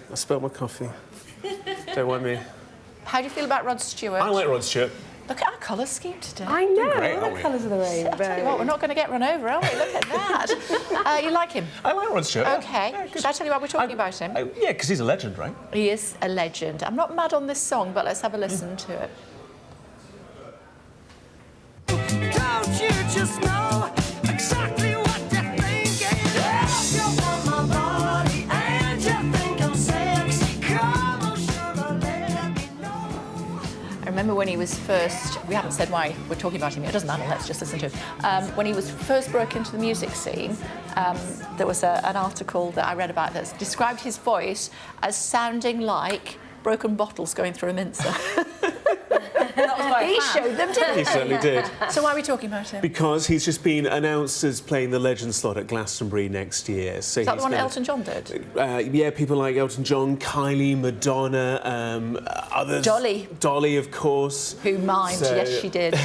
Don't want me. How do you feel about Rod Stewart? I like Rod Stewart. Look at our colour scheme today. I know, Great, all aren't the we? colours of the rainbow. I tell you what, we're not going to get run over, are we? Look at that. You like him? I like Rod Stewart. OK. Should I tell you why we're talking about him? Yeah, because he's a legend, right? He is a legend. I'm not mad on this song, but let's have a listen to it. Don't you just know exactly what you're thinking? If you want my body and you think I'm sexy, come on, sugar, let me know. I remember when he was first, we haven't said why we're talking about him yet, it doesn't matter, let's just listen to him. When he was first broke into the music scene, there was an article that I read about that described his voice as sounding like broken bottles going through a mincer. He showed them, didn't he? He certainly did. So why are we talking about him? Because he's just been announced as playing the Legend slot at Glastonbury next year. So Is that he's the one gonna- Elton John did? Yeah, people like Elton John, Kylie, Madonna, others. Dolly, of course. Who mimed, So- yes she did.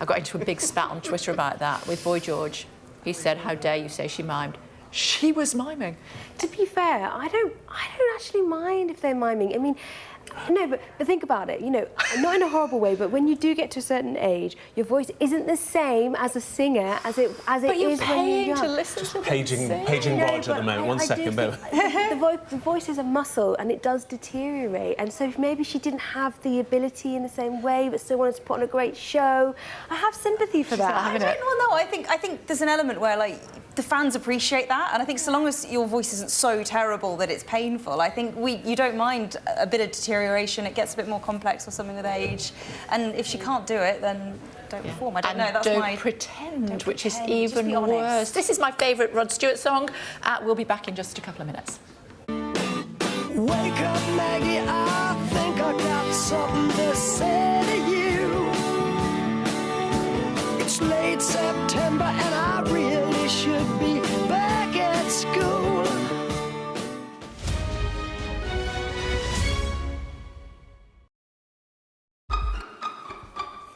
I got into a big spat on Twitter about that with Boy George. He said, how dare you say she mimed. She was miming. To be fair, I don't actually mind if they're miming. I mean, no, but think about it, you know, not in a horrible way, but when you do get to a certain age, your voice isn't the same as a singer as it But is you're when you're paying young. to listen to them Paging No, Rog at but the moment. One I do second, think the voice is a muscle and it does deteriorate. And so maybe she didn't have the ability in the same way, but still wanted to put on a great show. I have sympathy for that. I don't know. I think there's an element where like the fans appreciate that, and I think so long as your voice isn't so terrible that it's painful, I think you don't mind a bit of deterioration. It gets a bit more complex or something with age, and if she can't do it, then don't perform. I don't know. That's don't my pretend, which is pretend, just even be honest. worse. This is my favourite Rod Stewart song. We'll be back in just a couple of minutes. Wake up, Maggie, I think I got something to say to you. It's late September and I really should be back at school.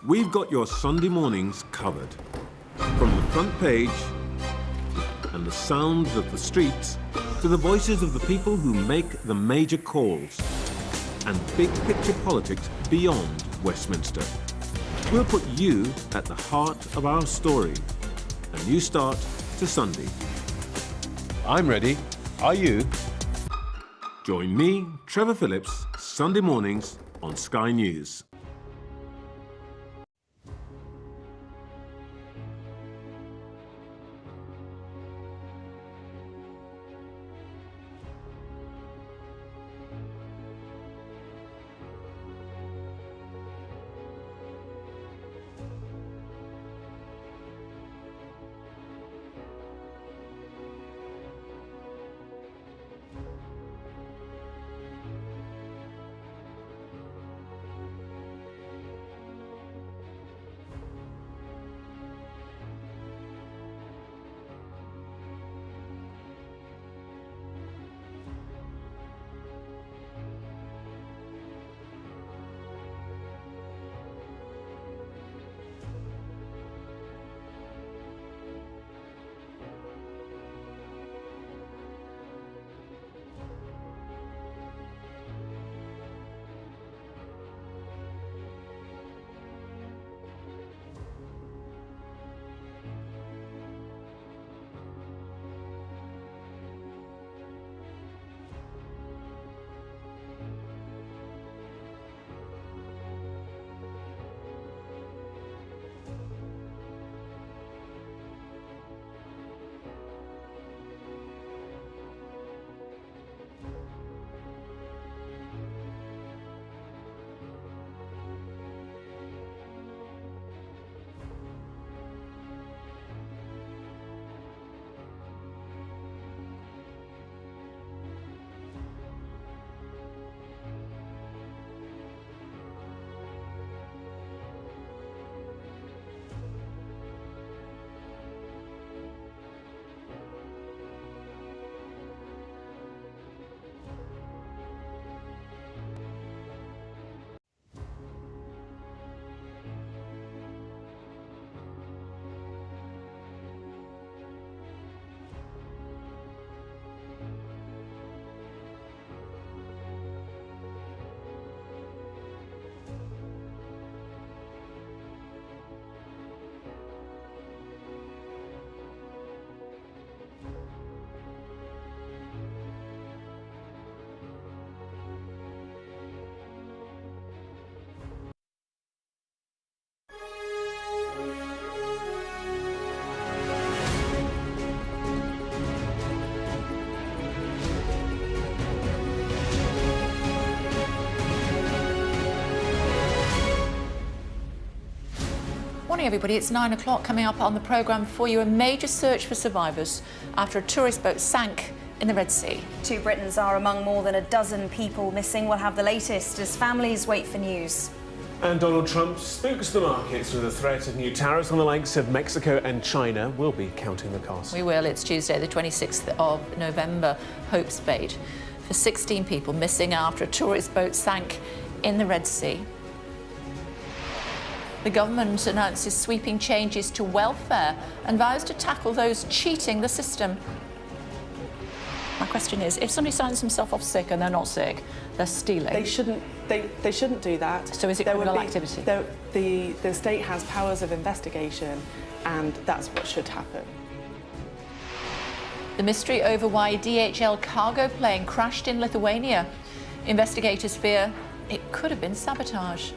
We've got your Sunday mornings covered. From the front page and the sounds of the streets to the voices of the people who make the major calls and big picture politics beyond Westminster. We'll put you at the heart of our story. A new start to Sunday. I'm ready. Are you? Join me, Trevor Phillips, Sunday mornings on Sky News. Morning everybody, it's 9 o'clock. Coming up on the programme for you, a major search for survivors after a tourist boat sank in the Red Sea. 2 Britons are among more than a dozen people missing. We'll have the latest as families wait for news. And Donald Trump spooks the markets with the threat of new tariffs on the likes of Mexico and China. We'll be counting the cost. We will. It's Tuesday, the 26th of November. Hopes fade for 16 people missing after a tourist boat sank in the Red Sea. The government announces sweeping changes to welfare and vows to tackle those cheating the system. My question is, if somebody signs themselves off sick and they're not sick, they're stealing. They shouldn't do that. So is it criminal activity? The state has powers of investigation, and that's what should happen. The mystery over why a DHL cargo plane crashed in Lithuania. Investigators fear it could have been sabotage.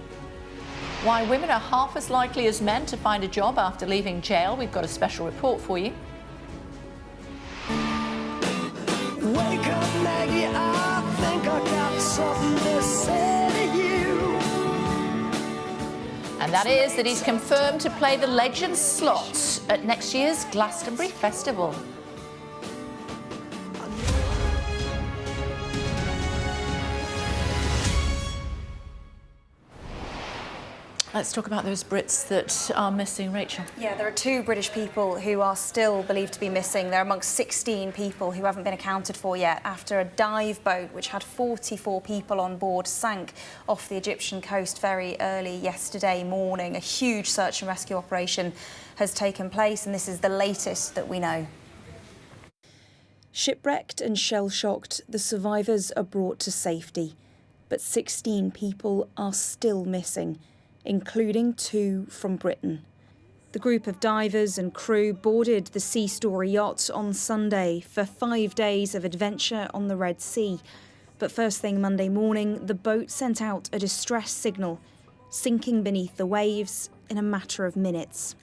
Why women are half as likely as men to find a job after leaving jail. We've got a special report for you. Wake up, Maggie, I think I got something to say to you. And that is that he's confirmed to play the Legends slot at next year's Glastonbury Festival. Let's talk about those Brits that are missing, Rachel. Yeah, there are 2 British people who are still believed to be missing. They're amongst 16 people who haven't been accounted for yet after a dive boat, which had 44 people on board, sank off the Egyptian coast very early yesterday morning. A huge search and rescue operation has taken place, and this is the latest that we know. Shipwrecked and shell-shocked, the survivors are brought to safety, but 16 people are still missing, including 2 from Britain. The group of divers and crew boarded the Sea Story yacht on Sunday for 5 days of adventure on the Red Sea. But first thing Monday morning, the boat sent out a distress signal, sinking beneath the waves in a matter of minutes.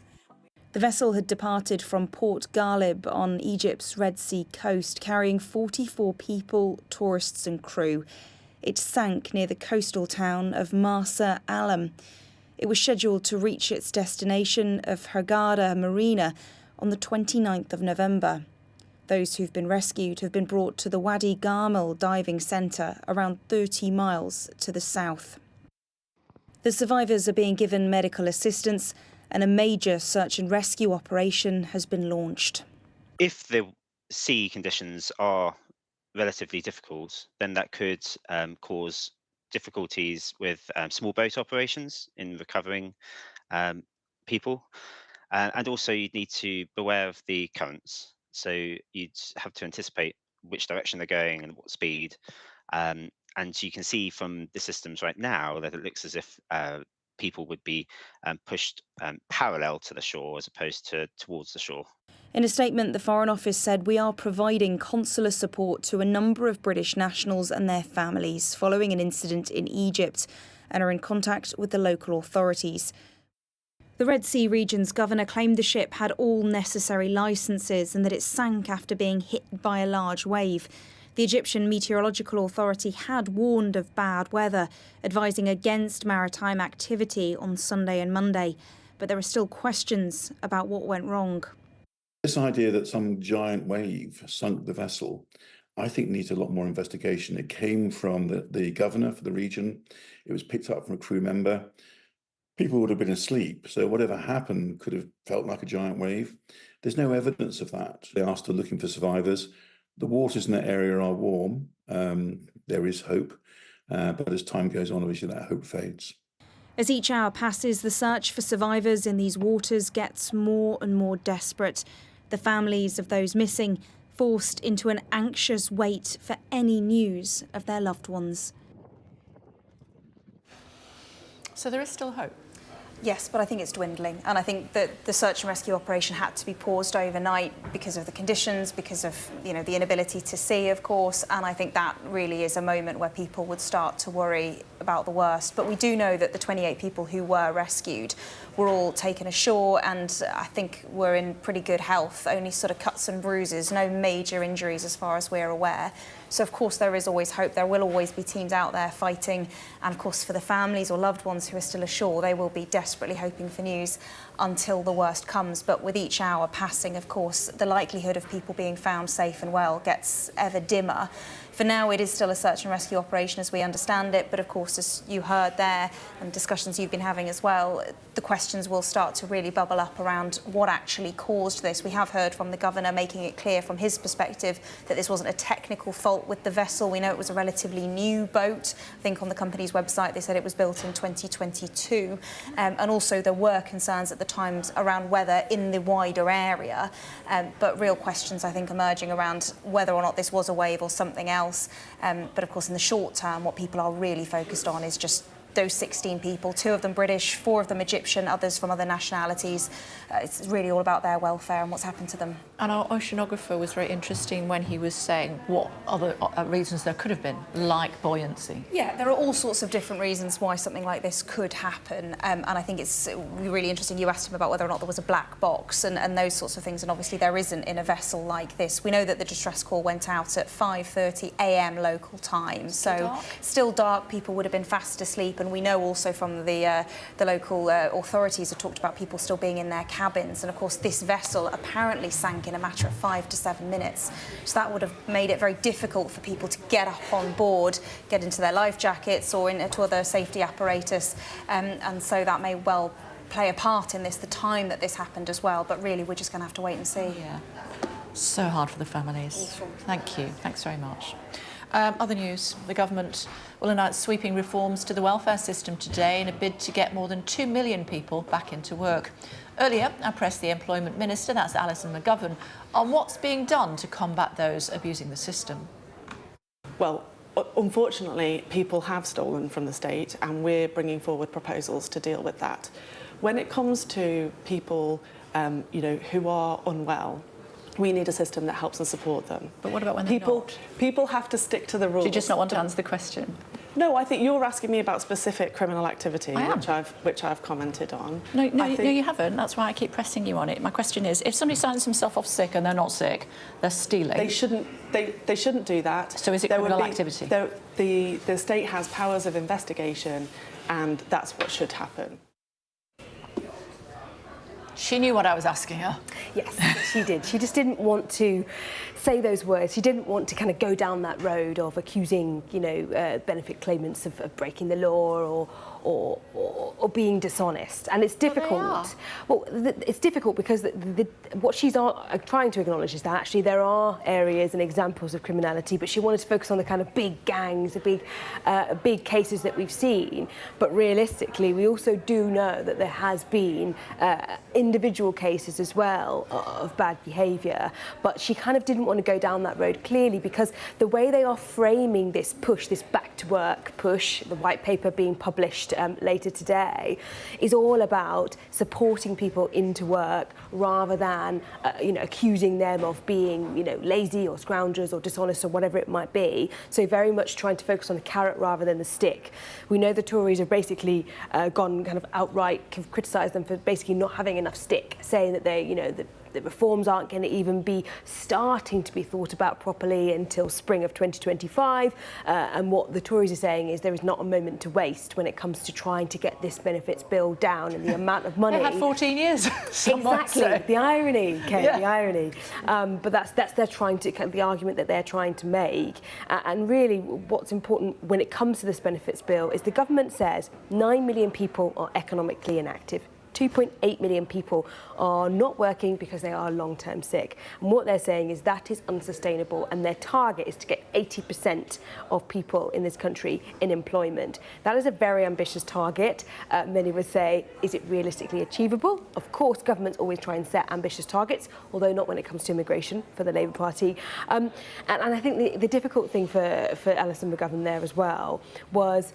The vessel had departed from Port Ghalib on Egypt's Red Sea coast, carrying 44 people, tourists and crew. It sank near the coastal town of Marsa Alam. It was scheduled to reach its destination of Hurghada Marina on the 29th of November. Those who've been rescued have been brought to the Wadi Garmel diving centre, around 30 miles to the south. The survivors are being given medical assistance, and a major search and rescue operation has been launched. If the sea conditions are relatively difficult, then that could cause difficulties with small boat operations in recovering people, and also you'd need to beware of the currents, so you'd have to anticipate which direction they're going and what speed, and you can see from the systems right now that it looks as if people would be pushed parallel to the shore as opposed to towards the shore. In a statement, the Foreign Office said, "We are providing consular support to a number of British nationals and their families following an incident in Egypt and are in contact with the local authorities." The Red Sea region's governor claimed the ship had all necessary licences and that it sank after being hit by a large wave. The Egyptian Meteorological Authority had warned of bad weather, advising against maritime activity on Sunday and Monday, but there are still questions about what went wrong. This idea that some giant wave sunk the vessel, I think needs a lot more investigation. It came from the governor for the region. It was picked up from a crew member. People would have been asleep, so whatever happened could have felt like a giant wave. There's no evidence of that. They are still looking for survivors. The waters in that area are warm. There is hope, but as time goes on, obviously that hope fades. As each hour passes, the search for survivors in these waters gets more and more desperate. The families of those missing forced into an anxious wait for any news of their loved ones. So there is still hope? Yes, but I think it's dwindling. And I think that the search and rescue operation had to be paused overnight because of the conditions, because of, the inability to see, of course. And I think that really is a moment where people would start to worry about about the worst, but we do know that the 28 people who were rescued were all taken ashore and I think were in pretty good health, only sort of cuts and bruises, no major injuries as far as we're aware. So of course there is always hope, there will always be teams out there fighting, and of course for the families or loved ones who are still ashore, they will be desperately hoping for news until the worst comes. But with each hour passing, of course, the likelihood of people being found safe and well gets ever dimmer. For now, it is still a search and rescue operation as we understand it, but of course, as you heard there, and discussions you've been having as well, the questions will start to really bubble up around what actually caused this. We have heard from the Governor making it clear from his perspective that this wasn't a technical fault with the vessel. We know it was a relatively new boat. I think on the company's website they said it was built in 2022. And also there were concerns at the times around weather in the wider area, but real questions I think emerging around whether or not this was a wave or something else. But of course in the short term what people are really focused on is just those 16 people, 2 of them British, 4 of them Egyptian, others from other nationalities. It's really all about their welfare and what's happened to them. And our oceanographer was very interesting when he was saying what other reasons there could have been, like buoyancy. Yeah, there are all sorts of different reasons why something like this could happen, and I think it's really interesting. You asked him about whether or not there was a black box and those sorts of things, and obviously there isn't in a vessel like this. We know that the distress call went out at 5:30 a.m. local time, so still dark, people would have been fast asleep. And we know also from the local authorities have talked about people still being in their cabins. And of course, this vessel apparently sank in a matter of 5 to 7 minutes. So that would have made it very difficult for people to get up on board, get into their life jackets or into other safety apparatus. And so that may well play a part in this, the time that this happened as well. But really, we're just going to have to wait and see. Yeah. So hard for the families. Awful. Thank you. Thanks very much. Other news, the government will announce sweeping reforms to the welfare system today in a bid to get more than 2 million people back into work. Earlier, I pressed the Employment Minister, that's Alison McGovern, on what's being done to combat those abusing the system. Well, unfortunately, people have stolen from the state and we're bringing forward proposals to deal with that. When it comes to people, who are unwell, we need a system that helps and support them. But what about when they're not? People have to stick to the rules. Do you just not want to answer the question? No, I think you're asking me about specific criminal activity, which I've commented on. No, you haven't. That's why I keep pressing you on it. My question is, if somebody signs themselves off sick and they're not sick, they're stealing. They shouldn't do that. So is it criminal activity? The state has powers of investigation, and that's what should happen. She knew what I was asking her. Yes, she did. She just didn't want to say those words. She didn't want to kind of go down that road of accusing, benefit claimants of breaking the law or being dishonest. And it's difficult. It's difficult because what she's trying to acknowledge is that actually there are areas and examples of criminality, but she wanted to focus on the kind of big gangs, the big cases that we've seen. But realistically, we also do know that there has been individual cases as well of bad behaviour, but she kind of didn't want to go down that road clearly because the way they are framing this push, this back to work push, the white paper being published later today, is all about supporting people into work rather than accusing them of being lazy or scroungers or dishonest or whatever it might be. So very much trying to focus on the carrot rather than the stick. We know the Tories have basically gone kind of outright criticised them for basically not having enough stick, saying that they the reforms aren't going to even be starting to be thought about properly until spring of 2025. And what the Tories are saying is there is not a moment to waste when it comes to trying to get this benefits bill down and the amount of money. They had 14 years. Exactly. The irony, Kay, the irony. But that's the argument that they're trying to make. And really, what's important when it comes to this benefits bill is the government says 9 million people are economically inactive. 2.8 million people are not working because they are long-term sick. And what they're saying is that is unsustainable, and their target is to get 80% of people in this country in employment. That is a very ambitious target. Many would say, is it realistically achievable? Of course, governments always try and set ambitious targets, although not when it comes to immigration for the Labour Party. And I think the difficult thing for Alison McGovern there as well was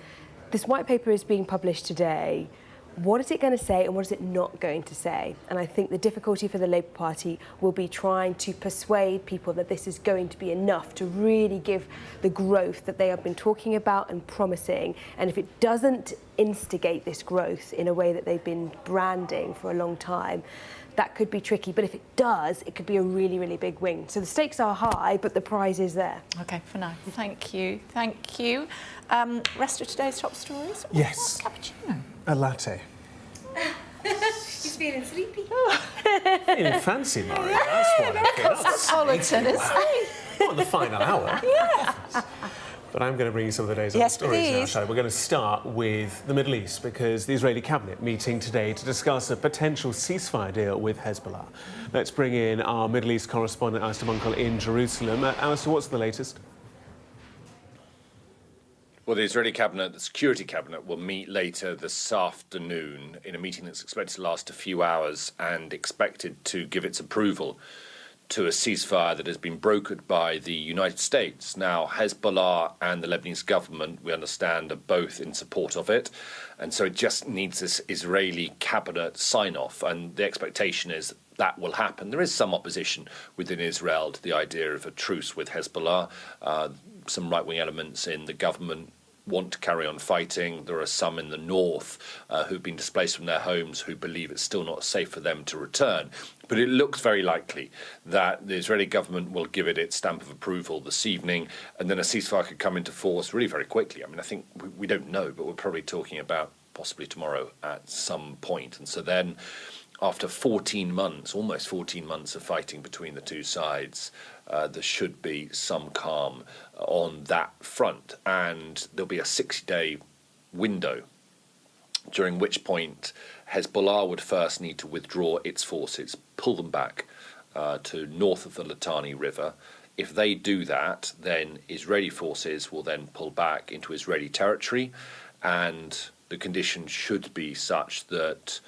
this white paper is being published today What is it going to say and what is it not going to say? And I think the difficulty for the Labour Party will be trying to persuade people that this is going to be enough to really give the growth that they have been talking about and promising. And if it doesn't instigate this growth in a way that they've been branding for a long time, that could be tricky. But if it does, it could be a really, really big win. So the stakes are high, but the prize is there. OK, for now. Thank you. Thank you. Rest of today's top stories? Yes. Cappuccino. A latte. He's feeling sleepy. Feeling fancy, Murray. That's what I'm feeling. Cosmopolitan, isn't he? Not in the final hour. Yes. But I'm going to bring you some of the day's Yes, stories now, please. shall we? We're going to start with the Middle East because the Israeli cabinet meeting today to discuss a potential ceasefire deal with Hezbollah. Let's bring in our Middle East correspondent, Alistair Munkle, in Jerusalem. Alistair, what's the latest? Well, the Israeli cabinet, the security cabinet, will meet later this afternoon in a meeting that's expected to last a few hours and expected to give its approval to a ceasefire that has been brokered by the United States. Now, Hezbollah and the Lebanese government, we understand, are both in support of it. And so it just needs this Israeli cabinet sign-off. And the expectation is that will happen. There is some opposition within Israel to the idea of a truce with Hezbollah. Some right-wing elements in the government want to carry on fighting. There are some in the north who've been displaced from their homes who believe it's still not safe for them to return. But it looks very likely that the Israeli government will give it its stamp of approval this evening, and then a ceasefire could come into force really very quickly. I mean, I think we don't know, but we're probably talking about possibly tomorrow at some point. And so then, after 14 months, almost 14 months of fighting between the two sides, there should be some calm on that front. And there'll be a 60-day window, during which point Hezbollah would first need to withdraw its forces, pull them back to north of the Litani River. If they do that, then Israeli forces will then pull back into Israeli territory, and the conditions should be such that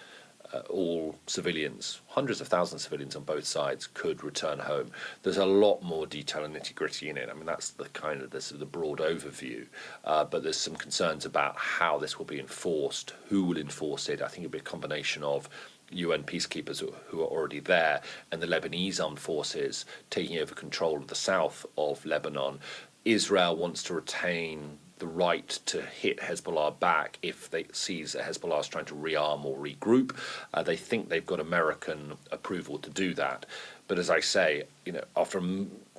all civilians, hundreds of thousands of civilians on both sides, could return home. There's a lot more detail and nitty-gritty in it. I mean, that's the kind of the broad overview. But there's some concerns about how this will be enforced, who will enforce it. I think it'll be a combination of UN peacekeepers who are already there and the Lebanese armed forces taking over control of the south of Lebanon. Israel wants to retain the right to hit Hezbollah back if they sees that Hezbollah is trying to rearm or regroup. They think they've got American approval to do that. But as I say, after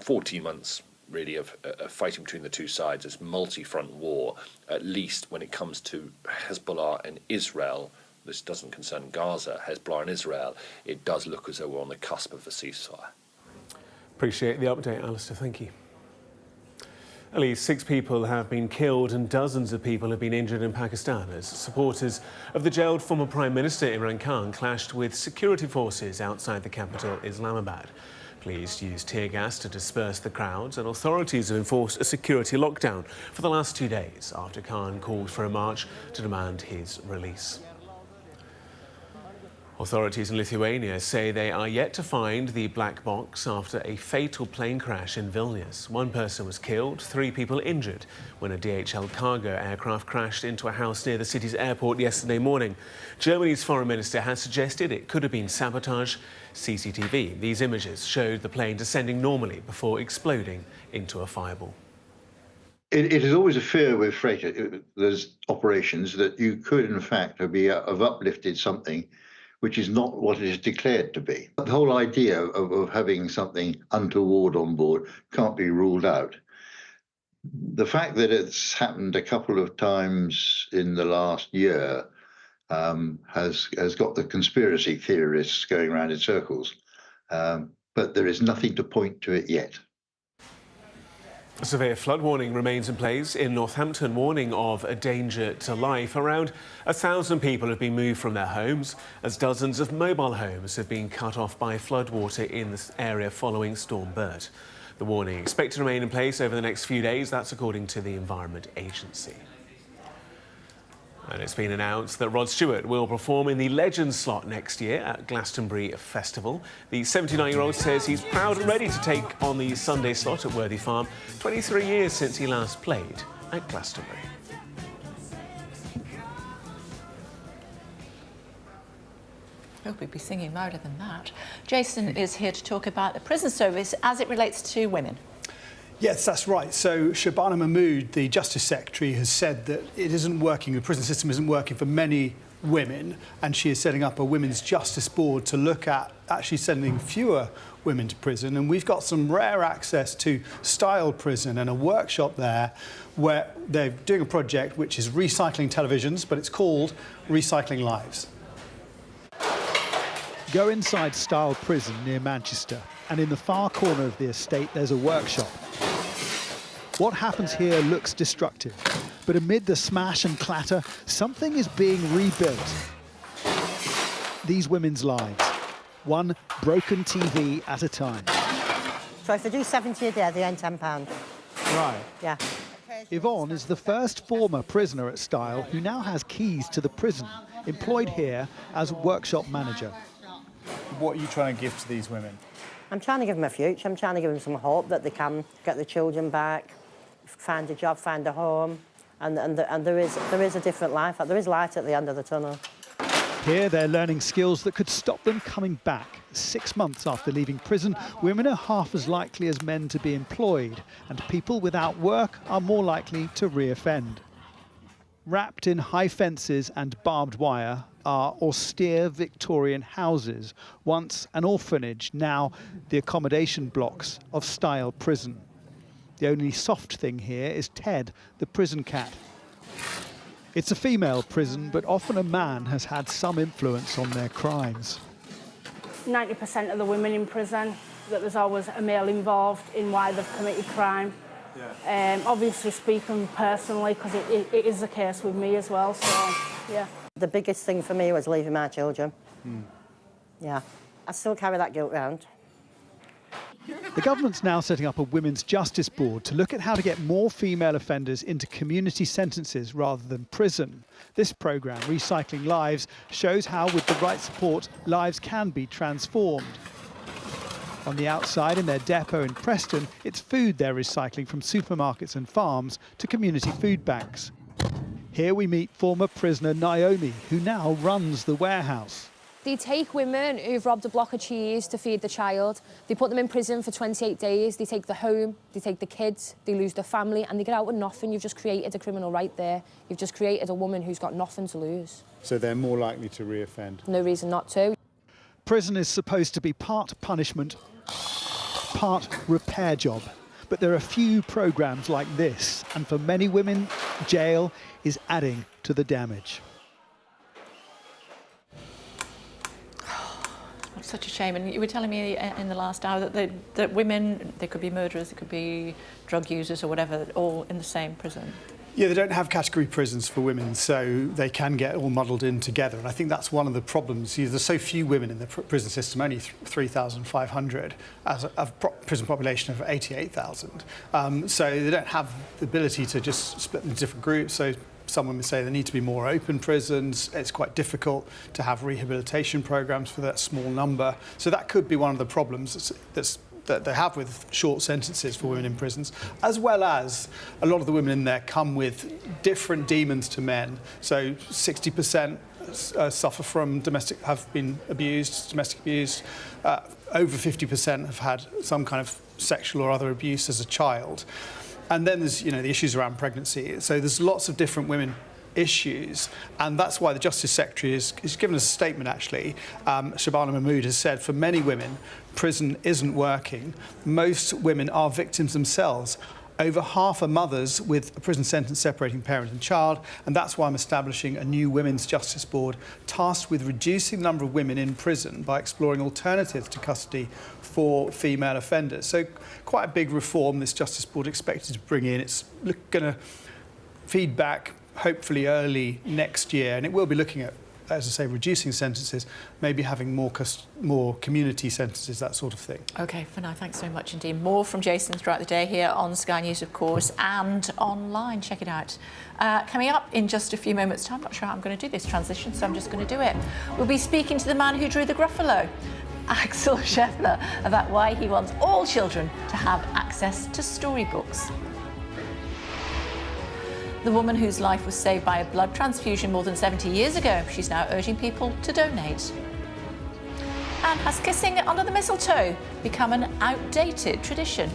14 months really of fighting between the two sides, this multi-front war, at least when it comes to Hezbollah and Israel, this doesn't concern Gaza, Hezbollah and Israel, it does look as though we're on the cusp of a ceasefire. Appreciate the update, Alistair. Thank you. At least 6 people have been killed and dozens of people have been injured in Pakistan as supporters of the jailed former Prime Minister Imran Khan clashed with security forces outside the capital, Islamabad. Police used tear gas to disperse the crowds, and authorities have enforced a security lockdown for the last 2 days after Khan called for a march to demand his release. Authorities in Lithuania say they are yet to find the black box after a fatal plane crash in Vilnius. 1 person was killed, 3 people injured when a DHL cargo aircraft crashed into a house near the city's airport yesterday morning. Germany's foreign minister has suggested it could have been sabotage. CCTV, these images showed the plane descending normally before exploding into a fireball. It is always a fear with freight, there's operations, that you could in fact have uplifted something which is not what it is declared to be. The whole idea of having something untoward on board can't be ruled out. The fact that it's happened a couple of times in the last year has got the conspiracy theorists going around in circles, but there is nothing to point to it yet. A severe flood warning remains in place in Southampton, warning of a danger to life. Around 1,000 people have been moved from their homes as dozens of mobile homes have been cut off by floodwater in this area following Storm Bert. The warning expected to remain in place over the next few days. That's according to the Environment Agency. And it's been announced that Rod Stewart will perform in the Legends slot next year at Glastonbury Festival. The 79-year-old says he's proud and ready to take on the Sunday slot at Worthy Farm, 23 years since he last played at Glastonbury. hope we'd be singing louder than that. Jason is here to talk about the prison service as it relates to women. Yes, that's right. So Shabana Mahmood, the Justice Secretary, has said that it isn't working, the prison system isn't working for many women, and she is setting up a Women's Justice Board to look at actually sending fewer women to prison. And we've got some rare access to Style Prison and a workshop there where they're doing a project which is recycling televisions, but it's called Recycling Lives. Go inside Style Prison near Manchester, and in the far corner of the estate there's a workshop. What happens here looks destructive, but amid the smash and clatter, something is being rebuilt. These women's lives, one broken TV at a time. So if they do 70 a day, they earn £10. Right. Yeah. Yvonne is the first former prisoner at Style who now has keys to the prison, employed here as workshop manager. What are you trying to give to these women? I'm trying to give them a future. I'm trying to give them some hope that they can get their children back, find a job, find a home, and there is a different life. There is light at the end of the tunnel. Here they're learning skills that could stop them coming back. 6 months after leaving prison, women are half as likely as men to be employed, and people without work are more likely to re-offend. Wrapped in high fences and barbed wire are austere Victorian houses, once an orphanage, now the accommodation blocks of Style Prison. The only soft thing here is Ted, the prison cat. It's a female prison, but often a man has had some influence on their crimes. 90% of the women in prison, that there's always a male involved in why they've committed crime. Yeah. Obviously speaking personally, because it is the case with me as well, so yeah. The biggest thing for me was leaving my children. Yeah. I still carry that guilt round. The government's now setting up a Women's Justice Board to look at how to get more female offenders into community sentences rather than prison. This programme, Recycling Lives, shows how, with the right support, lives can be transformed. On the outside, in their depot in Preston, it's food they're recycling from supermarkets and farms to community food banks. Here we meet former prisoner Naomi, who now runs the warehouse. They take women who've robbed a block of cheese to feed the child. They put them in prison for 28 days. They take the home, they take the kids, they lose their family, and they get out with nothing. You've just created a criminal right there. You've just created a woman who's got nothing to lose. So they're more likely to re-offend? No reason not to. Prison is supposed to be part punishment, part repair job. But there are few programmes like this, and for many women, jail is adding to the damage. It's such a shame. And you were telling me in the last hour that women, they could be murderers, they could be drug users or whatever, all in the same prison. Yeah, they don't have category prisons for women, so they can get all muddled in together. And I think that's one of the problems. There's so few women in the prison system, only 3,500, as a prison population of 88,000. So they don't have the ability to just split them into different groups. So some women say there need to be more open prisons. It's quite difficult to have rehabilitation programs for that small number. So that could be one of the problems that they have with short sentences for women in prisons, as well as a lot of the women in there come with different demons to men. So 60% suffer from have been abused, domestic abuse. Over 50% have had some kind of sexual or other abuse as a child. And then there's, the issues around pregnancy. So there's lots of different women issues, and that's why the Justice Secretary has given us a statement, actually. Shabana Mahmood has said for many women, prison isn't working. Most women are victims themselves. Over half are mothers with a prison sentence separating parent and child, and that's why I'm establishing a new Women's Justice Board tasked with reducing the number of women in prison by exploring alternatives to custody for female offenders. So quite a big reform this Justice Board expected to bring in. It's going to feed back hopefully early next year, and it will be looking at, as I say, reducing sentences, maybe having more community sentences, that sort of thing. OK, for now, thanks so much indeed. More from Jason throughout the day here on Sky News, of course, and online. Check it out. Coming up in just a few moments' time, I'm not sure how I'm going to do this transition, so I'm just going to do it. We'll be speaking to the man who drew the Gruffalo, Axel Scheffler, about why he wants all children to have access to storybooks. The woman whose life was saved by a blood transfusion more than 70 years ago, she's now urging people to donate. And has kissing under the mistletoe become an outdated tradition?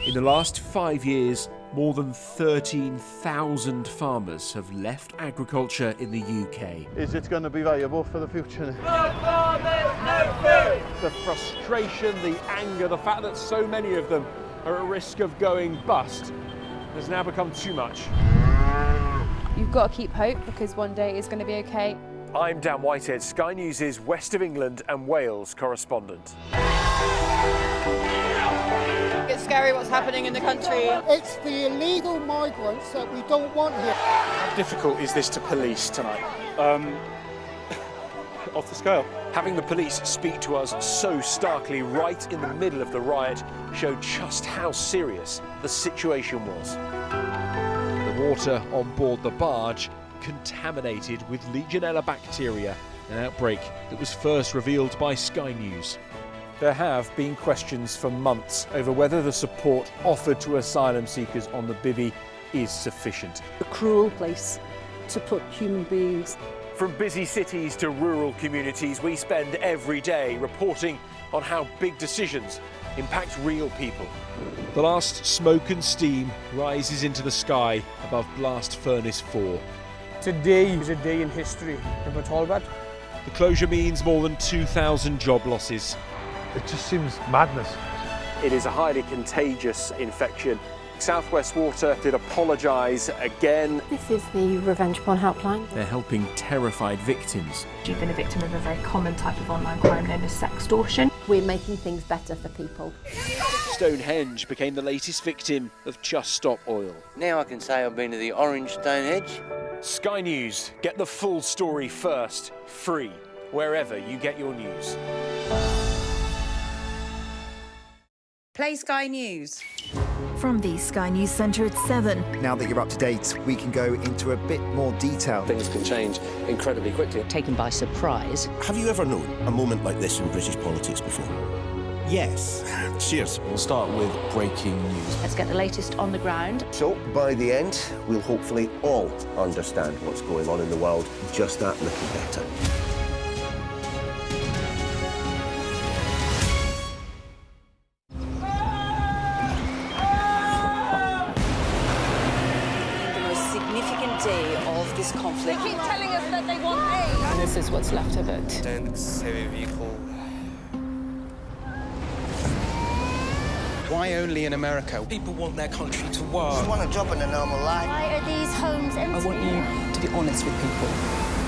In the last 5 years, more than 13,000 farmers have left agriculture in the UK. Is it going to be viable for the future? No farmers, no food! The frustration, the anger, the fact that so many of them are at risk of going bust has now become too much. You've got to keep hope because one day it's going to be okay. I'm Dan Whitehead, Sky News' West of England and Wales correspondent. It's scary what's happening in the country. It's the illegal migrants that we don't want here. How difficult is this to police tonight? Off the scale. Having the police speak to us so starkly right in the middle of the riot showed just how serious the situation was. The water on board the barge contaminated with Legionella bacteria, an outbreak that was first revealed by Sky News. There have been questions for months over whether the support offered to asylum seekers on the bivvy is sufficient. A cruel place to put human beings. From busy cities to rural communities, we spend every day reporting on how big decisions impact real people. The last smoke and steam rises into the sky above Blast Furnace 4. Today is a day in history in Port Talbot. The closure means more than 2,000 job losses. It just seems madness. It is a highly contagious infection. South West Water did apologise again. This is the revenge porn helpline. They're helping terrified victims. You've been a victim of a very common type of online crime known as sextortion. We're making things better for people. Stonehenge became the latest victim of Just Stop Oil. Now I can say I've been to the orange Stonehenge. Sky News, get the full story first, free, wherever you get your news. Play Sky News. From the Sky News Centre at 7. Now that you're up to date, we can go into a bit more detail. Things can change incredibly quickly. Taken by surprise. Have you ever known a moment like this in British politics before? Yes. Cheers. We'll start with breaking news. Let's get the latest on the ground. So, by the end, we'll hopefully all understand what's going on in the world just that little better. Day of this conflict. They keep telling us that they want aid. And this is what's left of it. Heavy vehicle. Why only in America? People want their country to work. Just want a job in a normal life. Why are these homes empty? I want you to be honest with people.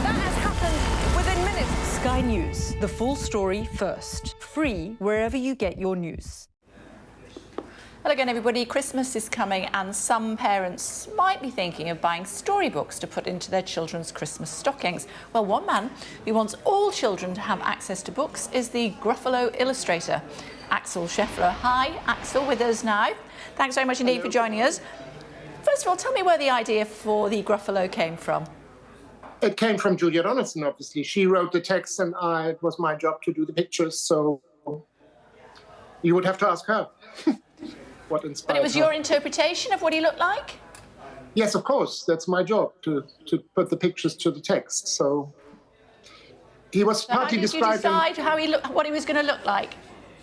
That has happened within minutes. Sky News, the full story first. Free wherever you get your news. Hello again, everybody. Christmas is coming and some parents might be thinking of buying storybooks to put into their children's Christmas stockings. Well, one man who wants all children to have access to books is the Gruffalo illustrator, Axel Scheffler. Hi, Axel, with us now. Thanks very much indeed for joining us. First of all, tell me where the idea for the Gruffalo came from. It came from Julia Donaldson, obviously. She wrote the text and it was my job to do the pictures, so you would have to ask her. What inspired But it was her. your interpretation of what he looked like? Yes, of course. That's my job, to put the pictures to the text. So he was So how partly did you described... decide what he was going to look like?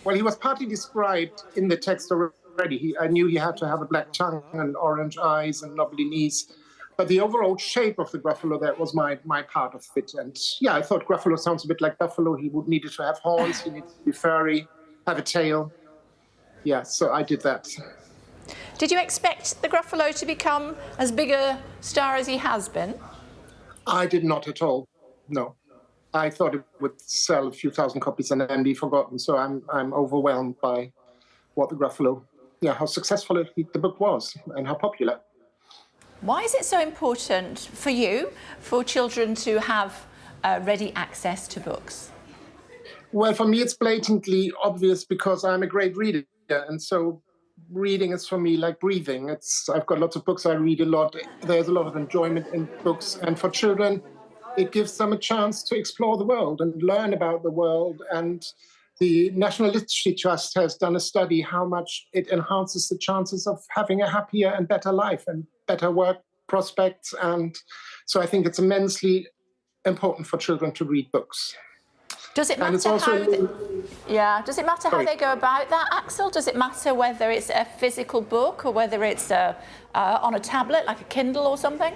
Well, he was partly described in the text already. I knew he had to have a black tongue and orange eyes and knobbly knees. But the overall shape of the Gruffalo, that was my part of it. And yeah, I thought Gruffalo sounds a bit like Buffalo. He would needed to have horns, he needed to be furry, have a tail. Yeah, so I did that. Did you expect the Gruffalo to become as big a star as he has been? I did not at all, no. I thought it would sell a few thousand copies and then be forgotten. So I'm overwhelmed by what the Gruffalo, how successful the book was and how popular. Why is it so important for you, for children to have ready access to books? Well, for me, it's blatantly obvious because I'm a great reader. And so reading is for me like breathing. I've got lots of books, I read a lot. There's a lot of enjoyment in books. And for children, it gives them a chance to explore the world and learn about the world and the National Literacy Trust has done a study how much it enhances the chances of having a happier and better life and better work prospects. And so I think it's immensely important for children to read books. Does it matter does it matter how they go about that, Axel? Does it matter whether it's a physical book or whether it's on a tablet, like a Kindle or something?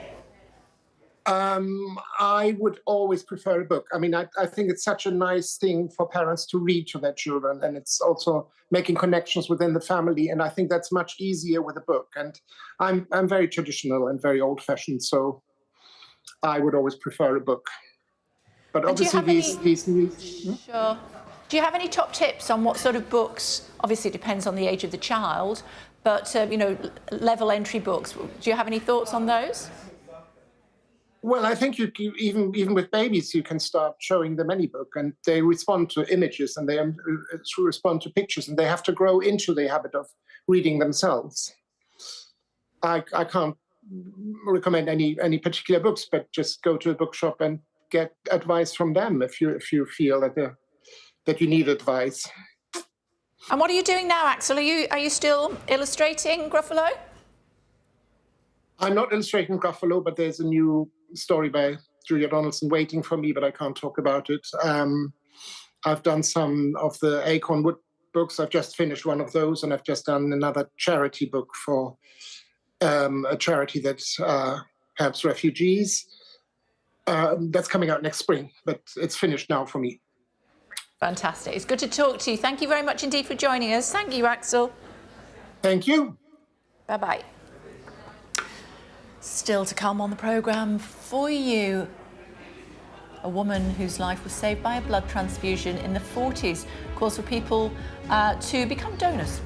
I would always prefer a book. I mean, I think it's such a nice thing for parents to read to their children, and it's also making connections within the family. And I think that's much easier with a book. And I'm very traditional and very old-fashioned, so I would always prefer a book. But obviously, these new. Sure. Do you have any top tips on what sort of books? Obviously, it depends on the age of the child, but level entry books. Do you have any thoughts on those? Well, I think even with babies, you can start showing them any book, and they respond to images, and they respond to pictures, and they have to grow into the habit of reading themselves. I can't recommend any particular books, but just go to a bookshop and get advice from them if you feel that you need advice. And what are you doing now, Axel? Are you still illustrating Gruffalo? I'm not illustrating Gruffalo, but there's a new story by Julia Donaldson waiting for me, but I can't talk about it. I've done some of the Acorn Wood books. I've just finished one of those, and I've just done another charity book for a charity that helps refugees. That's coming out next spring, but it's finished now for me. Fantastic. It's good to talk to you. Thank you very much indeed for joining us. Thank you, Axel. Thank you. Bye-bye. Still to come on the programme for you. A woman whose life was saved by a blood transfusion in the 40s calls for people to become donors.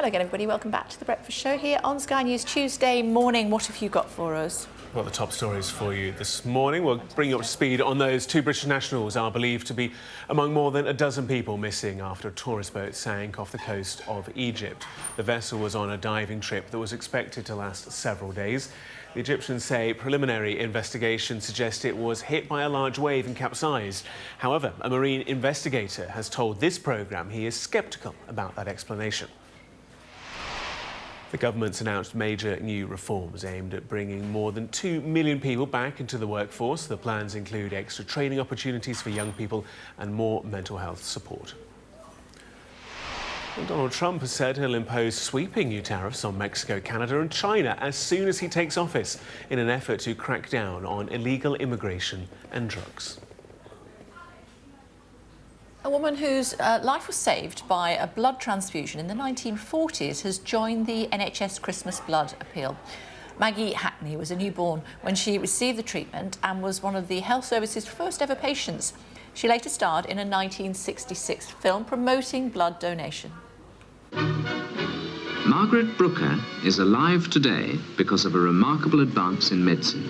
Hello again, everybody. Welcome back to The Breakfast Show here on Sky News Tuesday morning. What have you got for us? Well, the top stories for you this morning. We'll bring you up to speed on those. 2 British nationals are believed to be among more than a dozen people missing after a tourist boat sank off the coast of Egypt. The vessel was on a diving trip that was expected to last several days. The Egyptians say preliminary investigation suggests it was hit by a large wave and capsized. However, a marine investigator has told this programme he is sceptical about that explanation. The government's announced major new reforms aimed at bringing more than 2 million people back into the workforce. The plans include extra training opportunities for young people and more mental health support. Well, Donald Trump has said he'll impose sweeping new tariffs on Mexico, Canada and China as soon as he takes office in an effort to crack down on illegal immigration and drugs. A woman whose life was saved by a blood transfusion in the 1940s has joined the NHS Christmas blood appeal. Maggie Hackney was a newborn when she received the treatment and was one of the health service's first ever patients. She later starred in a 1966 film promoting blood donation. Margaret Brooker is alive today because of a remarkable advance in medicine.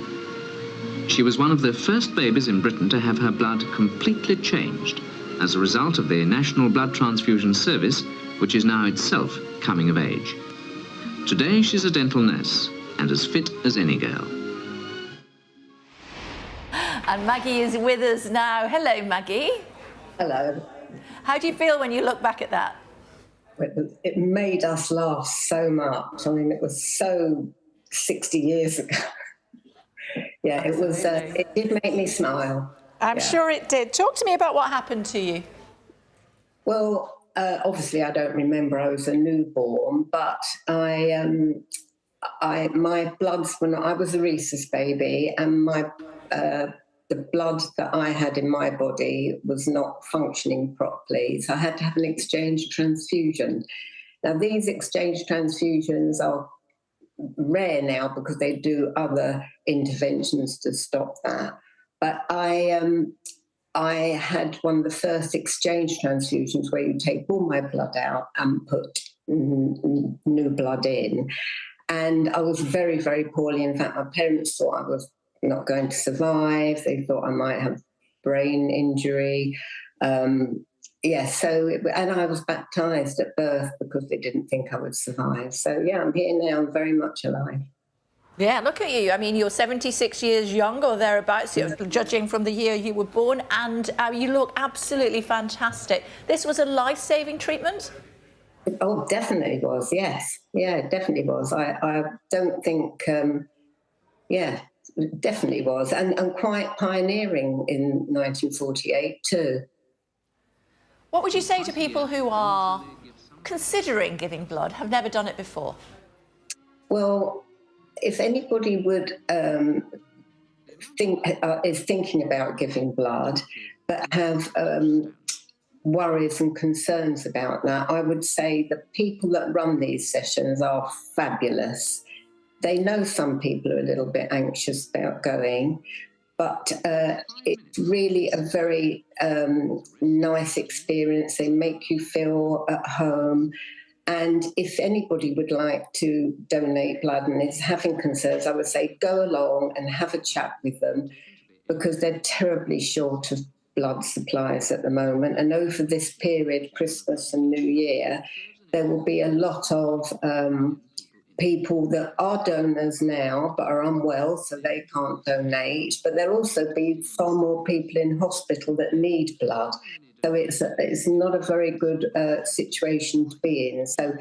She was one of the first babies in Britain to have her blood completely changed as a result of the National Blood Transfusion Service, which is now itself coming of age. Today she's a dental nurse and as fit as any girl. And Maggie is with us now. Hello, Maggie. Hello. How do you feel when you look back at that? It made us laugh so much. I mean, it was so 60 years ago. Yeah, it was. It did make me smile. I'm sure it did. Talk to me about what happened to you. Well, obviously I don't remember. I was a newborn, but my bloods, when I was a rhesus baby, and the blood that I had in my body was not functioning properly, so I had to have an exchange transfusion. Now, these exchange transfusions are rare now because they do other interventions to stop that. But I had one of the first exchange transfusions where you take all my blood out and put new blood in. And I was very, very poorly. In fact, my parents thought I was not going to survive. They thought I might have brain injury. And I was baptised at birth because they didn't think I would survive. So, yeah, I'm here now. I'm very much alive. Yeah, look at you. I mean, you're 76 years young or thereabouts, judging from the year you were born, and you look absolutely fantastic. This was a life-saving treatment? Oh, definitely was, yes. Yeah, it definitely was. I don't think, it definitely was. And quite pioneering in 1948 too. What would you say to people who are considering giving blood, have never done it before? Well, if anybody would is thinking about giving blood, but have worries and concerns about that, I would say the people that run these sessions are fabulous. They know some people are a little bit anxious about going, but it's really a very nice experience. They make you feel at home. And if anybody would like to donate blood and is having concerns, I would say go along and have a chat with them, because they're terribly short of blood supplies at the moment. And over this period, Christmas and New Year, there will be a lot of people that are donors now but are unwell, so they can't donate. But there'll also be far more people in hospital that need blood. So it's not a very good situation to be in. So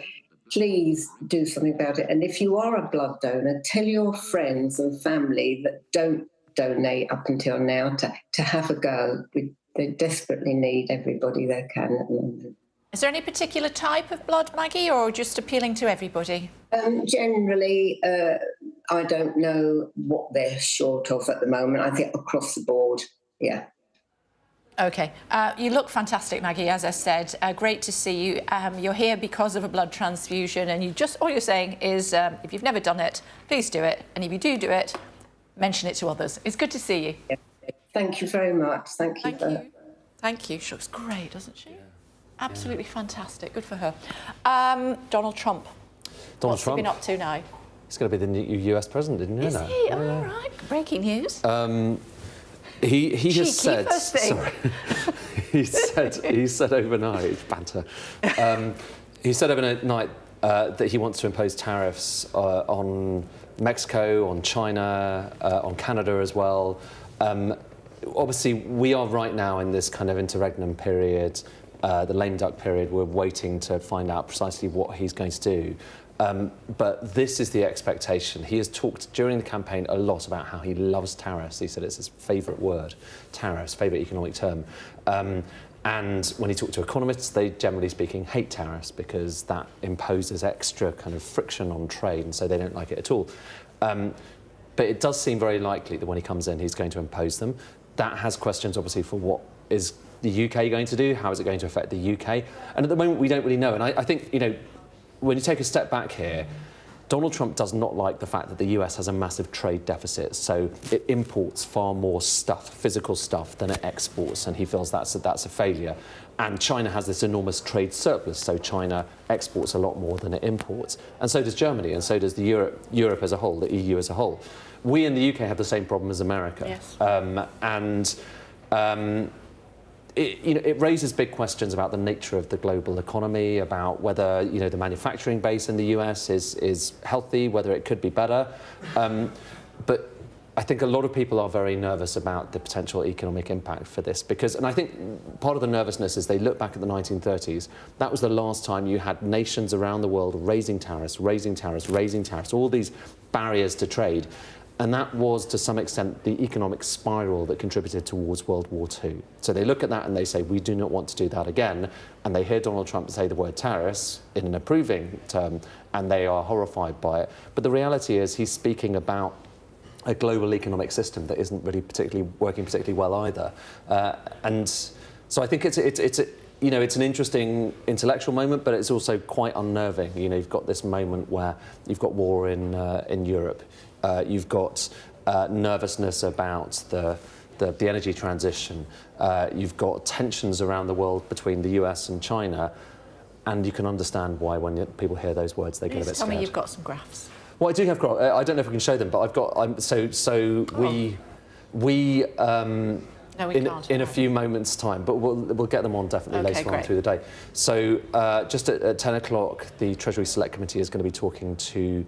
please do something about it. And if you are a blood donor, tell your friends and family that don't donate up until now to have a go. They desperately need everybody they can at the moment. Is there any particular type of blood, Maggie, or just appealing to everybody? Generally, I don't know what they're short of at the moment. I think across the board, yeah. OK. You look fantastic, Maggie, as I said. Great to see you. You're here because of a blood transfusion, and all you're saying is if you've never done it, please do it. And if you do it, mention it to others. It's good to see you. Yeah. Thank you very much. Thank you. Thank you. She looks great, doesn't she? Absolutely fantastic. Good for her. Donald Trump. Donald What's Trump. he been up to now? He's going to be the new US president, didn't you know? Is he? All right. Breaking news. He has said. First thing. Sorry. he said overnight. Banter. He said overnight that he wants to impose tariffs on Mexico, on China, on Canada as well. Obviously, we are right now in this kind of interregnum period, the lame duck period. We're waiting to find out precisely what he's going to do. But this is the expectation. He has talked during the campaign a lot about how he loves tariffs. He said it's his favourite word, tariffs, favourite economic term. And when he talked to economists, they, generally speaking, hate tariffs because that imposes extra kind of friction on trade, and so they don't like it at all. But it does seem very likely that when he comes in, he's going to impose them. That has questions, obviously, for what is the UK going to do? How is it going to affect the UK? And at the moment, we don't really know. And I think, you know, when you take a step back here, Donald Trump does not like the fact that the US has a massive trade deficit, so it imports far more stuff, physical stuff, than it exports, and he feels that's a failure. And China has this enormous trade surplus, so China exports a lot more than it imports. And so does Germany, and so does Europe as a whole, the EU as a whole. We in the UK have the same problem as America. Yes. It raises big questions about the nature of the global economy, about whether, you know, the manufacturing base in the US is healthy, whether it could be better. But I think a lot of people are very nervous about the potential economic impact for this because, and I think part of the nervousness is they look back at the 1930s. That was the last time you had nations around the world raising tariffs, all these barriers to trade. And that was, to some extent, the economic spiral that contributed towards World War II. So they look at that and they say, we do not want to do that again. And they hear Donald Trump say the word tariffs in an approving term, and they are horrified by it. But the reality is he's speaking about a global economic system that isn't really working particularly well either. And so I think it's an interesting intellectual moment, but it's also quite unnerving. You know, you've got this moment where you've got war in Europe. You've got nervousness about the energy transition. You've got tensions around the world between the US and China, and you can understand why when people hear those words they get a bit scared. Tell me you've got some graphs. Well, I do have graphs. I don't know if we can show them, but I've got. In a few moments' time, but we'll get them on definitely later on through the day. So just at 10 o'clock, the Treasury Select Committee is going to be talking to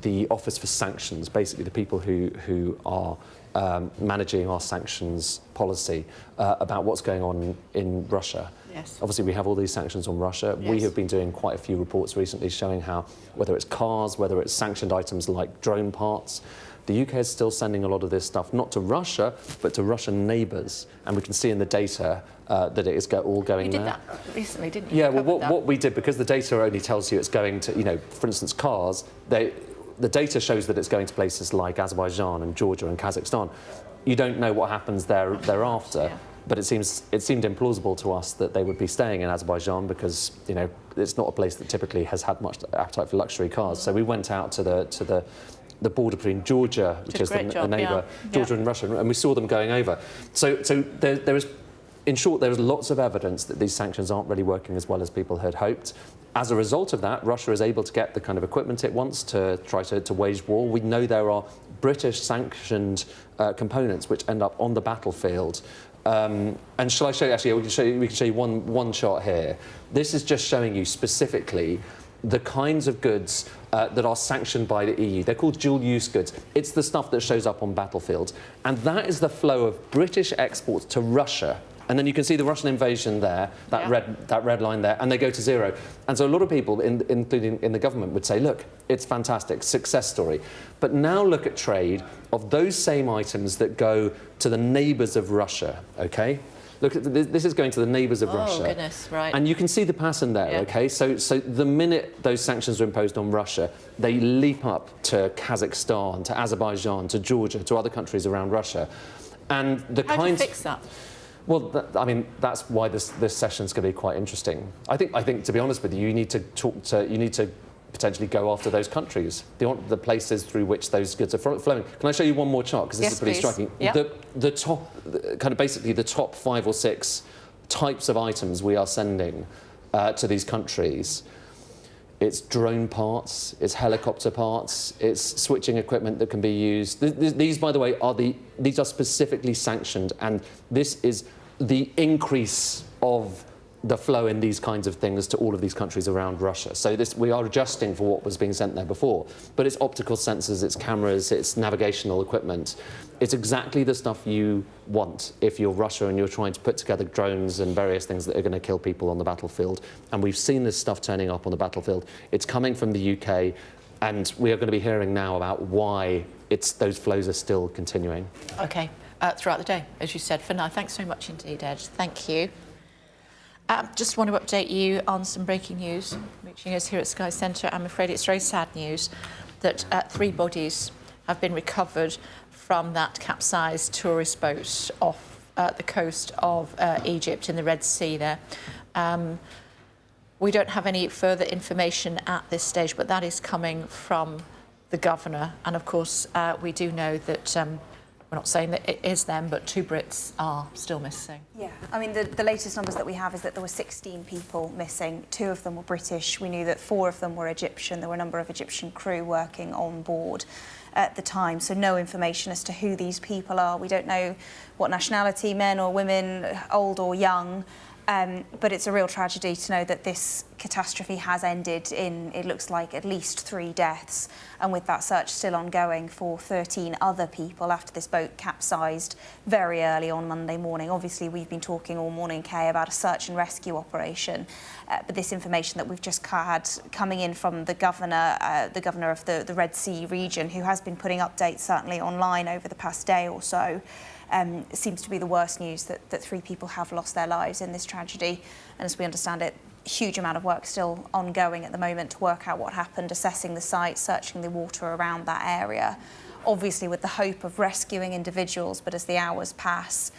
the Office for Sanctions, basically the people who are managing our sanctions policy, about what's going on in Russia. Yes. Obviously, we have all these sanctions on Russia. Yes. We have been doing quite a few reports recently showing how, whether it's cars, whether it's sanctioned items like drone parts, the UK is still sending a lot of this stuff, not to Russia, but to Russian neighbours. And we can see in the data that it is all going there. You did that recently, didn't you? Yeah, well, what we did, because the data only tells you it's going to, you know, for instance, cars, the data shows that it's going to places like Azerbaijan and Georgia and Kazakhstan. You don't know what happens thereafter. Yeah. But it seemed implausible to us that they would be staying in Azerbaijan because, you know, it's not a place that typically has had much appetite for luxury cars. So we went out to the border between Georgia, which is the neighbour, Georgia and Russia, and we saw them going over. So there is, in short, there is lots of evidence that these sanctions aren't really working as well as people had hoped. As a result of that, Russia is able to get the kind of equipment it wants to try to wage war. We know there are British sanctioned components which end up on the battlefield. And shall I show you? Actually, we can show you one shot here. This is just showing you specifically the kinds of goods that are sanctioned by the EU. They're called dual-use goods. It's the stuff that shows up on battlefields. And that is the flow of British exports to Russia. And then you can see the Russian invasion there, that red line there, and they go to zero. And so a lot of people, including in the government, would say, look, it's fantastic, success story. But now look at trade of those same items that go to the neighbours of Russia, OK? Look at this is going to the neighbours of Russia. Oh, goodness, right. And you can see the pattern there, OK? So the minute those sanctions are imposed on Russia, they leap up to Kazakhstan, to Azerbaijan, to Georgia, to other countries around Russia. And the How do you fix that? Well, I mean, that's why this session's going to be quite interesting. I think, to be honest with you, you need to potentially go after those countries, the places through which those goods are flowing. Can I show you one more chart? Because this is pretty striking. Yep. The top, kind of basically the top 5 or 6 types of items we are sending to these countries. It's drone parts, it's helicopter parts, it's switching equipment that can be used. These, by the way, these are specifically sanctioned, and this is the increase of the flow in these kinds of things to all of these countries around Russia. So we are adjusting for what was being sent there before. But it's optical sensors, it's cameras, it's navigational equipment. It's exactly the stuff you want if you're Russia and you're trying to put together drones and various things that are going to kill people on the battlefield. And we've seen this stuff turning up on the battlefield. It's coming from the UK, and we are going to be hearing now about why those flows are still continuing. OK, throughout the day, as you said. For now, thanks so much indeed, Ed. Thank you. Just want to update you on some breaking news reaching us here at Sky Centre. I'm afraid it's very sad news that 3 bodies have been recovered from that capsized tourist boat off the coast of Egypt in the Red Sea there. We don't have any further information at this stage, but that is coming from the governor. And of course, we do know that we're not saying that it is them, but 2 Brits are still missing. Yeah, I mean, the latest numbers that we have is that there were 16 people missing. 2 of them were British. We knew that 4 of them were Egyptian. There were a number of Egyptian crew working on board at the time, so no information as to who these people are. We don't know what nationality, men or women, old or young. But it's a real tragedy to know that this catastrophe has ended in, it looks like, at least 3 deaths, and with that search still ongoing for 13 other people after this boat capsized very early on Monday morning. Obviously, we've been talking all morning, Kay, about a search and rescue operation, but this information that we've just had coming in from the governor of the Red Sea region, who has been putting updates certainly online over the past day or so, seems to be the worst news, that 3 people have lost their lives in this tragedy. And as we understand it, a huge amount of work still ongoing at the moment to work out what happened, assessing the site, searching the water around that area, obviously with the hope of rescuing individuals. But as the hours pass,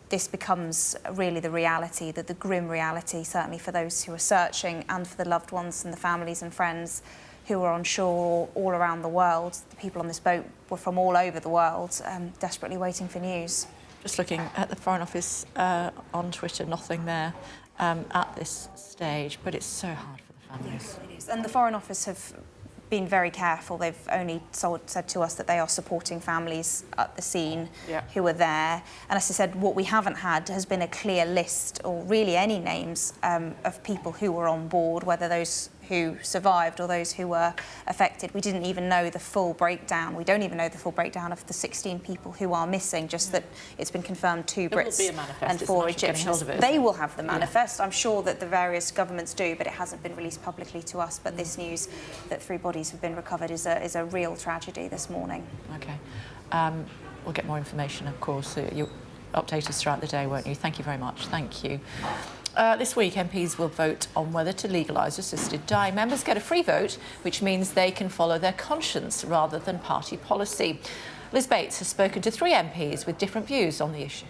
this becomes really the reality, the grim reality, certainly for those who are searching and for the loved ones and the families and friends who are on shore all around the world. The people on this boat were from all over the world, desperately waiting for news. Just looking at the Foreign Office on Twitter, nothing there at this stage, but it's so hard for the families. Yes, it is. And the Foreign Office have been very careful. They've only said to us that they are supporting families at the scene who are there. And as I said, what we haven't had has been a clear list, or really any names, of people who were on board, whether those who survived or those who were affected. We didn't even know the full breakdown. We don't even know the full breakdown of the 16 people who are missing, just that it's been confirmed 2 Brits and 4 Egyptians. They will have the manifest. I'm sure that the various governments do, but it hasn't been released publicly to us. But this news that 3 bodies have been recovered is a real tragedy this morning. OK. We'll get more information, of course. You'll update us throughout the day, won't you? Thank you very much. Thank you. This week, MPs will vote on whether to legalise assisted dying. Members get a free vote, which means they can follow their conscience rather than party policy. Liz Bates has spoken to 3 MPs with different views on the issue.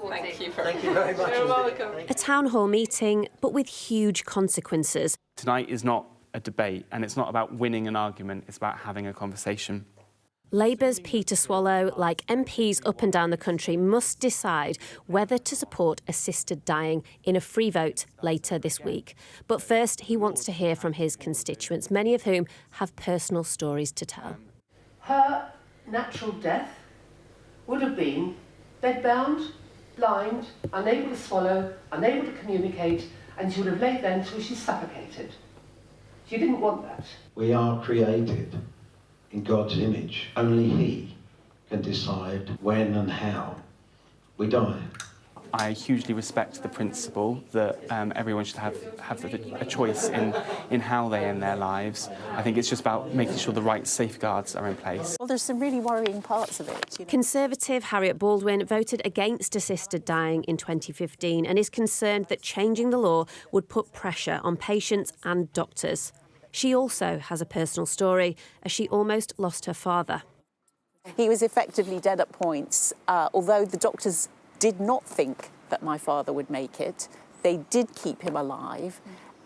Thank you very much. You're welcome. A town hall meeting, but with huge consequences. Tonight is not a debate, and it's not about winning an argument, it's about having a conversation. Labour's Peter Swallow, like MPs up and down the country, must decide whether to support assisted dying in a free vote later this week. But first, he wants to hear from his constituents, many of whom have personal stories to tell. Her natural death would have been bedbound, blind, unable to swallow, unable to communicate, and she would have laid there until she suffocated. She didn't want that. We are created in God's image. Only He can decide when and how we die. I hugely respect the principle that everyone should have a choice in how they end their lives. I think it's just about making sure the right safeguards are in place. Well, there's some really worrying parts of it. Conservative Harriet Baldwin voted against assisted dying in 2015 and is concerned that changing the law would put pressure on patients and doctors. She also has a personal story, as she almost lost her father. He was effectively dead at points. Although the doctors did not think that my father would make it, they did keep him alive.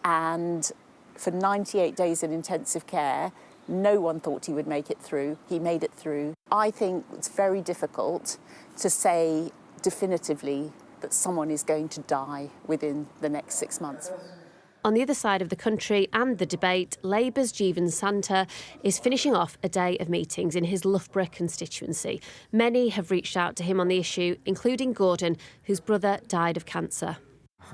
And for 98 days in intensive care, no one thought he would make it through. He made it through. I think it's very difficult to say definitively that someone is going to die within the next 6 months. On the other side of the country and the debate, Labour's Jeevan Santa is finishing off a day of meetings in his Loughborough constituency. Many have reached out to him on the issue, including Gordon, whose brother died of cancer.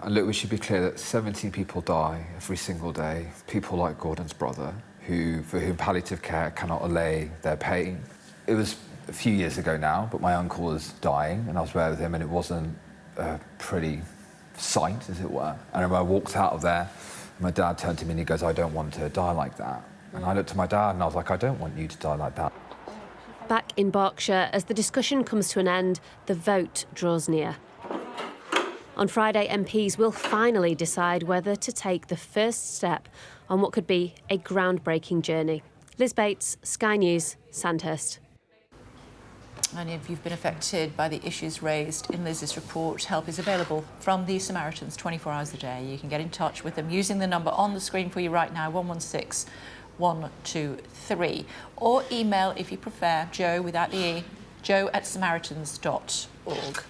And look, we should be clear that 17 people die every single day. People like Gordon's brother, for whom palliative care cannot allay their pain. It was a few years ago now, but my uncle was dying, and I was there with him, and it wasn't a pretty sight, as it were. And I remember I walked out of there, and my dad turned to me and he goes, "I don't want to die like that." And I looked at my dad and I was like, "I don't want you to die like that." Back in Berkshire, as the discussion comes to an end, the vote draws near. On Friday, MPs will finally decide whether to take the first step on what could be a groundbreaking journey. Liz Bates, Sky News, Sandhurst. And if you've been affected by the issues raised in Liz's report, help is available from the Samaritans 24 hours a day. You can get in touch with them using the number on the screen for you right now, 116 123, or email, if you prefer, Joe without the E, joe@samaritans.org.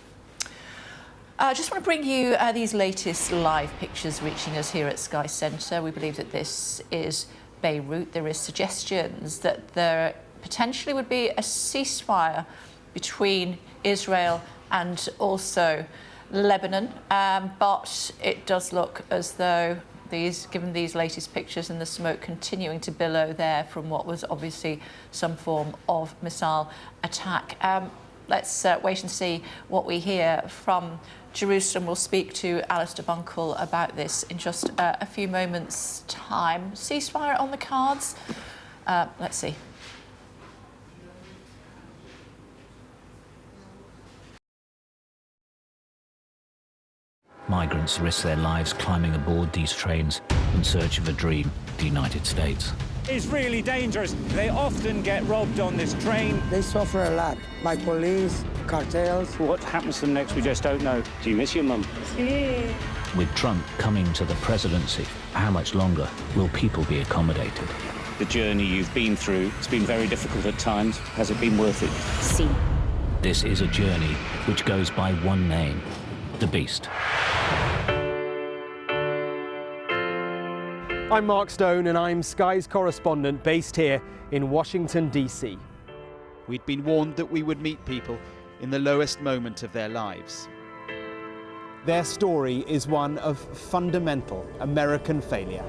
I just want to bring you these latest live pictures reaching us here at Sky Centre. We believe that this is Beirut. There is suggestions that there potentially would be a ceasefire between Israel and also Lebanon, but it does look as though given these latest pictures and the smoke continuing to billow there from what was obviously some form of missile attack. Let's wait and see what we hear from Jerusalem. We'll speak to Alistair Bunkle about this in just a few moments' time. Ceasefire on the cards? Let's see. Migrants risk their lives climbing aboard these trains in search of a dream, the United States. It's really dangerous. They often get robbed on this train. They suffer a lot by police, cartels. What happens to them next, we just don't know. Do you miss your mum? With Trump coming to the presidency, how much longer will people be accommodated? The journey you've been through, it's been very difficult at times. Has it been worth it? See. This is a journey which goes by one name, the Beast. I'm Mark Stone and I'm Sky's correspondent based here in Washington, D.C. We'd been warned that we would meet people in the lowest moment of their lives. Their story is one of fundamental American failure.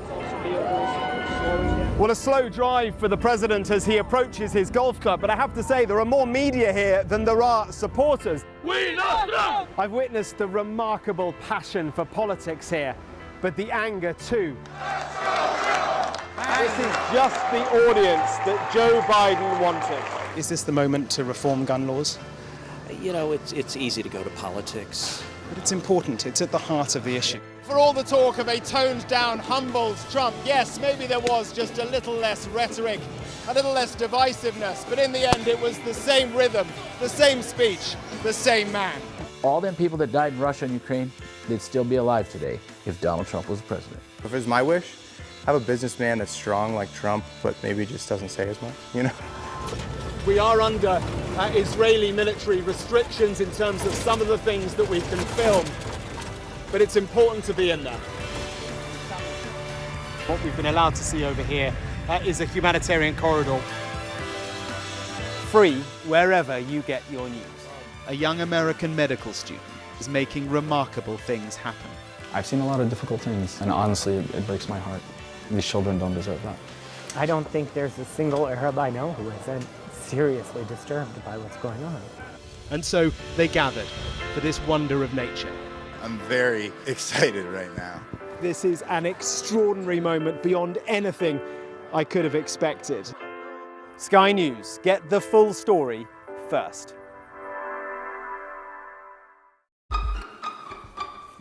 Well, a slow drive for the president as he approaches his golf club, but I have to say there are more media here than there are supporters. We love Trump! I've witnessed the remarkable passion for politics here, but the anger too. This is just the audience that Joe Biden wanted. Is this the moment to reform gun laws? You know, it's easy to go to politics. But it's important, it's at the heart of the issue. For all the talk of a toned-down, humbled Trump, yes, maybe there was just a little less rhetoric, a little less divisiveness, but in the end it was the same rhythm, the same speech, the same man. All them people that died in Russia and Ukraine, they'd still be alive today if Donald Trump was president. If it was my wish, have a businessman that's strong like Trump, but maybe just doesn't say as much, you know? We are under Israeli military restrictions in terms of some of the things that we can film, but it's important to be in there. What we've been allowed to see over here is a humanitarian corridor. Free wherever you get your news. A young American medical student is making remarkable things happen. I've seen a lot of difficult things, and honestly, it breaks my heart. These children don't deserve that. I don't think there's a single Arab I know who isn't seriously disturbed by what's going on. And so they gathered for this wonder of nature. I'm very excited right now. This is an extraordinary moment beyond anything I could have expected. Sky News, get the full story first.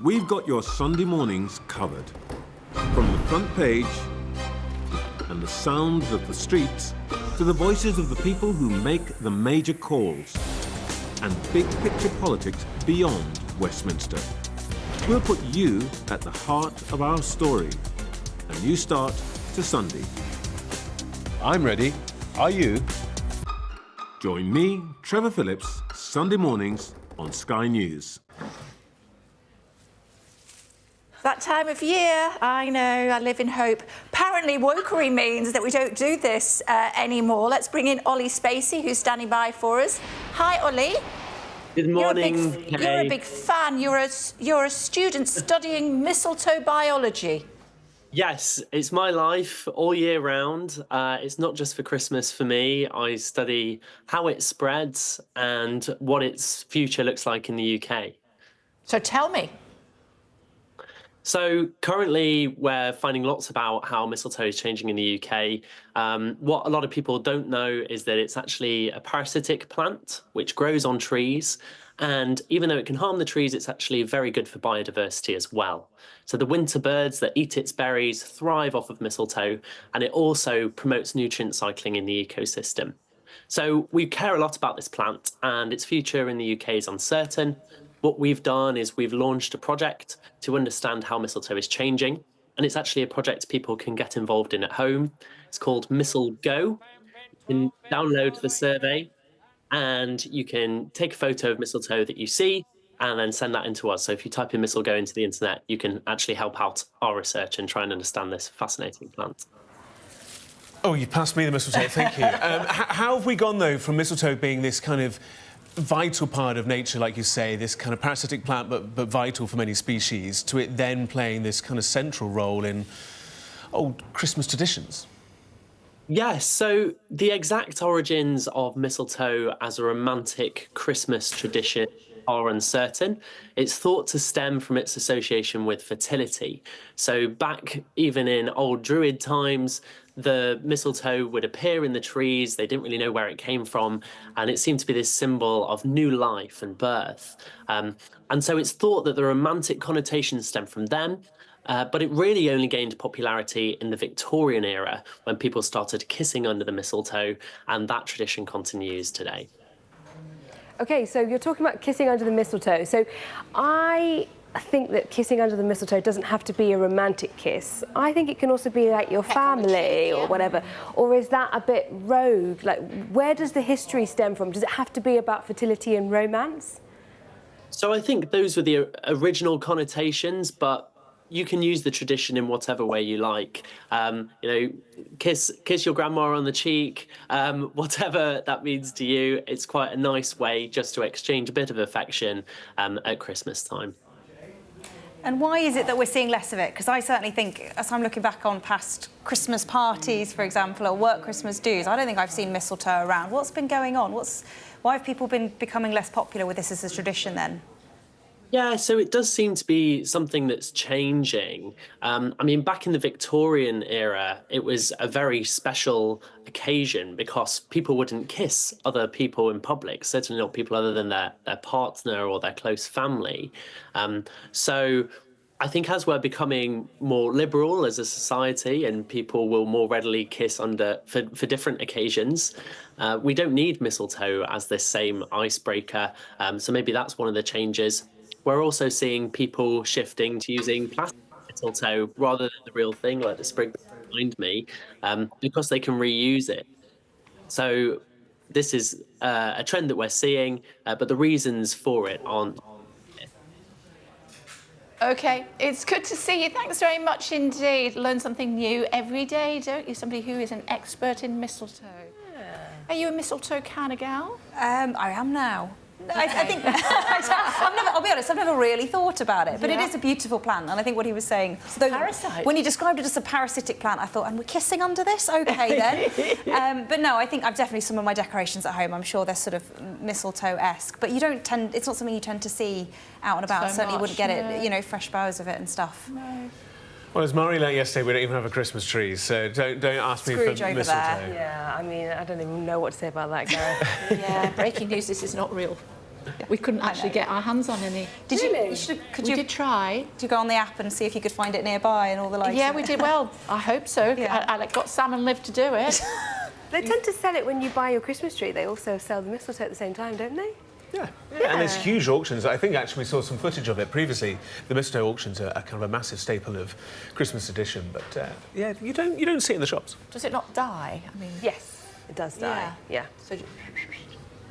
We've got your Sunday mornings covered. From the front page and the sounds of the streets to the voices of the people who make the major calls and big picture politics beyond Westminster. We'll put you at the heart of our story. A new start to Sunday. I'm ready. Are you? Join me, Trevor Phillips, Sunday mornings on Sky News. That time of year, I know, I live in hope. Apparently, wokery means that we don't do this anymore. Let's bring in Ollie Spacey, who's standing by for us. Hi, Ollie. Good morning. You're a big fan. You're a student studying mistletoe biology. Yes, it's my life all year round. It's not just for Christmas for me. I study how it spreads and what its future looks like in the UK. So tell me. So currently we're finding lots about how mistletoe is changing in the UK. What a lot of people don't know is that it's actually a parasitic plant which grows on trees. And even though it can harm the trees, it's actually very good for biodiversity as well. So the winter birds that eat its berries thrive off of mistletoe, and it also promotes nutrient cycling in the ecosystem. So we care a lot about this plant, and its future in the UK is uncertain. What we've done is we've launched a project to understand how mistletoe is changing, and it's actually a project people can get involved in at home. It's called Mistle Go. You can download the survey, and you can take a photo of mistletoe that you see and then send that in to us. So if you type in Mistle Go into the internet, you can actually help out our research and try and understand this fascinating plant. Oh, you passed me the mistletoe, thank you. How have we gone, though, from mistletoe being this kind of vital part of nature, like you say, this kind of parasitic plant, but vital for many species, to it then playing this kind of central role in old Christmas traditions? Yes, so the exact origins of mistletoe as a romantic Christmas tradition are uncertain. It's thought to stem from its association with fertility. So back even in old Druid times, the mistletoe would appear in the trees. They didn't really know where it came from, and it seemed to be this symbol of new life and birth. And so it's thought that the romantic connotations stem from them. But it really only gained popularity in the Victorian era when people started kissing under the mistletoe, and that tradition continues today. OK, so you're talking about kissing under the mistletoe. So I think that kissing under the mistletoe doesn't have to be a romantic kiss. I think it can also be like your family or whatever. Or is that a bit rogue? Like, where does the history stem from? Does it have to be about fertility and romance? So I think those were the original connotations, but you can use the tradition in whatever way you like. You know, kiss your grandma on the cheek, whatever that means to you. It's quite a nice way just to exchange a bit of affection at Christmas time. And why is it that we're seeing less of it? Because I certainly think, as I'm looking back on past Christmas parties, for example, or work Christmas do's, I don't think I've seen mistletoe around. What's been going on? Why have people been becoming less popular with this as a tradition then? Yeah, so it does seem to be something that's changing. I mean, back in the Victorian era, it was a very special occasion because people wouldn't kiss other people in public, certainly not people other than their partner or their close family. So I think as we're becoming more liberal as a society and people will more readily kiss for different occasions, we don't need mistletoe as this same icebreaker. So maybe that's one of the changes. We're also seeing people shifting to using plastic mistletoe rather than the real thing, like the sprig behind me, because they can reuse it. So this is a trend that we're seeing, but the reasons for it aren't. OK, it's good to see you. Thanks very much indeed. Learn something new every day, don't you? Somebody who is an expert in mistletoe. Yeah. Are you a mistletoe kind of gal? I am now. I think I'll be honest, I've never really thought about it, but it is a beautiful plant, and I think what he was saying, parasite. When he described it as a parasitic plant, I thought, and we're kissing under this? OK then. But no, I think I've definitely some of my decorations at home, I'm sure they're sort of mistletoe-esque, but it's not something you tend to see out and about. Certainly wouldn't get it, you know, fresh boughs of it and stuff. No. Well, as Murray learnt yesterday, we don't even have a Christmas tree, so don't ask me for mistletoe. There. Yeah, I mean, I don't even know what to say about that, Gareth. Yeah, breaking news, this is not real. We couldn't actually get our hands on any. Did really? you did try. Did you go on the app and see if you could find it nearby and all the likes? Yeah, we did. Well, I hope so. Yeah. I got Sam and Liv to do it. They tend to sell it when you buy your Christmas tree. They also sell the mistletoe at the same time, don't they? Yeah, and there's huge auctions. I think actually we saw some footage of it previously. The mistletoe auctions are kind of a massive staple of Christmas tradition, but yeah, you don't see it in the shops. Does it not die? I mean, yes, it does die. Yeah. So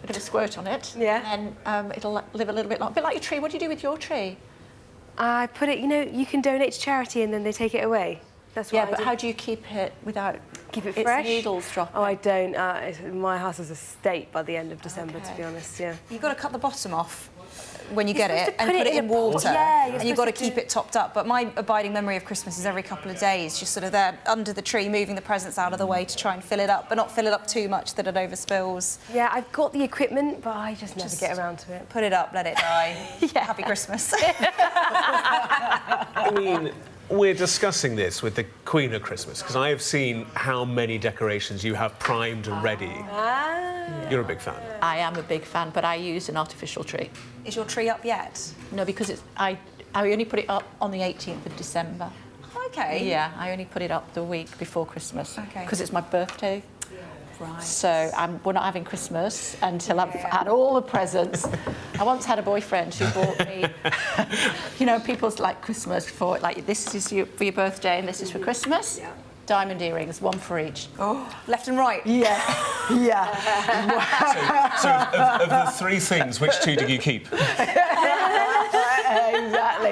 bit of a squirt on it. Yeah. And then it'll live a little bit long, a bit like your tree. What do you do with your tree? I put it, you know, you can donate to charity and then they take it away. That's what Yeah, I but do. how do you keep it without Keep it its fresh? needles dropping? Oh, I don't. My house is a state by the end of December, to be honest, yeah. You've got to cut the bottom off when you You're get it supposed to and put put it it in in a pot. water. Yeah, you're and you've got to supposed to keep it topped up. But my abiding memory of Christmas is every couple of days, just sort of there under the tree, moving the presents out of the way to try and fill it up, but not fill it up too much that it overspills. Yeah, I've got the equipment, but I just never get around to it. Put it up, let it die. Happy Christmas. I mean, we're discussing this with the Queen of Christmas, because I have seen how many decorations you have primed and ready. You're a big fan. I am a big fan, but I use an artificial tree. Is your tree up yet? No, because I only put it up on the 18th of December. Okay. Yeah, I only put it up the week before Christmas. Okay. Because it's my birthday. Right. So we're not having Christmas until I've had all the presents. I once had a boyfriend who bought me, you know, people's like Christmas for, like, this is for your birthday and this is for Christmas. Yeah. Diamond earrings, one for each. Oh, left and right. Yeah, yeah. So of the three things, which two do you keep? Exactly.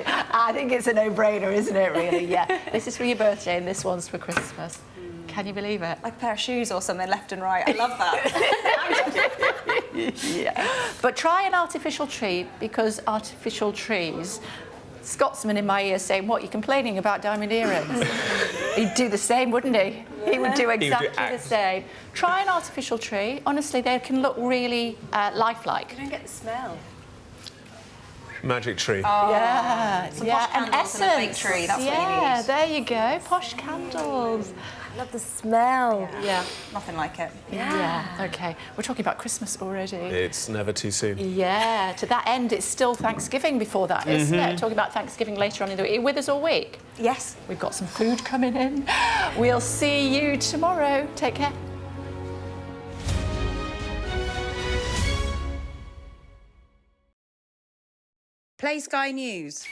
I think it's a no-brainer, isn't it, really? Yeah. This is for your birthday and this one's for Christmas. Can you believe it? Like a pair of shoes or something, left and right. I love that. Yeah. But try an artificial tree, because artificial trees... Scotsman in my ear saying, what, you're complaining about diamond earrings? He'd do the same, wouldn't he? He would do exactly the same. Try an artificial tree. Honestly, they can look really lifelike. You don't get the smell. Magic tree. Oh, yeah, some yeah, posh candles and a fake tree, that's what you need. Yeah, there you go, posh candles. I love the smell. Yeah. Nothing like it. Yeah. Okay. We're talking about Christmas already. It's never too soon. Yeah. To that end, it's still Thanksgiving before that, isn't it? Talking about Thanksgiving later on in the week. Are you with us all week? Yes. We've got some food coming in. We'll see you tomorrow. Take care. Play Sky News.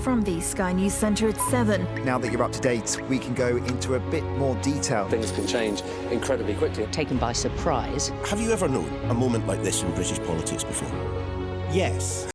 From the Sky News Centre at 7. Now that you're up to date, we can go into a bit more detail. Things can change incredibly quickly. Taken by surprise. Have you ever known a moment like this in British politics before? Yes.